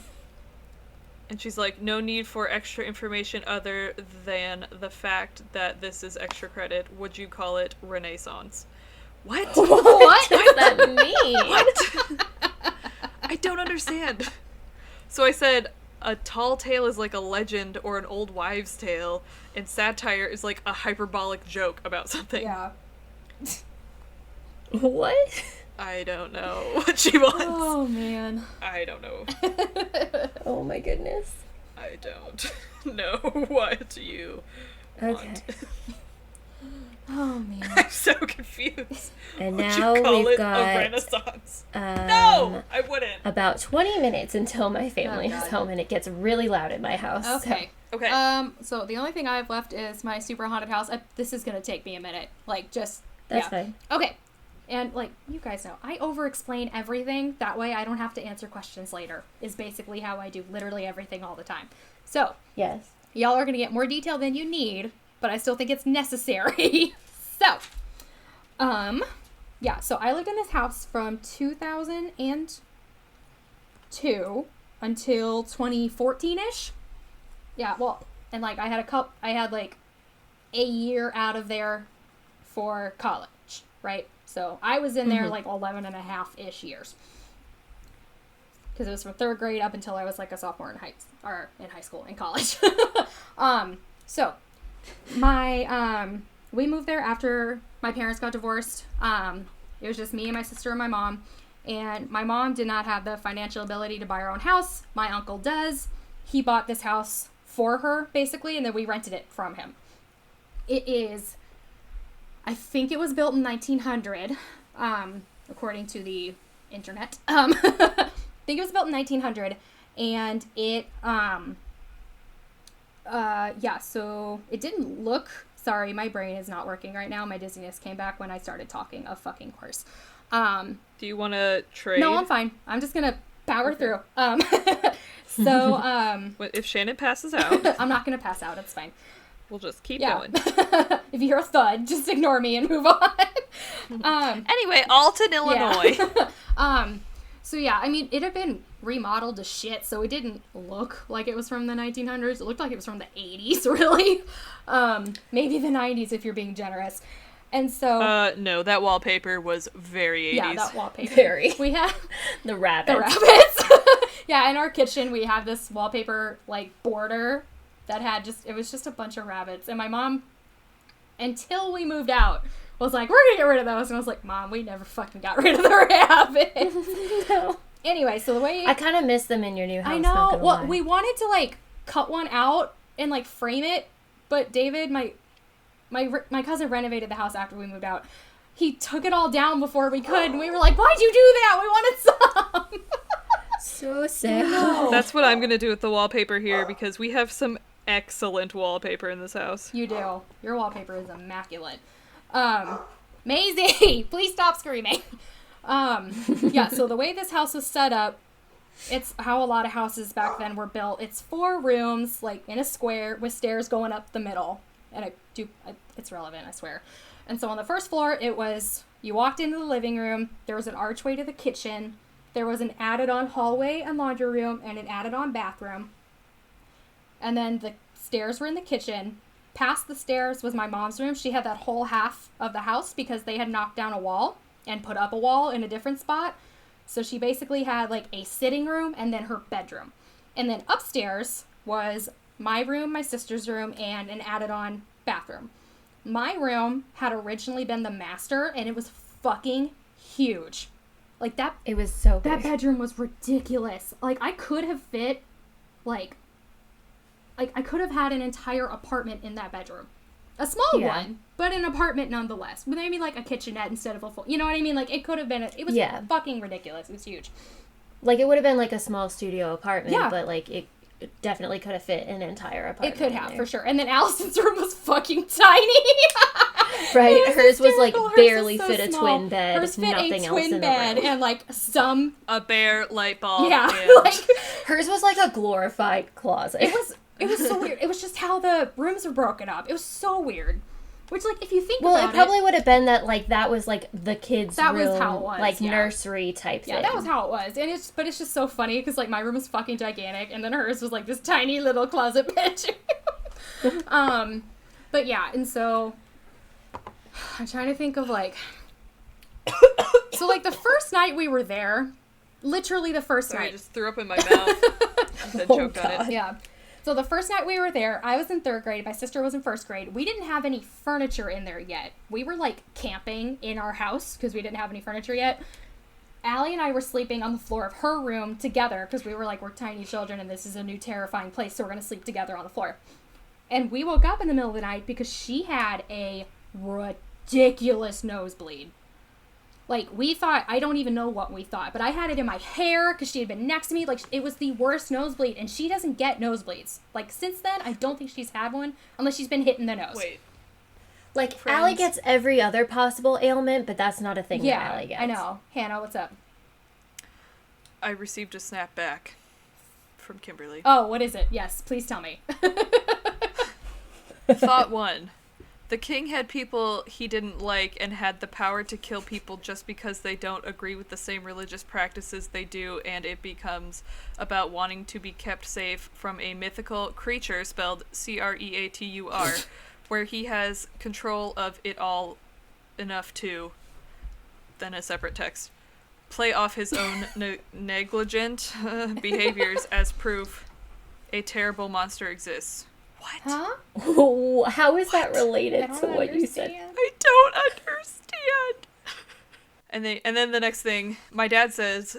S1: And she's like, no need for extra information other than the fact that this is extra credit. Would you call it Renaissance? What?
S3: What does that mean?
S1: What? I don't understand. So I said, a tall tale is like a legend or an old wives' tale, and satire is like a hyperbolic joke about something.
S2: Yeah.
S3: What?
S1: I don't know what she wants.
S2: Oh, man.
S1: I don't know.
S3: Oh my goodness.
S1: I don't know what you
S3: Okay.
S1: want.
S2: Oh, man.
S1: I'm so confused.
S3: And
S1: Would
S3: now
S1: you call
S3: we've
S1: it
S3: got
S1: a renaissance? No, I wouldn't.
S3: about 20 minutes until my family
S2: Oh,
S3: is
S2: God.
S3: home, and it gets really loud in my house. so-
S2: Okay.
S1: Okay.
S2: So the only thing I have left is my super haunted house. This is gonna take me a minute. Like, just
S3: That's
S2: yeah.
S3: fine.
S2: Okay. And like you guys know, I over-explain everything. That way, I don't have to answer questions later. Is basically how I do literally everything all the time. So
S3: Yes.
S2: y'all are gonna get more detail than you need, but I still think it's necessary. So, yeah. So I lived in this house from 2002 until 2014-ish. Yeah, well, and like I had like a year out of there for college, right? So I was in there like 11 and a half-ish years. Because it was from 3rd grade up until I was like a sophomore in high school, in college. So my, we moved there after my parents got divorced. It was just me and my sister and my mom. And my mom did not have the financial ability to buy her own house. My uncle does. He bought this house for her, basically, and then we rented it from him. It is, I think it was built in 1900, according to the internet. I think it was built in 1900, and it, so it didn't look, sorry, my brain is not working right now. My dizziness came back when I started talking, of fucking course.
S1: Do you want to trade?
S2: No, I'm fine. I'm just gonna power through.
S1: If Shannon passes out,
S2: I'm not gonna pass out. It's fine.
S1: we'll just keep going.
S2: If you hear a thud, just ignore me and move on.
S1: Anyway, Alton, Illinois.
S2: Yeah. So yeah, I mean, it had been remodeled to shit, so it didn't look like it was from the 1900s. It looked like it was from the 80s, really. Maybe the 90s if you're being generous. And so...
S1: no, that wallpaper was very 80s.
S2: Yeah, that wallpaper.
S3: Very.
S2: We have...
S3: The rabbits.
S2: The rabbits. Yeah, in our kitchen, we have this wallpaper, like, border that had just... It was just a bunch of rabbits. And my mom, until we moved out, was like, we're gonna get rid of those. And I was like, Mom, we never fucking got rid of the rabbits.
S3: No.
S2: Anyway, so the way...
S3: I kind of miss them in your new house.
S2: I
S3: not
S2: know.
S3: gonna
S2: Well,
S3: lie.
S2: we wanted to, like, cut one out and, like, frame it. But David, my cousin renovated the house after we moved out. He took it all down before we could, and we were like, why'd you do that? We wanted some.
S3: So sad.
S2: No.
S1: That's what I'm going to do with the wallpaper here, because we have some excellent wallpaper in this house.
S2: You do. Your wallpaper is immaculate. Maisie, please stop screaming. Yeah, so the way this house was set up, it's how a lot of houses back then were built. It's 4 rooms, like, in a square with stairs going up the middle. And it's relevant, I swear. And so on the first floor, it was, you walked into the living room, there was an archway to the kitchen, there was an added-on hallway and laundry room, and an added-on bathroom. And then the stairs were in the kitchen. Past the stairs was my mom's room. She had that whole half of the house because they had knocked down a wall and put up a wall in a different spot. So she basically had, like, a sitting room and then her bedroom. And then upstairs was my room, my sister's room, and an added-on bathroom. My room had originally been the master, and it was fucking huge. Like, that...
S3: It was so big.
S2: That bedroom was ridiculous. Like, I could have fit, like, I could have had an entire apartment in that bedroom. A small one, but an apartment nonetheless. With maybe, like, a kitchenette instead of a full... You know what I mean? Like, it could have been... It was fucking ridiculous. It was huge.
S3: Like, it would have been, like, a small studio apartment, but, like, it definitely could have fit an entire apartment.
S2: It could have, for sure. And then Allison's room was fucking tiny.
S3: Right, hers was, like,
S2: hysterical.
S3: barely
S2: Hers was so
S3: fit a
S2: small.
S3: twin bed,
S2: Hers fit
S3: nothing
S2: a
S3: else
S2: twin
S3: in
S2: bed
S3: the room.
S2: and, like, some...
S1: A bare light bulb.
S2: Yeah,
S1: And...
S2: like...
S3: Hers was like a glorified closet.
S2: It was so weird. It was just how the rooms were broken up. It was so weird. Which, like, if you think
S3: well,
S2: about
S3: it probably would have been that, like, that was, like, the kids'
S2: That
S3: room,
S2: was how it was,
S3: like,
S2: yeah.
S3: nursery type thing.
S2: Yeah, that was how it was. And it's just so funny because, like, my room was fucking gigantic and then hers was, like, this tiny little closet bedroom. But yeah, and so I'm trying to think of, like, so, like, the first night we were there, literally the first
S1: Sorry,
S2: night.
S1: I just threw up in my mouth and then choked on it.
S2: Yeah. So the first night we were there, I was in 3rd grade, my sister was in 1st grade. We didn't have any furniture in there yet. We were, like, camping in our house because we didn't have any furniture yet. Allie and I were sleeping on the floor of her room together because we were like, we're tiny children and this is a new terrifying place, so we're going to sleep together on the floor. And we woke up in the middle of the night because she had a ridiculous nosebleed. Like, we thought, I don't even know what we thought, but I had it in my hair because she had been next to me. Like, it was the worst nosebleed, and she doesn't get nosebleeds. Like, since then, I don't think she's had one unless she's been hit in the nose.
S1: Wait.
S3: Like,
S1: Friends.
S3: Allie gets every other possible ailment, but that's not a thing that Allie gets.
S2: I know. Hannah, what's up?
S1: I received a snap back from Kimberly.
S2: Oh, what is it? Yes, please tell me.
S1: Thought 1. The king had people he didn't like and had the power to kill people just because they don't agree with the same religious practices they do, and it becomes about wanting to be kept safe from a mythical creature spelled Creatur, where he has control of it all enough to, then a separate text, play off his own negligent behaviors as proof a terrible monster exists. What?
S2: Huh?
S3: How is that related
S2: I don't
S3: to what you said?
S2: understand.
S1: I don't understand. And then the next thing, my dad says,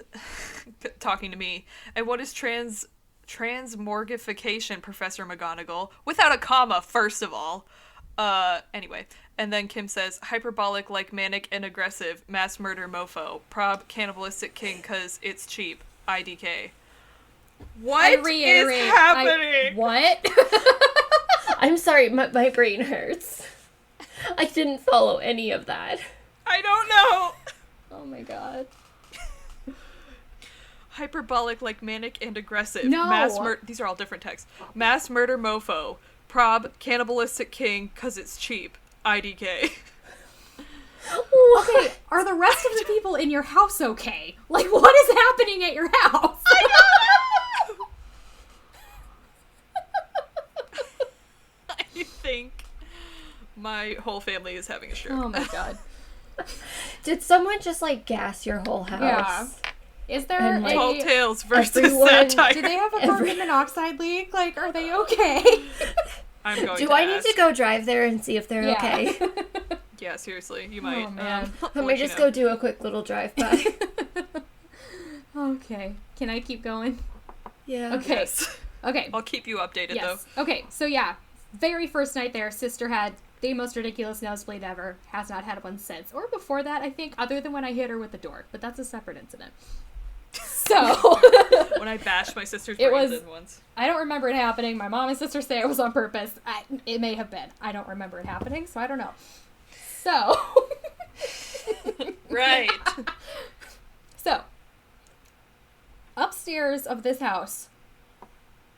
S1: talking to me, and what is transmorgification, Professor McGonagall? Without a comma, first of all. Anyway. And then Kim says, hyperbolic like manic and aggressive, mass murder mofo, prob cannibalistic king cause it's cheap, IDK. What is happening?
S2: What?
S3: I'm sorry, my brain hurts. I didn't follow any of that.
S1: I don't know.
S2: Oh my god.
S1: Hyperbolic like manic and aggressive.
S2: No.
S1: These are all different texts. Mass murder mofo. Prob cannibalistic king cause it's cheap. IDK.
S2: Okay, are the rest of the people in your house okay? Like, what is happening at your house?
S1: I think my whole family is having a stroke.
S2: Oh my god.
S3: Did someone just, like, gas your whole house?
S2: Yeah. Is there
S3: And, like,
S1: Tall tales versus
S3: everyone-
S1: satire.
S2: do they have a carbon monoxide leak? Like, are they okay?
S1: I'm going
S3: Do
S1: to
S3: I
S1: ask.
S3: need to go drive there and see if they're
S2: Yeah.
S3: okay?
S1: Yeah, seriously, you might.
S2: Oh, man.
S3: Let
S1: let
S3: me
S1: you
S3: just
S1: know.
S3: go do a quick little drive-by.
S2: Okay. Can I keep going?
S3: Yeah.
S2: Okay.
S1: Yes.
S2: Okay.
S1: I'll keep you updated
S2: Yes. Okay, so yeah. Very first night there, sister had the most ridiculous nosebleed ever. Has not had one since. Or before that, I think, other than when I hit her with the door. But that's a separate incident. So...
S1: though. When I bashed my sister's
S2: It
S1: brains
S2: was-
S1: in once.
S2: I don't remember it happening. My mom and sister say it was on purpose. It may have been. I don't remember it happening, so I don't know. So...
S1: Right.
S2: So, upstairs of this house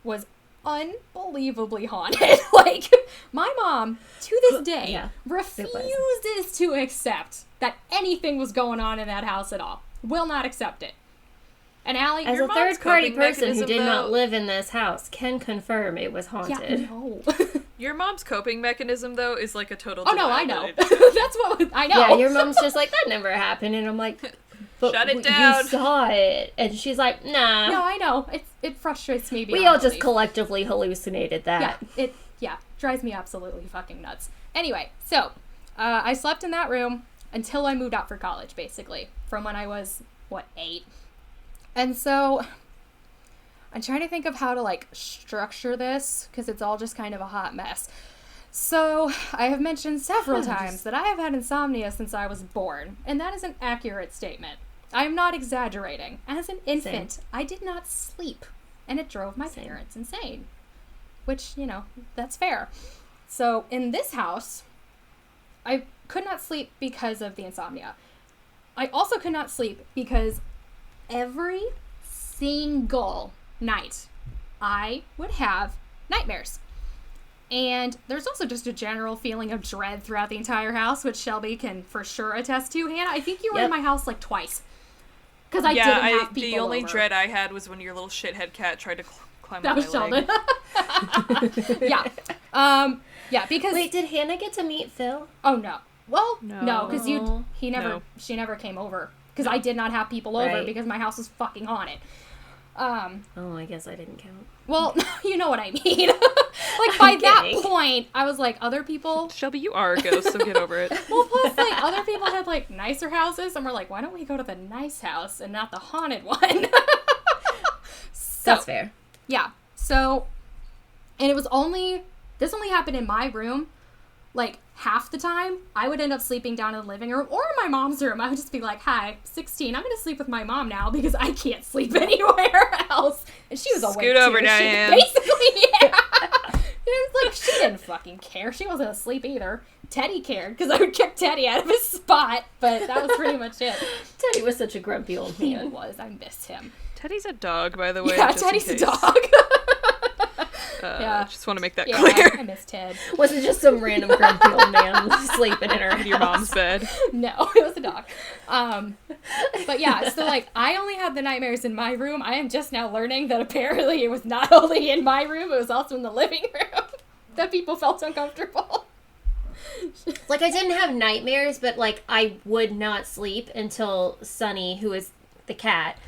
S2: was unbelievably haunted. Like, my mom, to this day,
S3: Yeah,
S2: refuses to accept that anything was going on in that house at all. Will not accept it. And Allie,
S3: As
S1: Your
S3: a
S1: mom's
S3: third-party
S1: coping
S3: person who
S1: mechanism,
S3: did not
S1: though-
S3: live in this house can confirm it was haunted.
S2: yeah, no.
S1: Your mom's coping mechanism, though, is like a total
S2: Oh, no,
S1: denial
S2: I know.
S1: that it-
S2: That's what I know.
S3: Yeah, your mom's just like, that never happened. And I'm like, but
S1: Shut it
S3: you
S1: down.
S3: saw it. And she's like, nah.
S2: No, I know. It frustrates me beyond
S3: We all just
S2: belief.
S3: collectively hallucinated that.
S2: Yeah, drives me absolutely fucking nuts. Anyway, so I slept in that room until I moved out for college, basically, from when I was 8. And so I'm trying to think of how to like structure this because it's all just kind of a hot mess. So I have mentioned several times that I have had insomnia since I was born, and that is an accurate statement. I am not exaggerating. As an infant, I did not sleep, and it drove my parents insane. Which, you know, that's fair. So in this house, I could not sleep because of the insomnia. I also could not sleep because every single night I would have nightmares. And there's also just a general feeling of dread throughout the entire house, which Shelby can for sure attest to. Hannah, I think you were in my house like twice. Because I didn't have people
S1: the only
S2: over.
S1: dread I had was when your little shithead cat tried to climb
S2: That
S1: on
S2: was
S1: my leg.
S2: Sheldon. Yeah. Yeah, because...
S3: Wait, did Hannah get to meet Phil?
S2: Oh, no. Well,
S1: No.
S2: no, because
S3: No.
S2: she never came over. Because I did not have people over
S3: Right.
S2: because my house was fucking haunted.
S3: Oh, I guess I didn't count.
S2: Well, you know what I mean. Like, by
S3: I'm
S2: that
S3: kidding.
S2: point, I was like, other people...
S1: Shelby, you are a ghost, so get over it.
S2: Well, plus, like, other people had, like, nicer houses, and we're like, why don't we go to the nice house and not the haunted one?
S3: That's fair.
S2: Yeah. So, and it was this only happened in my room. Like, half the time, I would end up sleeping down in the living room or in my mom's room. I would just be like, hi, 16, I'm going to sleep with my mom now because I can't sleep anywhere else. And she was awake,
S1: Scoot over,
S2: too.
S1: Diane.
S2: Basically, yeah. It was like, she didn't fucking care. She wasn't asleep either. Teddy cared because I would kick Teddy out of his spot, but that was pretty much it.
S3: Teddy was such a grumpy old
S2: He
S3: man.
S2: was. I missed him.
S1: Teddy's a dog, by the way.
S2: Yeah,
S1: just in
S2: Teddy's a
S1: case.
S2: dog. Yeah.
S1: Just want to make that
S2: Yeah,
S1: clear.
S2: I miss Ted.
S3: Wasn't just some random grumpy old man sleeping in her
S1: In your
S3: house.
S1: mom's bed.
S2: No, it was a dog. But yeah, so like I only had the nightmares in my room. I am just now learning that apparently it was not only in my room, it was also in the living room that people felt uncomfortable.
S3: Like, I didn't have nightmares, but, like, I would not sleep until Sunny, who is the cat,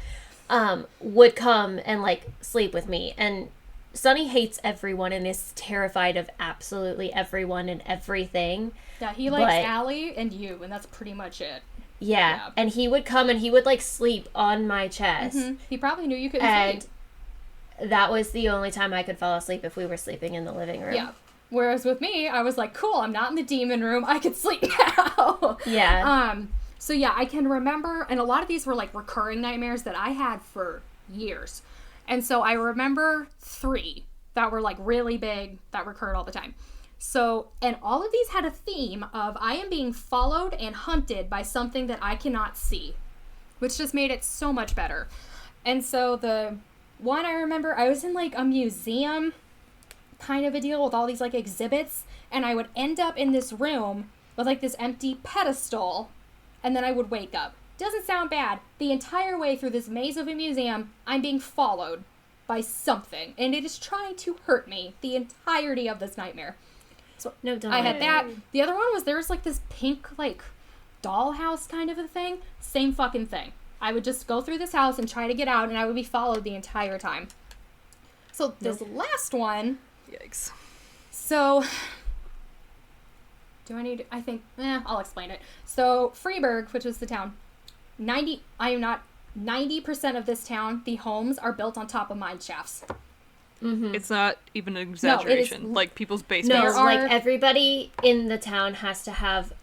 S3: would come and, like, sleep with me. And Sunny hates everyone and is terrified of absolutely everyone and everything.
S2: Yeah, he likes
S3: But-
S2: Allie and you, and that's pretty much it.
S3: Yeah. And he would come and he would, like, sleep on my chest.
S2: Mm-hmm. He probably knew you couldn't
S3: And
S2: sleep.
S3: that was the only time I could fall asleep if we were sleeping in the living room.
S2: Yeah. Whereas with me, I was like, cool, I'm not in the demon room. I could sleep now.
S3: Yeah.
S2: So yeah, I can remember, and a lot of these were like recurring nightmares that I had for years. And so I remember 3 that were like really big that recurred all the time. So, and all of these had a theme of I am being followed and hunted by something that I cannot see, which just made it so much better. And so the one I remember, I was in like a museum kind of a deal with all these like exhibits, and I would end up in this room with like this empty pedestal, and then I would wake up. Doesn't sound bad. The entire way through this maze of a museum, I'm being followed by something, and it is trying to hurt me the entirety of this nightmare. So
S3: No, don't.
S2: I had that. The other one was there was like this pink like dollhouse kind of a thing. Same fucking thing. I would just go through this house and try to get out, and I would be followed the entire time. So this last one.
S1: Yikes.
S2: So, do I need, I think, I'll explain it. So, Freiburg, which is the town, 90% of this town, the homes are built on top of mine shafts.
S3: Mm-hmm.
S1: It's not even an exaggeration. Like people's
S3: No,
S1: basements.
S3: like everybody in the town has to have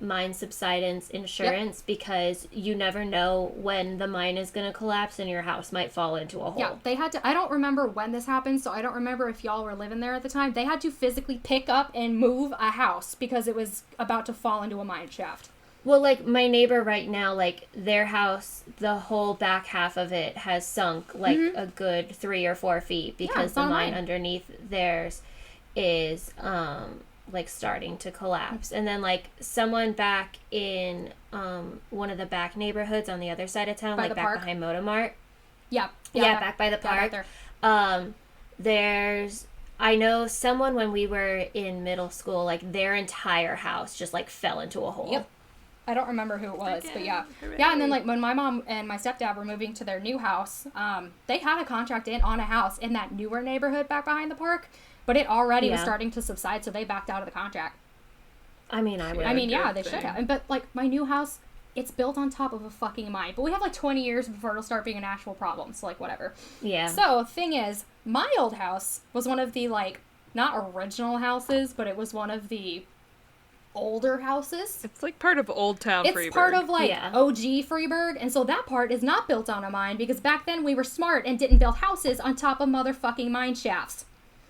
S3: mine subsidence insurance because you never know when the mine is going to collapse and your house might fall into a hole.
S2: Yeah, they had to, I don't remember when this happened, so I don't remember if y'all were living there at the time. They had to physically pick up and move a house because it was about to fall into a mine shaft.
S3: Well, like, my neighbor right now, like, their house, the whole back half of it has sunk, like, a good 3 or 4 feet because the mine underneath theirs is, like, starting to collapse. And then, like, someone back in one of the back neighborhoods on the other side of town,
S2: By
S3: like,
S2: the
S3: back
S2: park?
S3: behind Motomart.
S2: Yeah.
S3: Yeah, back by the
S2: back
S3: park.
S2: there.
S3: There's... I know someone when we were in middle school, like, their entire house just, like, fell into a hole.
S2: Yep. I don't remember who it was, but yeah. Yeah, and then like when my mom and my stepdad were moving to their new house, they had a contract in on a house in that newer neighborhood back behind the park, but it already was starting to subside, so they backed out of the contract.
S3: I mean,
S2: they should have. But like my new house, it's built on top of a fucking mine, but we have like 20 years before it'll start being an actual problem, so like whatever.
S3: Yeah.
S2: So thing is, my old house was one of the like, not original houses, but it was one of the older houses.
S1: It's like part of Old Town Freiburg.
S2: It's part of like OG Freiburg, and so that part is not built on a mine because back then we were smart and didn't build houses on top of motherfucking mine shafts.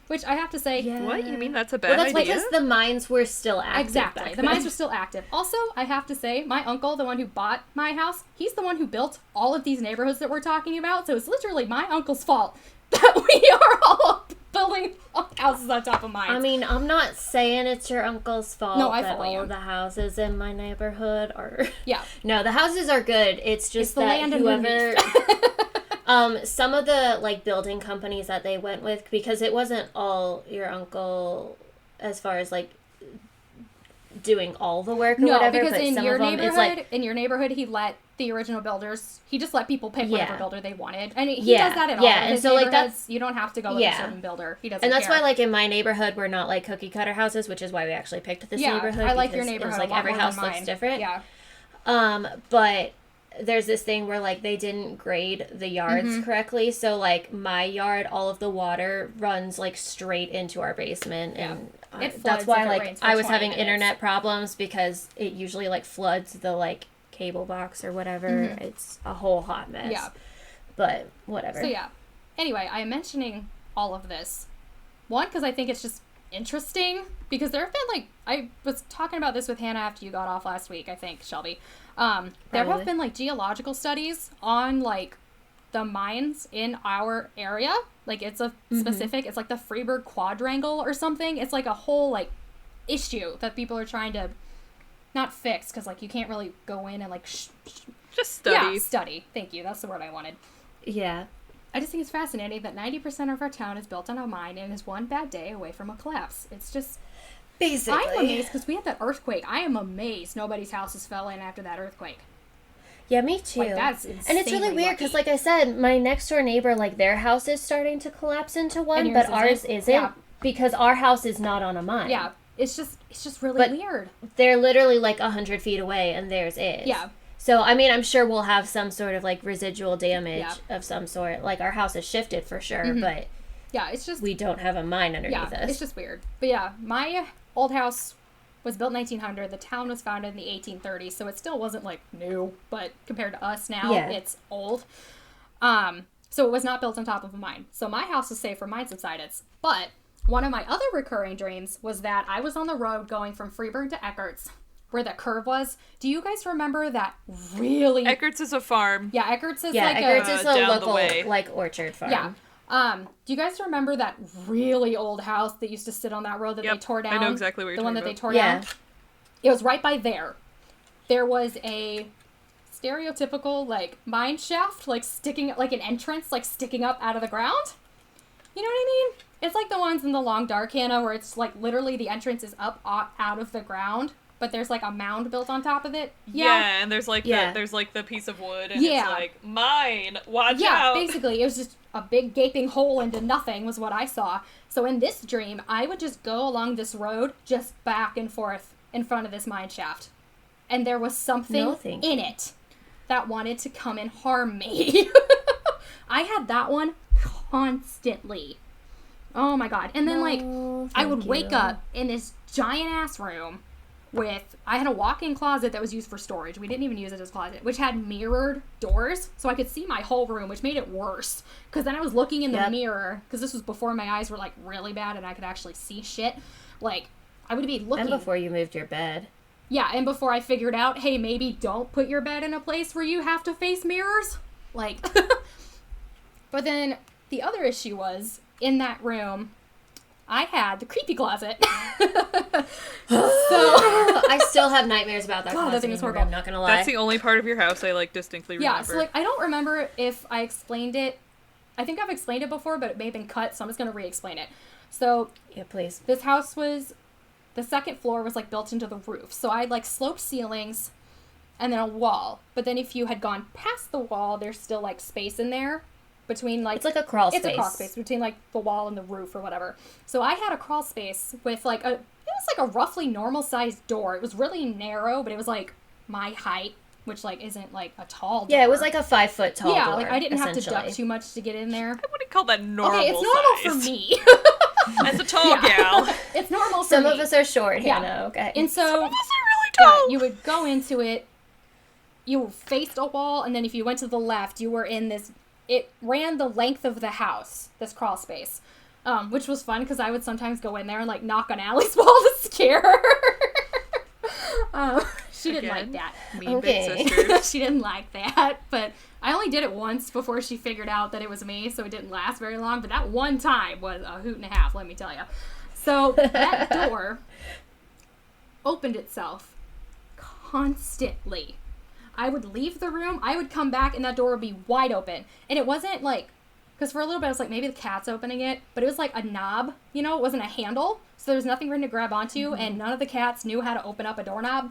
S2: Which I have to say,
S1: What? You mean that's a bad idea?
S3: Because the mines were still active.
S2: Exactly. The mines were still active. Also, I have to say, my uncle, the one who bought my house, he's the one who built all of these neighborhoods that we're talking about, so it's literally my uncle's fault that we are all building houses on top of mines.
S3: I mean, I'm not saying it's your uncle's fault that
S2: fully
S3: all of the houses in my neighborhood are...
S2: Yeah.
S3: No, the houses are good. It's just
S2: the
S3: that
S2: land
S3: whoever... some of the, like, building companies that they went with, because it wasn't all your uncle as far as, like, doing all the work or whatever.
S2: Because
S3: but
S2: in
S3: some
S2: your
S3: of them,
S2: neighborhood,
S3: it's like,
S2: he let the original builders, he just let people pick whatever builder they wanted. And he
S3: Yeah.
S2: does that in all
S3: Yeah,
S2: of
S3: and
S2: his
S3: so, like,
S2: neighborhoods.
S3: that's-
S2: You don't have to go with a certain builder. He doesn't
S3: and that's
S2: care.
S3: why, like, in my neighborhood, we're not, like, cookie cutter houses, which is why we actually picked this neighborhood.
S2: I like your
S3: because
S2: neighborhood
S3: it was, like,
S2: a lot
S3: every
S2: more
S3: house
S2: than
S3: looks
S2: mine.
S3: different.
S2: Yeah.
S3: But there's this thing where, like, they didn't grade the yards correctly, so, like, my yard, all of the water runs, like, straight into our basement, and
S2: It floods
S3: that's why,
S2: if it
S3: like,
S2: rains for
S3: I was
S2: 20
S3: having
S2: minutes.
S3: internet problems because it usually, like, floods the, like, cable box or whatever. It's a whole hot mess.
S2: Yeah.
S3: But whatever.
S2: So yeah. Anyway, I'm mentioning all of this. One, because I think it's just interesting, because there have been, like, I was talking about this with Hannah after you got off last week, I think, Shelby. There have been, like, geological studies on, like, the mines in our area. Like, it's a specific, it's like the Freiburg Quadrangle or something. It's like a whole, like, issue that people are trying to not fix, because, like, you can't really go in and, like,
S1: Just study.
S2: Yeah, study. Thank you. That's the word I wanted.
S3: Yeah.
S2: I just think it's fascinating that 90% of our town is built on a mine and is one bad day away from a collapse. It's just...
S3: Basically.
S2: I'm amazed because we had that earthquake. I am amazed nobody's houses fell in after that earthquake.
S3: Yeah, me too.
S2: Like, that's
S3: and it's really
S2: insanely
S3: weird because,
S2: lucky.
S3: like I said, my next door neighbor, like, their house is starting to collapse into one,
S2: And yours
S3: but ours
S2: isn't?
S3: isn't
S2: Yeah.
S3: because our house is not on a mine.
S2: Yeah, it's just really
S3: But-
S2: weird.
S3: They're literally, like, 100 feet away, and theirs is.
S2: Yeah.
S3: So, I mean, I'm sure we'll have some sort of, like, residual damage
S2: Yeah.
S3: of some sort. Like, our house is shifted for sure,
S2: Mhm.
S3: but
S2: Yeah, it's just...
S3: we don't have a mine underneath us.
S2: It's just weird. But yeah, my old house was built in 1900. The town was founded in the 1830s, so it still wasn't, like, new. But compared to us now,
S3: Yeah.
S2: it's old. So it was not built on top of a mine. So my house was safe from mine subsidence. But one of my other recurring dreams was that I was on the road going from Freeburg to Eckert's, where the curve was. Do you guys remember that really...
S1: Eckert's is a farm.
S2: Yeah, Eckert's is
S3: Yeah,
S2: like
S3: Eckert's
S2: a...
S3: is a
S1: down the
S3: local,
S1: way.
S3: like, orchard farm.
S2: Yeah. Do you guys remember that really old house that used to sit on that road that
S1: Yep,
S2: they tore down?
S1: I know exactly what you're
S2: The one
S1: talking
S2: that they
S1: about.
S2: tore
S3: Yeah.
S2: down? It was right by there. There was a stereotypical, like, mine shaft, like, sticking, like, an entrance, like, sticking up out of the ground. You know what I mean? It's like the ones in the Long Dark, Hannah, where it's, like, literally the entrance is up out of the ground, but there's, like, a mound built on top of it.
S1: Yeah, and there's like
S3: Yeah.
S1: the piece of wood, and
S2: Yeah.
S1: it's like, mine, watch
S2: Yeah,
S1: out.
S2: basically, it was just a big gaping hole into nothing was what I saw. So in this dream, I would just go along this road, just back and forth in front of this mine shaft. And there was something
S3: No, thank
S2: in
S3: you.
S2: it that wanted to come and harm me. I had that one constantly. Oh my god. And then, like,
S3: No,
S2: I would
S3: thank
S2: wake
S3: you.
S2: up in this giant ass room with, I had a walk-in closet that was used for storage. We didn't even use it as a closet, which had mirrored doors, so I could see my whole room, which made it worse. Because then I was looking in the
S3: Yep.
S2: mirror, because this was before my eyes were, like, really bad and I could actually see shit. Like, I would be looking.
S3: And before you moved your bed.
S2: Yeah, and before I figured out, hey, maybe don't put your bed in a place where you have to face mirrors. Like, but then the other issue was, in that room, I had the creepy closet.
S3: I still have nightmares about that
S2: God, that
S3: closet
S2: thing is
S3: in your
S2: horrible.
S3: room, not gonna lie.
S1: That's the only part of your house I, like, distinctly remember.
S2: Yeah, so, like, I don't remember if I explained it. I think I've explained it before, but it may have been cut, so I'm just going to re-explain it. So,
S3: Yeah, please.
S2: this house was, the second floor was, like, built into the roof. So I had, like, sloped ceilings and then a wall. But then if you had gone past the wall, there's still, like, space in there between, like...
S3: It's like a crawl space.
S2: It's a crawl space between, like, the wall and the roof or whatever. So I had a crawl space with, like, it was, like, a roughly normal-sized door. It was really narrow, but it was, like, my height, which, like, isn't, like, a tall door.
S3: Yeah, it was like a 5 foot tall
S2: yeah,
S3: door.
S2: like, I didn't have to
S3: essentially.
S2: duck too much to get in there.
S1: I wouldn't call that normal
S2: Okay, it's normal
S1: size.
S2: for me.
S1: As a tall gal.
S2: It's normal for
S3: Some
S2: me.
S3: of us are short,
S2: Yeah.
S3: Hannah, okay?
S2: And so,
S1: Some of us are really
S2: yeah,
S1: tall.
S2: you would go into it, you faced a wall, and then if you went to the left, you were in this, it ran the length of the house, this crawl space, which was fun because I would sometimes go in there and, like, knock on Allie's wall to scare her. She didn't like
S1: Again,
S2: that.
S1: Mean
S3: Okay.
S1: big sisters.
S2: She didn't like that, but I only did it once before she figured out that it was me, so it didn't last very long, but that one time was a hoot and a half, let me tell you. So that door opened itself constantly. I would leave the room, I would come back, and that door would be wide open. And it wasn't like, because for a little bit I was like, maybe the cat's opening it, but it was like a knob, you know, it wasn't a handle, so there was nothing for him to grab onto, and none of the cats knew how to open up a doorknob.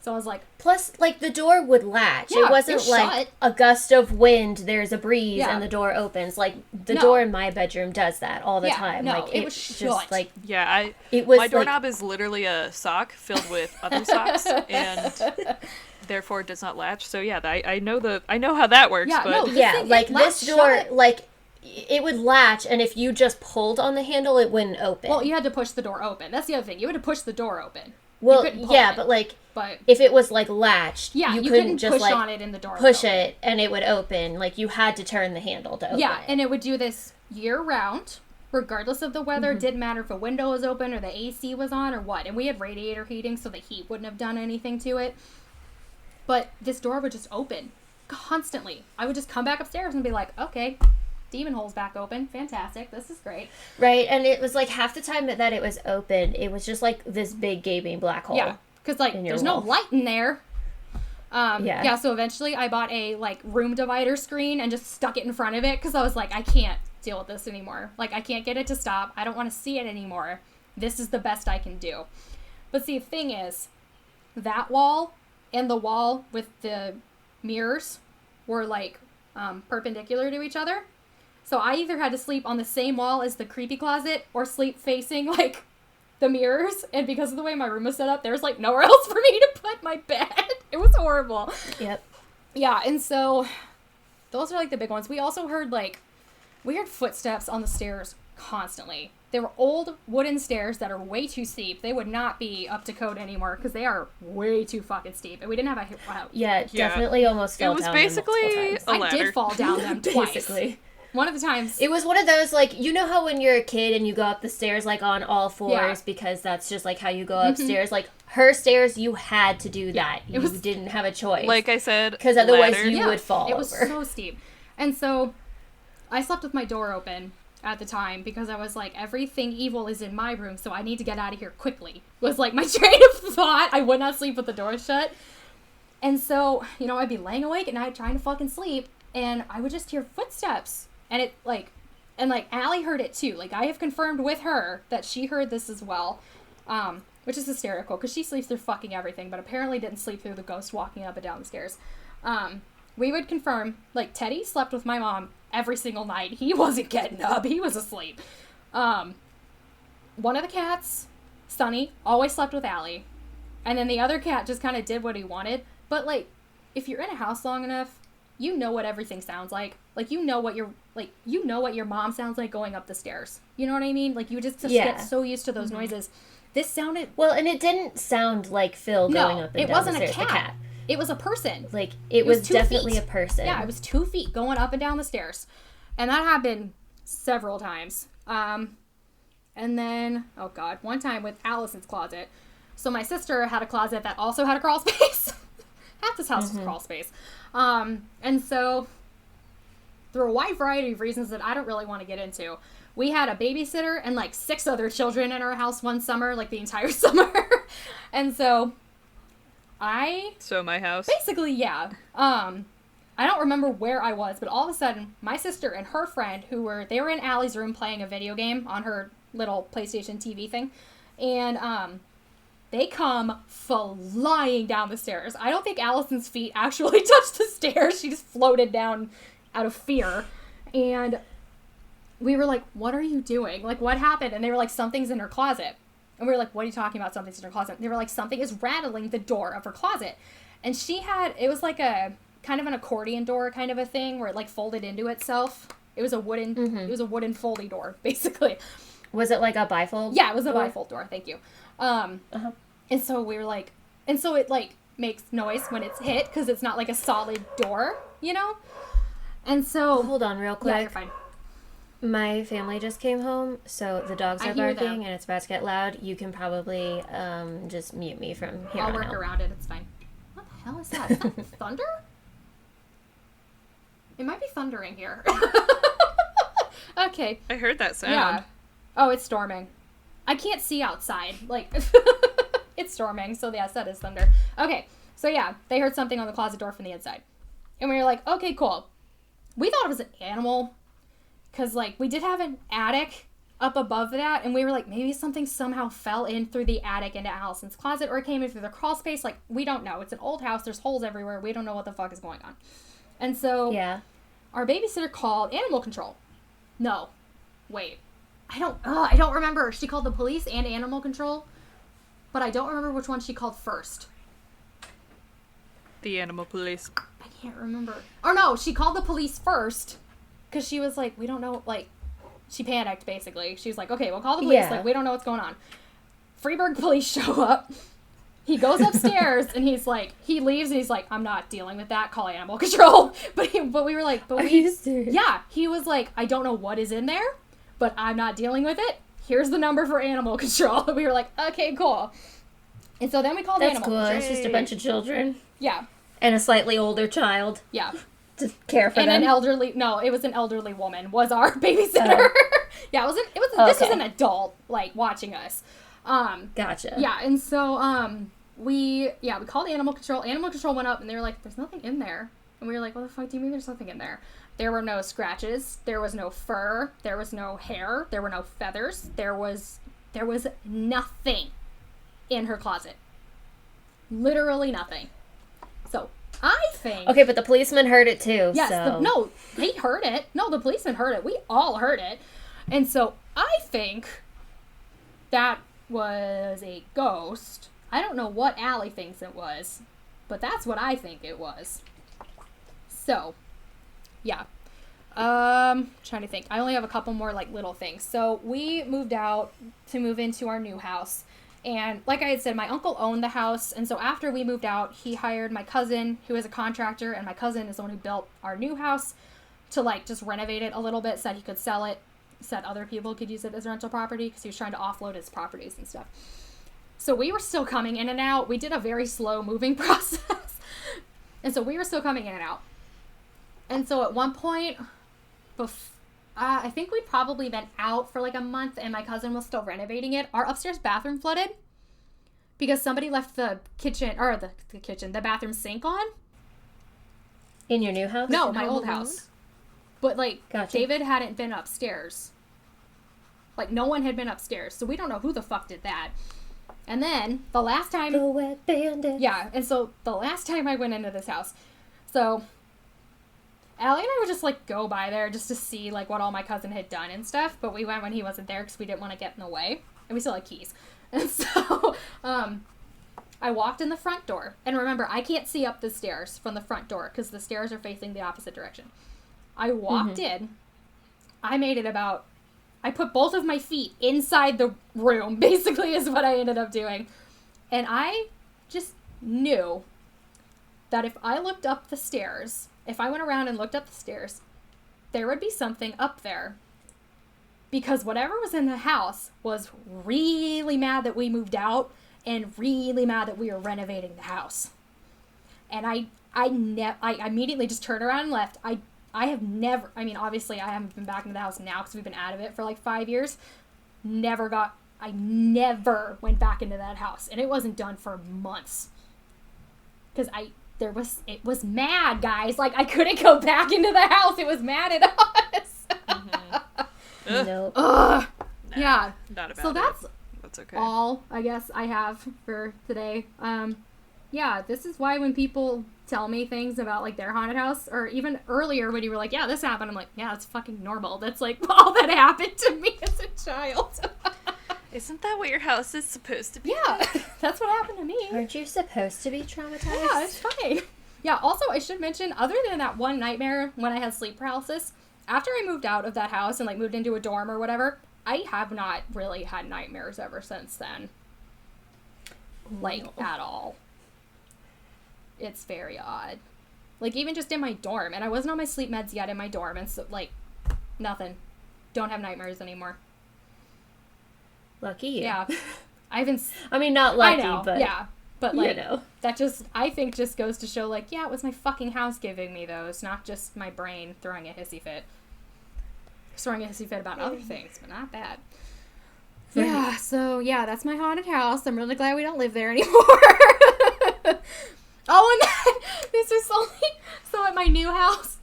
S2: So I was like,
S3: Plus, like, the door would latch.
S2: Yeah,
S3: it wasn't
S2: it's
S3: like
S2: shut.
S3: a gust of wind, there's a breeze,
S2: Yeah.
S3: and the door opens. Like, the
S2: No.
S3: door in my bedroom does that all the
S2: Yeah,
S3: time.
S2: no,
S3: like,
S2: it was
S3: just,
S2: shut.
S3: like,
S1: Yeah,
S3: it was,
S1: my
S3: like,
S1: doorknob is literally a sock filled with other socks, and therefore it does not latch. So yeah, I know how that works.
S2: Yeah,
S1: but
S2: no, This
S3: yeah,
S2: thing,
S3: like,
S2: it
S3: this
S2: latched
S3: door,
S2: shut.
S3: like, it would latch, and if you just pulled on the handle, it wouldn't open.
S2: well, you had to push the door open. That's the other thing. You had to push the door open.
S3: Well,
S2: couldn't pull
S3: yeah,
S2: it.
S3: but, like,
S2: But
S3: if it was, like, latched,
S2: yeah,
S3: you
S2: you
S3: couldn't just,
S2: push
S3: like,
S2: on it and the door would
S3: push
S2: open.
S3: it, and it would open. Like, you had to turn the handle to open
S2: Yeah,
S3: it.
S2: and it would do this year round, regardless of the weather.
S3: Mm-hmm.
S2: It didn't matter if a window was open or the AC was on or what. And we had radiator heating, so the heat wouldn't have done anything to it. But this door would just open constantly. I would just come back upstairs and be like, okay, demon hole's back open. Fantastic. This is great.
S3: Right, and it was, like, half the time that it was open, it was just, like, this big gaping black hole.
S2: Yeah, because, like,
S3: in your
S2: there's no
S3: wall.
S2: light in there.
S3: Yeah.
S2: Yeah, so eventually I bought a, like, room divider screen and just stuck it in front of it because I was like, I can't deal with this anymore. Like, I can't get it to stop. I don't want to see it anymore. This is the best I can do. But see, the thing is, that wall and the wall with the mirrors were, like, perpendicular to each other. So I either had to sleep on the same wall as the creepy closet or sleep facing, like, the mirrors. And because of the way my room was set up, there was, like, nowhere else for me to put my bed. It was horrible.
S3: Yep.
S2: Yeah, and so those are like the big ones. We also heard like weird footsteps on the stairs constantly. They were old wooden stairs that are way too steep. They would not be up to code anymore because they are way too fucking steep. And we didn't have a
S3: Yeah, definitely almost fell down.
S1: It was basically a ladder.
S2: I did fall down them twice.
S3: Basically.
S2: One of the times.
S3: It was one of those, like, you know how when you're a kid and you go up the stairs, like, on all fours because that's just, like, how you go upstairs? Like, her stairs, you had to do that. You didn't have a choice.
S1: Like I said,
S3: because otherwise
S1: ladder.
S3: you would fall
S2: It was
S3: over.
S2: so steep. And so I slept with my door open at the time because I was like, everything evil is in my room, so I need to get out of here quickly. Was like my train of thought. I would not sleep with the door shut. And so, you know, I'd be laying awake at night trying to fucking sleep, and I would just hear footsteps. And it, like, Allie heard it too. Like, I have confirmed with her that she heard this as well, which is hysterical because she sleeps through fucking everything, but apparently didn't sleep through the ghost walking up and down the stairs. We would confirm, like, Teddy slept with my mom every single night. He wasn't getting up. He was asleep. One of the cats, Sunny, always slept with Allie. And then the other cat just kind of did what he wanted. But, like, if you're in a house long enough, you know what everything sounds like. Like, you know what your mom sounds like going up the stairs. You know what I mean? Like, you just get so used to those noises. This sounded...
S3: Well, and it didn't sound like Phil going up and down the stairs.
S2: It wasn't a cat. It was a person.
S3: Like, it was definitely a person.
S2: Yeah, it was 2 feet going up and down the stairs. And that happened several times. And then, oh God, one time with Allison's closet. So my sister had a closet that also had a crawl space. Half this house was crawl space. And so, through a wide variety of reasons that I don't really want to get into, we had a babysitter and like 6 other children in our house one summer, like the entire summer. And so...
S1: my house.
S2: Basically, yeah. I don't remember where I was, but all of a sudden, my sister and her friend, they were in Allie's room playing a video game on her little PlayStation TV thing, and, they come flying down the stairs. I don't think Allison's feet actually touched the stairs. She just floated down out of fear, and we were like, what are you doing? Like, what happened? And they were like, something's in her closet. And we were like, what are you talking about? Something's in her closet. And they were like, something is rattling the door of her closet. And it was like a kind of an accordion door kind of a thing where it like folded into itself. It was a wooden foldy door, basically.
S3: Was it like a bifold?
S2: Yeah, it was a bifold door. Thank you. And so we were like, and so it like makes noise when it's hit because it's not like a solid door, you know? And so.
S3: Hold on real quick.
S2: Yeah, you're fine.
S3: My family just came home, so the dogs are barking and it's about to get loud. You can probably just mute me from here
S2: I'll
S3: on
S2: work
S3: out.
S2: around it. It's fine. What the hell is that? Is that thunder? It might be thundering here. Okay.
S1: I heard that sound.
S2: Yeah. Oh, it's storming. I can't see outside. Like, it's storming, so yes, that is thunder. Okay, so yeah, they heard something on the closet door from the inside. And we were like, okay, cool. We thought it was an animal. Because, like, we did have an attic up above that, and we were like, maybe something somehow fell in through the attic into Allison's closet, or it came in through the crawl space. Like, we don't know. It's an old house. There's holes everywhere. We don't know what the fuck is going on. And so, our babysitter called animal control. No. Wait. I don't remember. She called the police and animal control, but I don't remember which one she called first.
S1: The animal police.
S2: I can't remember. Or no, she called the police first. Because she was like, we don't know, like, she panicked, basically. She was like, okay, we'll call the police. Like, we don't know what's going on. Freeburg police show up. He goes upstairs, and he's like, he leaves, and he's like, I'm not dealing with that. Call animal control. But we were like,
S3: Are you serious?
S2: Yeah. He was like, I don't know what is in there, but I'm not dealing with it. Here's the number for animal control. We were like, okay, cool. And so then we called animal control.
S3: That's cool. It's just a bunch of children.
S2: Yeah.
S3: And a slightly older child.
S2: Yeah.
S3: To care for them.
S2: And it was an elderly woman was our babysitter. Yeah, this was an adult, like, watching us.
S3: Gotcha.
S2: Yeah, and so, we called animal control. Animal control went up, and they were like, there's nothing in there. And we were like, what the fuck do you mean there's nothing in there? There were no scratches. There was no fur. There was no hair. There were no feathers. There was nothing in her closet. Literally nothing. So, I think...
S3: Okay, but the policeman heard it too,
S2: yes,
S3: so...
S2: they heard it. No, the policeman heard it. We all heard it. And so, I think that was a ghost. I don't know what Allie thinks it was, but but that's what I think it was. So, yeah. Trying to think. I only have a couple more, like, little things. So, we moved out to move into our new house. And like I had said, my uncle owned the house. And so after we moved out, he hired my cousin, who is a contractor. And my cousin is the one who built our new house to, like, just renovate it a little bit, said he could sell it, said other people could use it as rental property because he was trying to offload his properties and stuff. So we were still coming in and out. We did a very slow moving process. And so we were still coming in and out. And so at one point, I think we'd probably been out for like a month and my cousin was still renovating it. Our upstairs bathroom flooded because somebody left the kitchen, or the bathroom sink on.
S3: In your new house?
S2: No, my old house. But, like,
S3: Gotcha.
S2: David hadn't been upstairs. Like, no one had been upstairs. So we don't know who the fuck did that. And then, the last time...
S3: The wet bandit.
S2: Yeah, and so the last time I went into this house, so Allie and I would just, like, go by there just to see, like, what all my cousin had done and stuff. But we went when he wasn't there because we didn't want to get in the way. And we still had keys. And so, I walked in the front door. And remember, I can't see up the stairs from the front door because the stairs are facing the opposite direction. I walked in. I made it about... I put both of my feet inside the room, basically, is what I ended up doing. And I just knew that if I looked up the stairs, if I went around and looked up the stairs, there would be something up there. Because whatever was in the house was really mad that we moved out and really mad that we were renovating the house. And I immediately just turned around and left. I have never, I mean, obviously I haven't been back into the house now because we've been out of it for like 5 years. I never went back into that house. And it wasn't done for months. Because it was mad, guys. Like, I couldn't go back into the house. It was mad at us.
S3: Nope.
S2: Ugh.
S1: Nah,
S2: Yeah.
S1: Not about
S2: So
S1: it. That's okay.
S2: all, I guess, I have for today. Yeah, this is why when people tell me things about, like, their haunted house, or even earlier when you were like, yeah, this happened, I'm like, yeah, that's fucking normal. That's, like, all that happened to me as a child.
S1: Isn't that what your house is supposed to be?
S2: Yeah, that's what happened to me.
S3: Aren't you supposed to be traumatized?
S2: Yeah, it's fine. Yeah, also, I should mention, other than that one nightmare when I had sleep paralysis, after I moved out of that house and, like, moved into a dorm or whatever, I have not really had nightmares ever since then. Like, at all. It's very odd. Like, even just in my dorm, and I wasn't on my sleep meds yet in my dorm, and so, like, nothing. Don't have nightmares anymore.
S3: Lucky you.
S2: Yeah. I haven't...
S3: I mean, not lucky,
S2: I know,
S3: but...
S2: yeah. But, like,
S3: you know.
S2: that just, I think, just goes to show, like, yeah, it was my fucking house giving me those, not just my brain throwing a hissy fit. Throwing a hissy fit about other things, but not that.
S3: Right.
S2: Yeah, so, yeah, that's my haunted house. I'm really glad we don't live there anymore. Oh, and then, this is so at my new house,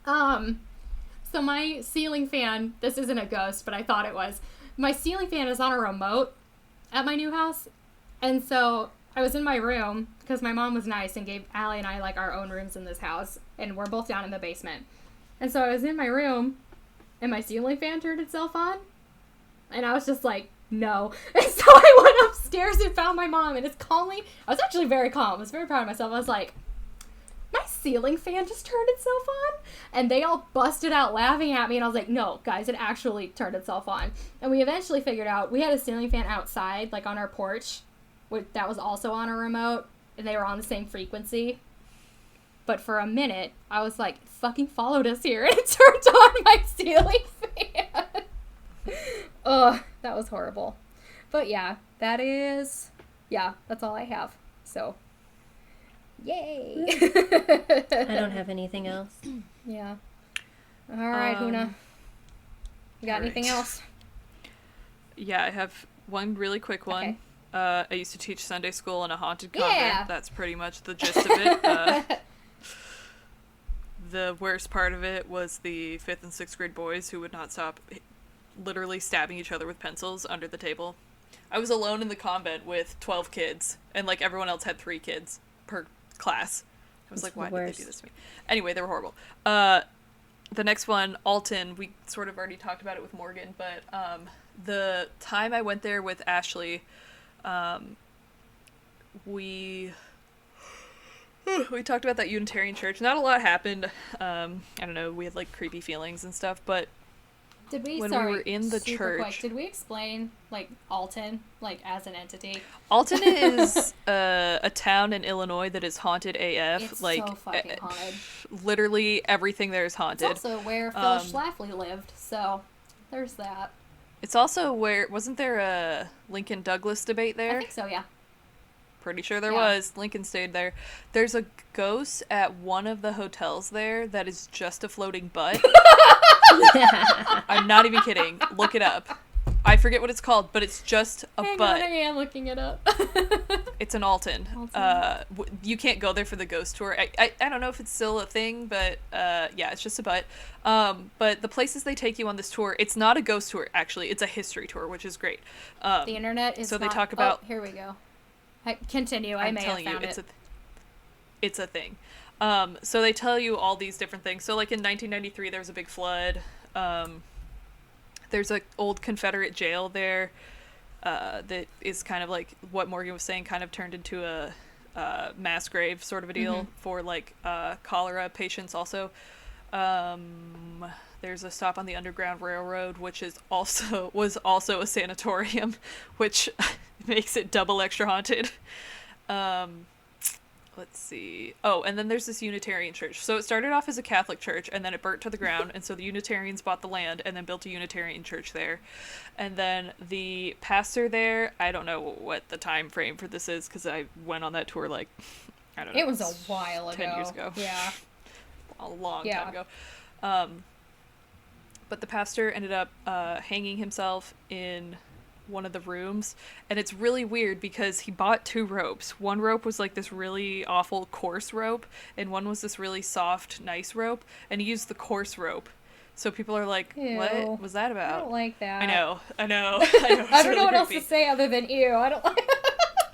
S2: so my ceiling fan, this isn't a ghost, but I thought it was, my ceiling fan is on a remote at my new house, and so I was in my room, because my mom was nice and gave Allie and I, like, our own rooms in this house, and we're both down in the basement, and so I was in my room, and my ceiling fan turned itself on, and I was just like, no. And so I went upstairs and found my mom, and it's calmly, I was actually very calm. I was very proud of myself. I was like, my ceiling fan just turned itself on? And they all busted out laughing at me, and I was like, no, guys, it actually turned itself on. And we eventually figured out, we had a ceiling fan outside, like on our porch, that was also on a remote, and they were on the same frequency. But for a minute, I was like, it fucking followed us here, and it turned on my ceiling fan. Ugh, that was horrible. But yeah, that's all I have. So, yay!
S3: I don't have anything else.
S2: Yeah. All right, Huna. You got anything else?
S1: Yeah, I have one really quick one.
S2: Okay.
S1: I used to teach Sunday school in a haunted convent.
S2: Yeah.
S1: That's pretty much the gist of it. The worst part of it was the 5th and 6th grade boys who would not stop literally stabbing each other with pencils under the table. I was alone in the convent with 12 kids, and, like, everyone else had 3 kids per class. I was like, why did they do this to me? Anyway, they were horrible. The next one, Alton, we sort of already talked about it with Morgan, but the time I went there with Ashley, we we talked about that Unitarian church. Not a lot happened. I don't know. We had like creepy feelings and stuff, but
S2: Did we?
S1: when
S2: sorry,
S1: we were in the
S2: super
S1: church,
S2: quick, did we explain like Alton like as an entity?
S1: Alton is a town in Illinois that is haunted AF.
S2: It's
S1: like
S2: so fucking haunted.
S1: literally everything there is
S2: It's
S1: haunted.
S2: also where Phyllis Schlafly lived, so there's that.
S1: It's also where wasn't there a Lincoln Douglas debate there?
S2: I think so, yeah.
S1: Pretty sure there
S2: Yeah.
S1: was. Lincoln stayed there. There's a ghost at one of the hotels there that is just a floating butt. I'm not even kidding. Look it up. I forget what it's called, but it's just a
S2: Hang
S1: butt.
S2: on, I am looking it up.
S1: It's an Alton.
S2: Alton.
S1: You can't go there for the ghost tour. I don't know if it's still a thing, but yeah, it's just a butt. But the places they take you on this tour, it's not a ghost tour, actually. It's a history tour, which is great.
S2: The internet is
S1: so they
S2: not...
S1: talk about...
S2: Oh, here we go. Continue, I may have found it.
S1: It's a thing. So they tell you all these different things. So like in 1993, there was a big flood. There's an old Confederate jail there that is kind of like what Morgan was saying, kind of turned into a mass grave sort of a deal for like cholera patients also. There's a stop on the Underground Railroad, which was also a sanatorium, which makes it double extra haunted. Let's see. Oh, and then there's this Unitarian church. So it started off as a Catholic church, and then it burnt to the ground, and so the Unitarians bought the land and then built a Unitarian church there. And then the pastor there, I don't know what the time frame for this is, because I went on that tour like, I don't know.
S2: It was a while ago.
S1: 10 years ago.
S2: Yeah.
S1: A long time ago. But the pastor ended up hanging himself in one of the rooms, and it's really weird because he bought two ropes. One rope was like this really awful coarse rope, and one was this really soft nice rope, and he used the coarse rope. So people are like,
S2: Ew.
S1: what was that about?
S2: I don't like that.
S1: I know
S2: I don't
S1: it's
S2: know
S1: really
S2: what else
S1: creepy.
S2: to say other than ew. I don't like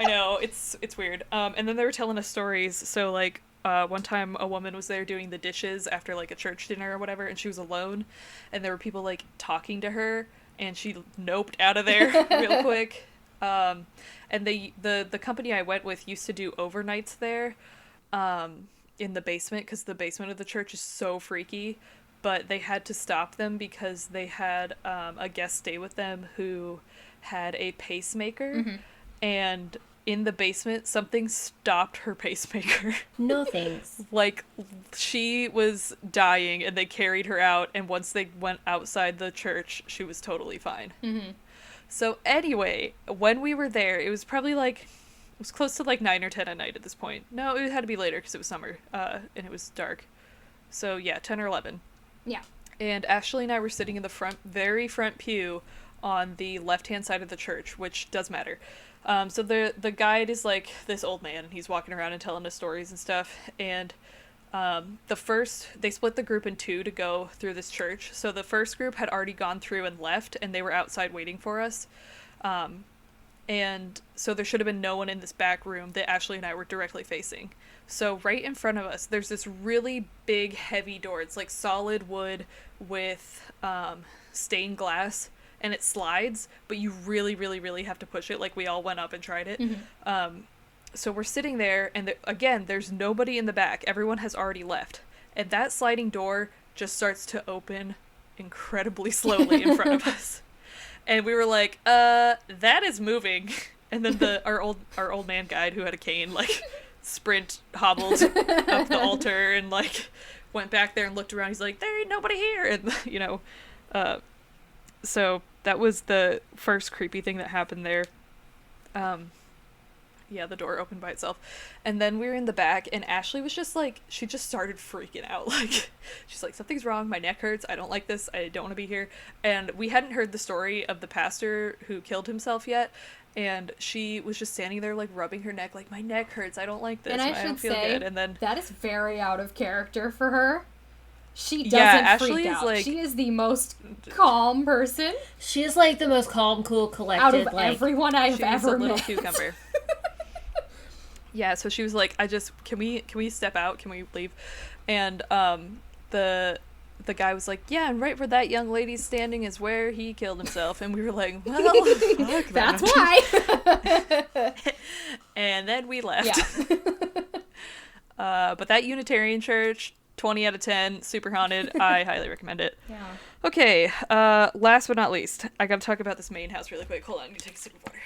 S1: I know, it's weird. And then they were telling us stories. So like one time a woman was there doing the dishes after like a church dinner or whatever, and she was alone, and there were people like talking to her, and she noped out of there real quick. And the company I went with used to do overnights there in the basement, because the basement of the church is so freaky, but they had to stop them because they had a guest stay with them who had a pacemaker, and in the basement something stopped her pacemaker.
S3: No thanks.
S1: Like, she was dying and they carried her out, and once they went outside the church, she was totally fine. So anyway, when we were there, it was probably like, it was close to like 9 or 10 at night at this point. No, it had to be later because it was summer and it was dark. So yeah, 10 or 11.
S2: Yeah.
S1: And Ashley and I were sitting in the very front pew on the left-hand side of the church, which does matter. So the guide is like this old man, and he's walking around and telling us stories and stuff. And they split the group in two to go through this church. So the first group had already gone through and left, and they were outside waiting for us. And so there should have been no one in this back room that Ashley and I were directly facing. So right in front of us, there's this really big, heavy door. It's like solid wood with stained glass, and it slides, but you really, really, really have to push it. Like, we all went up and tried it. So we're sitting there, and again, there's nobody in the back. Everyone has already left. And that sliding door just starts to open incredibly slowly in front of us. And we were like, that is moving. And then our old man guide, who had a cane, like, hobbled up the altar and, like, went back there and looked around. He's like, there ain't nobody here. And, you know, so that was the first creepy thing that happened there. Yeah, the door opened by itself. And then we were in the back, and Ashley was just like, she just started freaking out. Like, she's like, something's wrong, my neck hurts, I don't like this, I don't want to be here. And we hadn't heard the story of the pastor who killed himself yet, and she was just standing there, like, rubbing her neck, like, my neck hurts, I don't like this,
S2: And I
S1: don't
S2: should
S1: feel
S2: say,
S1: good. And then
S2: that is very out of character for her. She
S1: Yeah,
S2: doesn't freak
S1: Ashley is,
S2: out.
S1: like-
S2: She is the most calm person
S3: She's like the most calm, cool, collected.
S2: out of
S3: like,
S2: everyone I've
S1: she's
S2: ever
S1: a little
S2: met.
S1: cucumber. Yeah, so she was like, can we step out? Can we leave? And the guy was like, yeah, and right where that young lady's standing is where he killed himself. And we were like, well, fuck
S2: That's
S1: that.
S2: why.
S1: And then we left. But that Unitarian church, 20 out of 10, super haunted. I highly recommend it.
S2: Yeah.
S1: Okay, last but not least, I gotta talk about this main house really quick. Hold on, I need to take a sip of water.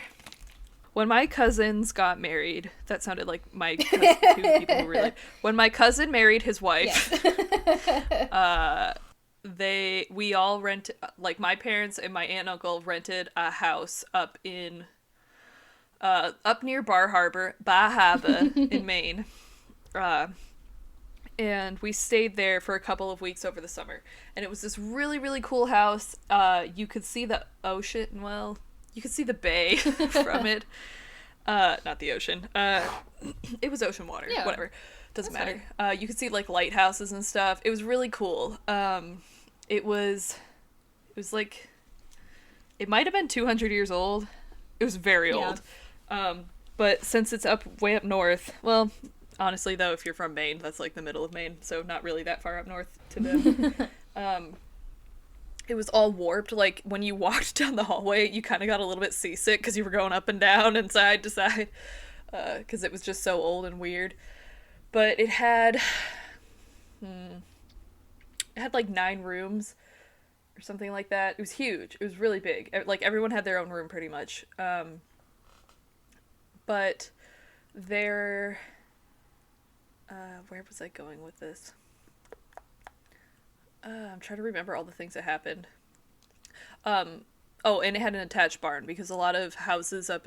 S1: When my cousins got married, that sounded like my cousin, two people who were related. When my cousin married his wife, we all rented, like my parents and my aunt and uncle rented a house up near Bar Harbor in Maine. And we stayed there for a couple of weeks over the summer. And it was this really, really cool house. You could see the ocean, well, you could see the bay from it. Not the ocean. It was ocean water, whatever. Doesn't matter. You could see like lighthouses and stuff. It was really cool. It was like, it might have been 200 years old. It was very old. But since it's way up north, well, honestly, though, if you're from Maine, that's like the middle of Maine, so not really that far up north to them. It was all warped. Like, when you walked down the hallway, you kind of got a little bit seasick because you were going up and down and side to side because it was just so old and weird. But it had like 9 rooms or something like that. It was huge. It was really big. Like, everyone had their own room pretty much. But there... where was I going with this? I'm trying to remember all the things that happened. Oh, and it had an attached barn because a lot of houses up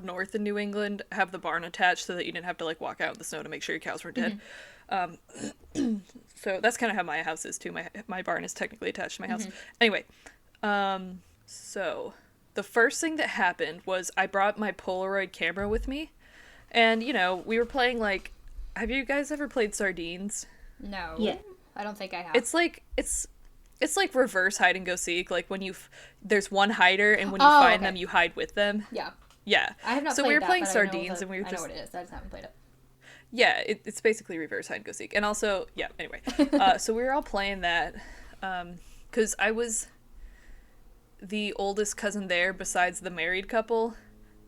S1: north in New England have the barn attached so that you didn't have to like walk out in the snow to make sure your cows weren't dead. So that's kind of how my house is too. My barn is technically attached to my house. Anyway, so the first thing that happened was I brought my Polaroid camera with me, and we were playing like. Have you guys ever played Sardines?
S2: No.
S3: Yeah.
S2: I don't think I have.
S1: It's like reverse hide and go seek. Like when there's one hider and when you find them, you hide with them.
S2: Yeah.
S1: Yeah.
S2: I have not
S1: so
S2: played
S1: we were
S2: that,
S1: playing
S2: but
S1: Sardines and we were
S2: I
S1: just.
S2: know what it is. I just haven't played it.
S1: Yeah, it's basically reverse hide and go seek. And also, yeah, anyway. So we were all playing that because I was the oldest cousin there besides the married couple.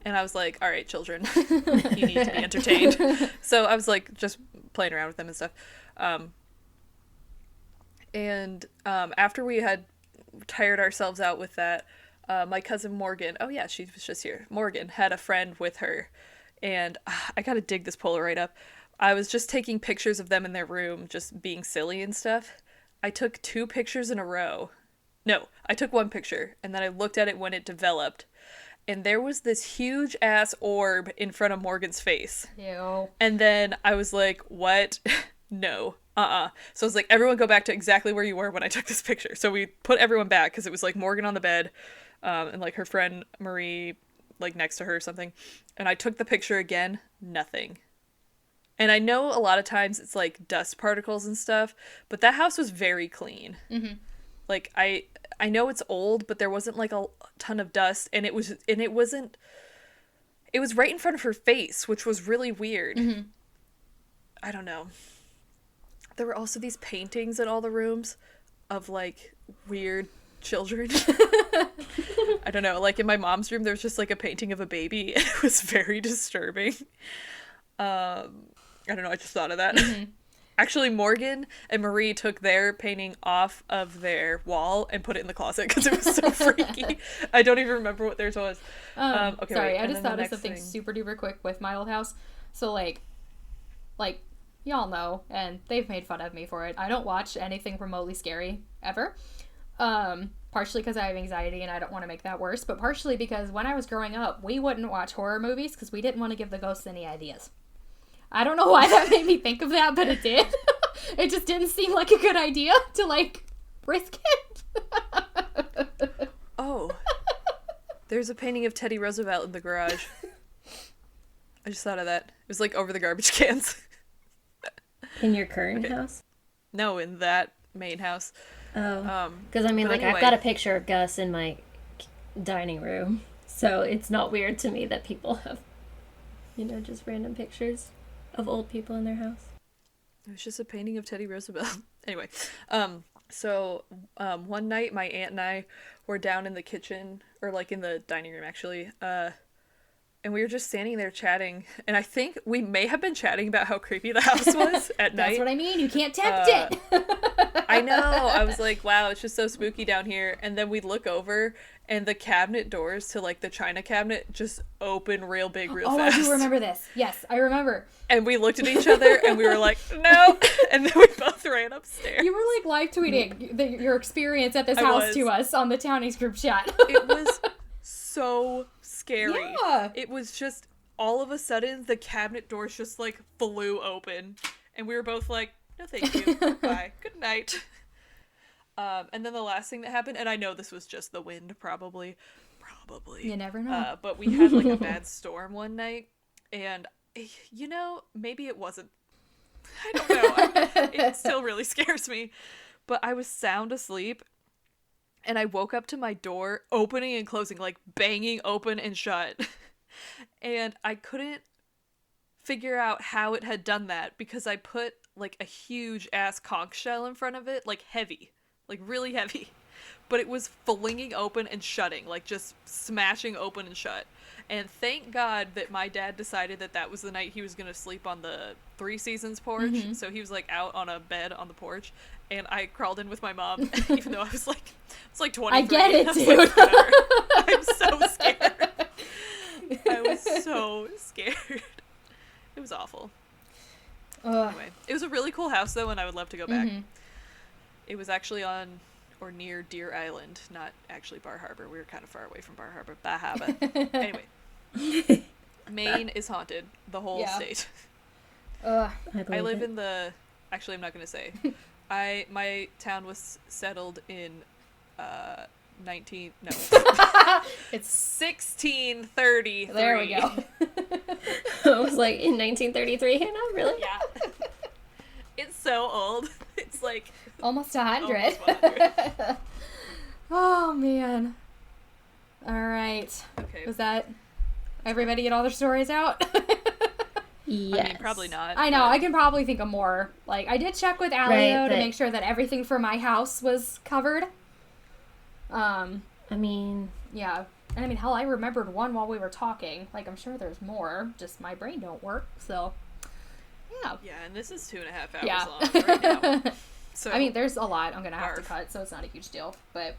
S1: And I was like, all right, children, you need to be entertained. So I was like, just playing around with them and stuff. After we had tired ourselves out with that, my cousin Morgan, oh yeah, she was just here. Morgan had a friend with her. And I gotta dig this Polaroid up. I was just taking pictures of them in their room, just being silly and stuff. I took 2 pictures in a row. No, I took 1 picture, and then I looked at it when it developed. And there was this huge ass orb in front of Morgan's face.
S2: Ew.
S1: And then I was like, what? No. So I was like, everyone go back to exactly where you were when I took this picture. So we put everyone back because it was like Morgan on the bed and like her friend Marie like next to her or something. And I took the picture again, nothing. And I know a lot of times it's like dust particles and stuff, but that house was very clean. Mm-hmm. Like I know it's old, but there wasn't like a ton of dust, and it was right in front of her face, which was really weird. Mm-hmm. I don't know. There were also these paintings in all the rooms of like weird children. I don't know, like in my mom's room there's just like a painting of a baby. It was very disturbing. I don't know, I just thought of that. Mm-hmm. Actually, Morgan and Marie took their painting off of their wall and put it in the closet because it was so freaky. I don't even remember what theirs was.
S2: Okay, sorry, I just thought of something super duper quick with my old house. So, like, y'all know, and they've made fun of me for it. I don't watch anything remotely scary, ever. Partially because I have anxiety and I don't want to make that worse, but partially because when I was growing up, we wouldn't watch horror movies because we didn't want to give the ghosts any ideas. I don't know why that made me think of that, but it did. It just didn't seem like a good idea to, like, risk it.
S1: Oh. There's a painting of Teddy Roosevelt in the garage. I just thought of that. It was, like, over the garbage cans.
S3: In your current house?
S1: No, in that main house.
S3: Oh. Because, I mean, like, anyway. I've got a picture of Gus in my dining room, so it's not weird to me that people have, just random pictures of old people in their house.
S1: It was just a painting of Teddy Roosevelt. Anyway, so one night my aunt and I were down in the kitchen, or like in the dining room actually, and we were just standing there chatting, and I think we may have been chatting about how creepy the house was at night.
S2: That's what I mean. You can't tempt it.
S1: I know. I was like, wow, it's just so spooky down here. And then we'd look over, and the cabinet doors to, like, the china cabinet just open real big, real fast.
S2: I do remember this. Yes, I remember.
S1: And we looked at each other, and we were like, no. And then we both ran upstairs.
S2: You were, like, live tweeting your experience at this house to us on the Townies group chat.
S1: It was so scary.
S2: Yeah.
S1: It was just, all of a sudden, the cabinet doors just, like, flew open. And we were both like, no thank you. Bye. Good night. And then the last thing that happened, and I know this was just the wind, probably.
S2: You never know.
S1: But we had, like, a bad storm one night. And, you know, maybe it wasn't. I don't know. It still really scares me. But I was sound asleep. And I woke up to my door opening and closing, like banging open and shut. And I couldn't figure out how it had done that because I put like a huge ass conch shell in front of it, like heavy, like really heavy. But it was flinging open and shutting, like just smashing open and shut. And thank God that my dad decided that that was the night he was going to sleep on the Three Seasons porch. Mm-hmm. So he was like out on a bed on the porch. And I crawled in with my mom, even though I was like 23.
S2: I get it, dude.
S1: Like, I'm so scared. I was so scared. It was awful. Anyway, it was a really cool house, though, and I would love to go back. Mm-hmm. It was actually on or near Deer Island, not actually Bar Harbor. We were kind of far away from Bar Harbor. Bahaba. Anyway, Maine is haunted. The whole state. I live in the... Actually, I'm not going to say. My town was settled in 1633.
S2: There we go.
S3: I was like, in 1933, Hannah? Really?
S1: Yeah. It's so old. It's like
S2: almost 100. Oh man. All right.
S1: Okay.
S2: Was that everybody get all their stories out?
S3: Yes.
S1: I mean, probably not.
S2: I know. But... I can probably think of more. Like, I did check with Allie, though, to make sure that everything for my house was covered.
S3: I mean...
S2: Yeah. And I mean, hell, I remembered one while we were talking. Like, I'm sure there's more. Just my brain don't work, so... Yeah.
S1: Yeah, and this is 2.5 hours long right now. So,
S2: I mean, there's a lot I'm gonna have to cut, so it's not a huge deal. But,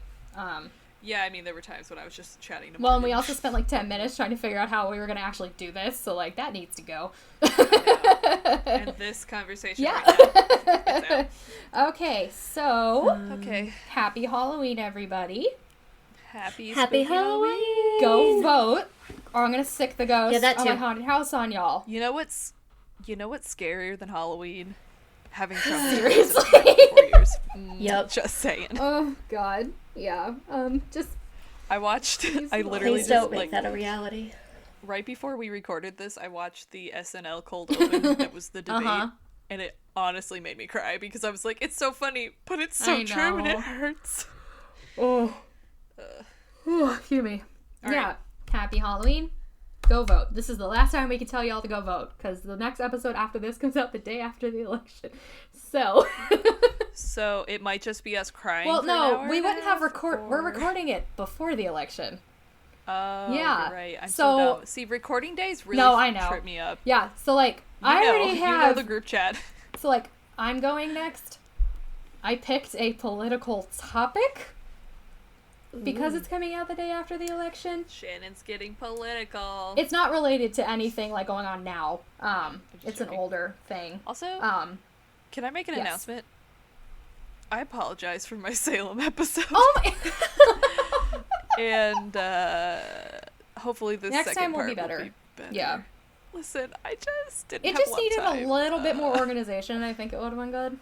S1: yeah, I mean, there were times when I was just chatting to
S2: Well, and we also spent like 10 minutes trying to figure out how we were going to actually do this, so like that needs to go.
S1: And this conversation
S2: right now. Okay, so
S1: okay.
S2: Happy Halloween, everybody.
S1: Happy
S3: Halloween.
S2: Go vote, or I'm going to sick the ghost
S3: of
S2: my haunted house on y'all.
S1: You know what's scarier than Halloween? Having Trump
S2: Seriously?
S1: for 4 years.
S3: Yep.
S1: Just saying.
S2: Oh God. Yeah. Just.
S1: I literally
S3: Please don't make that a reality.
S1: Right before we recorded this, I watched the SNL cold open that was the debate, and it honestly made me cry because I was like, it's so funny, but it's so true and it hurts.
S2: Oh. Excuse me.
S1: All
S2: yeah.
S1: Right.
S2: Happy Halloween. Go vote. This is the last time we can tell y'all to go vote, because the next episode after this comes out the day after the election. So.
S1: So it might just be us crying.
S2: Well,
S1: for
S2: no,
S1: an hour
S2: we
S1: and a
S2: wouldn't have
S1: half,
S2: We're recording it before the election.
S1: Oh,
S2: yeah.
S1: You're right. I'm
S2: so
S1: dumb. See, recording days really trip me up.
S2: Yeah. So like, I already have.
S1: You know the group chat.
S2: So like, I'm going next. I picked a political topic. Because it's coming out the day after the election.
S1: Shannon's getting political.
S2: It's not related to anything like going on now. It's an older thing.
S1: Also, can I make an announcement? I apologize for my Salem episode.
S2: Oh my!
S1: And hopefully this
S2: next
S1: second
S2: time will
S1: part
S2: be better.
S1: Will be better.
S2: Yeah.
S1: Listen, I just didn't.
S2: It
S1: have
S2: just needed
S1: time.
S2: a little bit more organization, and I think it would have been good.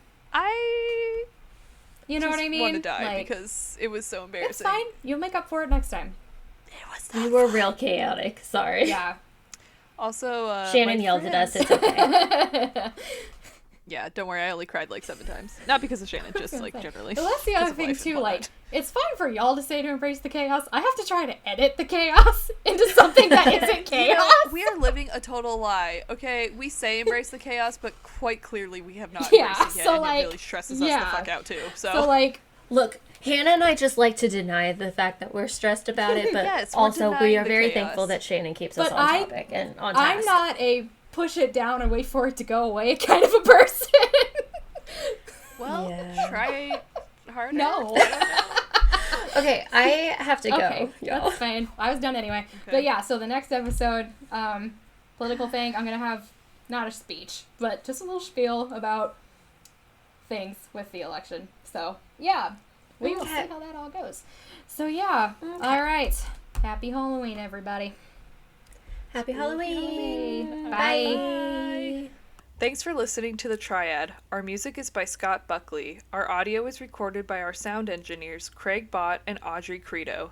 S2: You know what I mean?
S1: Want to die because it was so embarrassing.
S2: It's fine. You'll make up for it next time.
S1: It was.
S3: We were real chaotic. Sorry.
S2: Yeah.
S1: Also,
S3: Shannon yelled at us. It's okay.
S1: Yeah, don't worry. I only cried like 7 times. Not because of Shannon, just like generally.
S2: Well, that's the other thing too. Like, it's fine for y'all to say to embrace the chaos. I have to try to edit the chaos into something that isn't chaos.
S1: We are living a total lie. Okay, we say embrace the chaos, but quite clearly we have not embraced it yet, and it really stresses us the fuck out too. So
S2: like,
S3: Look, Hannah and I just like to deny the fact that we're stressed about it, but
S1: Yes, we're
S3: also we
S1: denying
S3: are
S1: the
S3: very
S1: chaos.
S3: thankful that Shannon keeps us
S2: But
S3: on topic and on task.
S2: I'm not a push it down and wait for it to go away kind of a person.
S1: Well,
S3: Yeah.
S1: try harder.
S2: No.
S3: Okay, I have to go.
S2: Okay,
S3: y'all.
S2: that's fine. I was done anyway.
S1: Okay.
S2: But yeah, so the next episode, political thing, I'm going to have not a speech, but just a little spiel about things with the election. So, yeah, we will see
S3: Okay.
S2: how that all goes. So, yeah, all right. Happy Halloween, everybody.
S3: Happy Halloween.
S2: Bye.
S1: Thanks for listening to The Triad. Our music is by Scott Buckley. Our audio is recorded by our sound engineers, Craig Bott and Audrey Credo.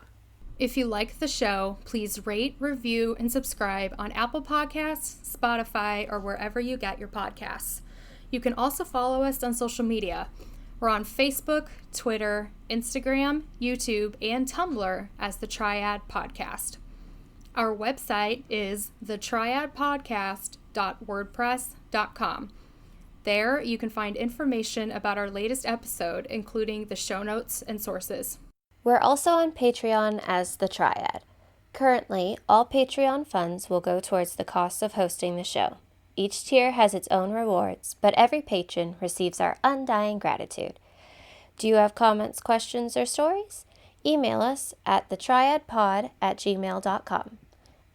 S2: If you like the show, please rate, review, and subscribe on Apple Podcasts, Spotify, or wherever you get your podcasts. You can also follow us on social media. We're on Facebook, Twitter, Instagram, YouTube, and Tumblr as The Triad Podcast. Our website is thetriadpodcast.wordpress.com. There, you can find information about our latest episode, including the show notes and sources.
S3: We're also on Patreon as The Triad. Currently, all Patreon funds will go towards the cost of hosting the show. Each tier has its own rewards, but every patron receives our undying gratitude. Do you have comments, questions, or stories? Email us at thetriadpod@gmail.com.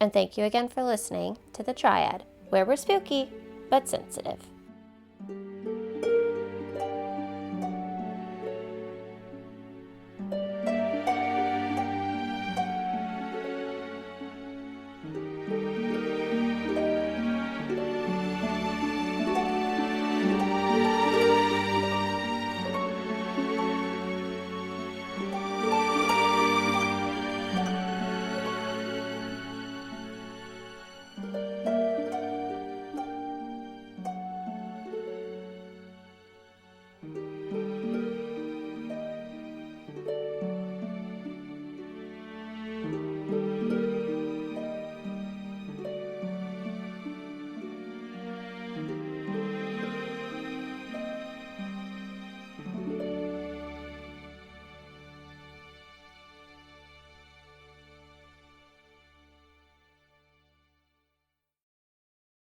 S3: And thank you again for listening to The Triad, where we're spooky but sensitive.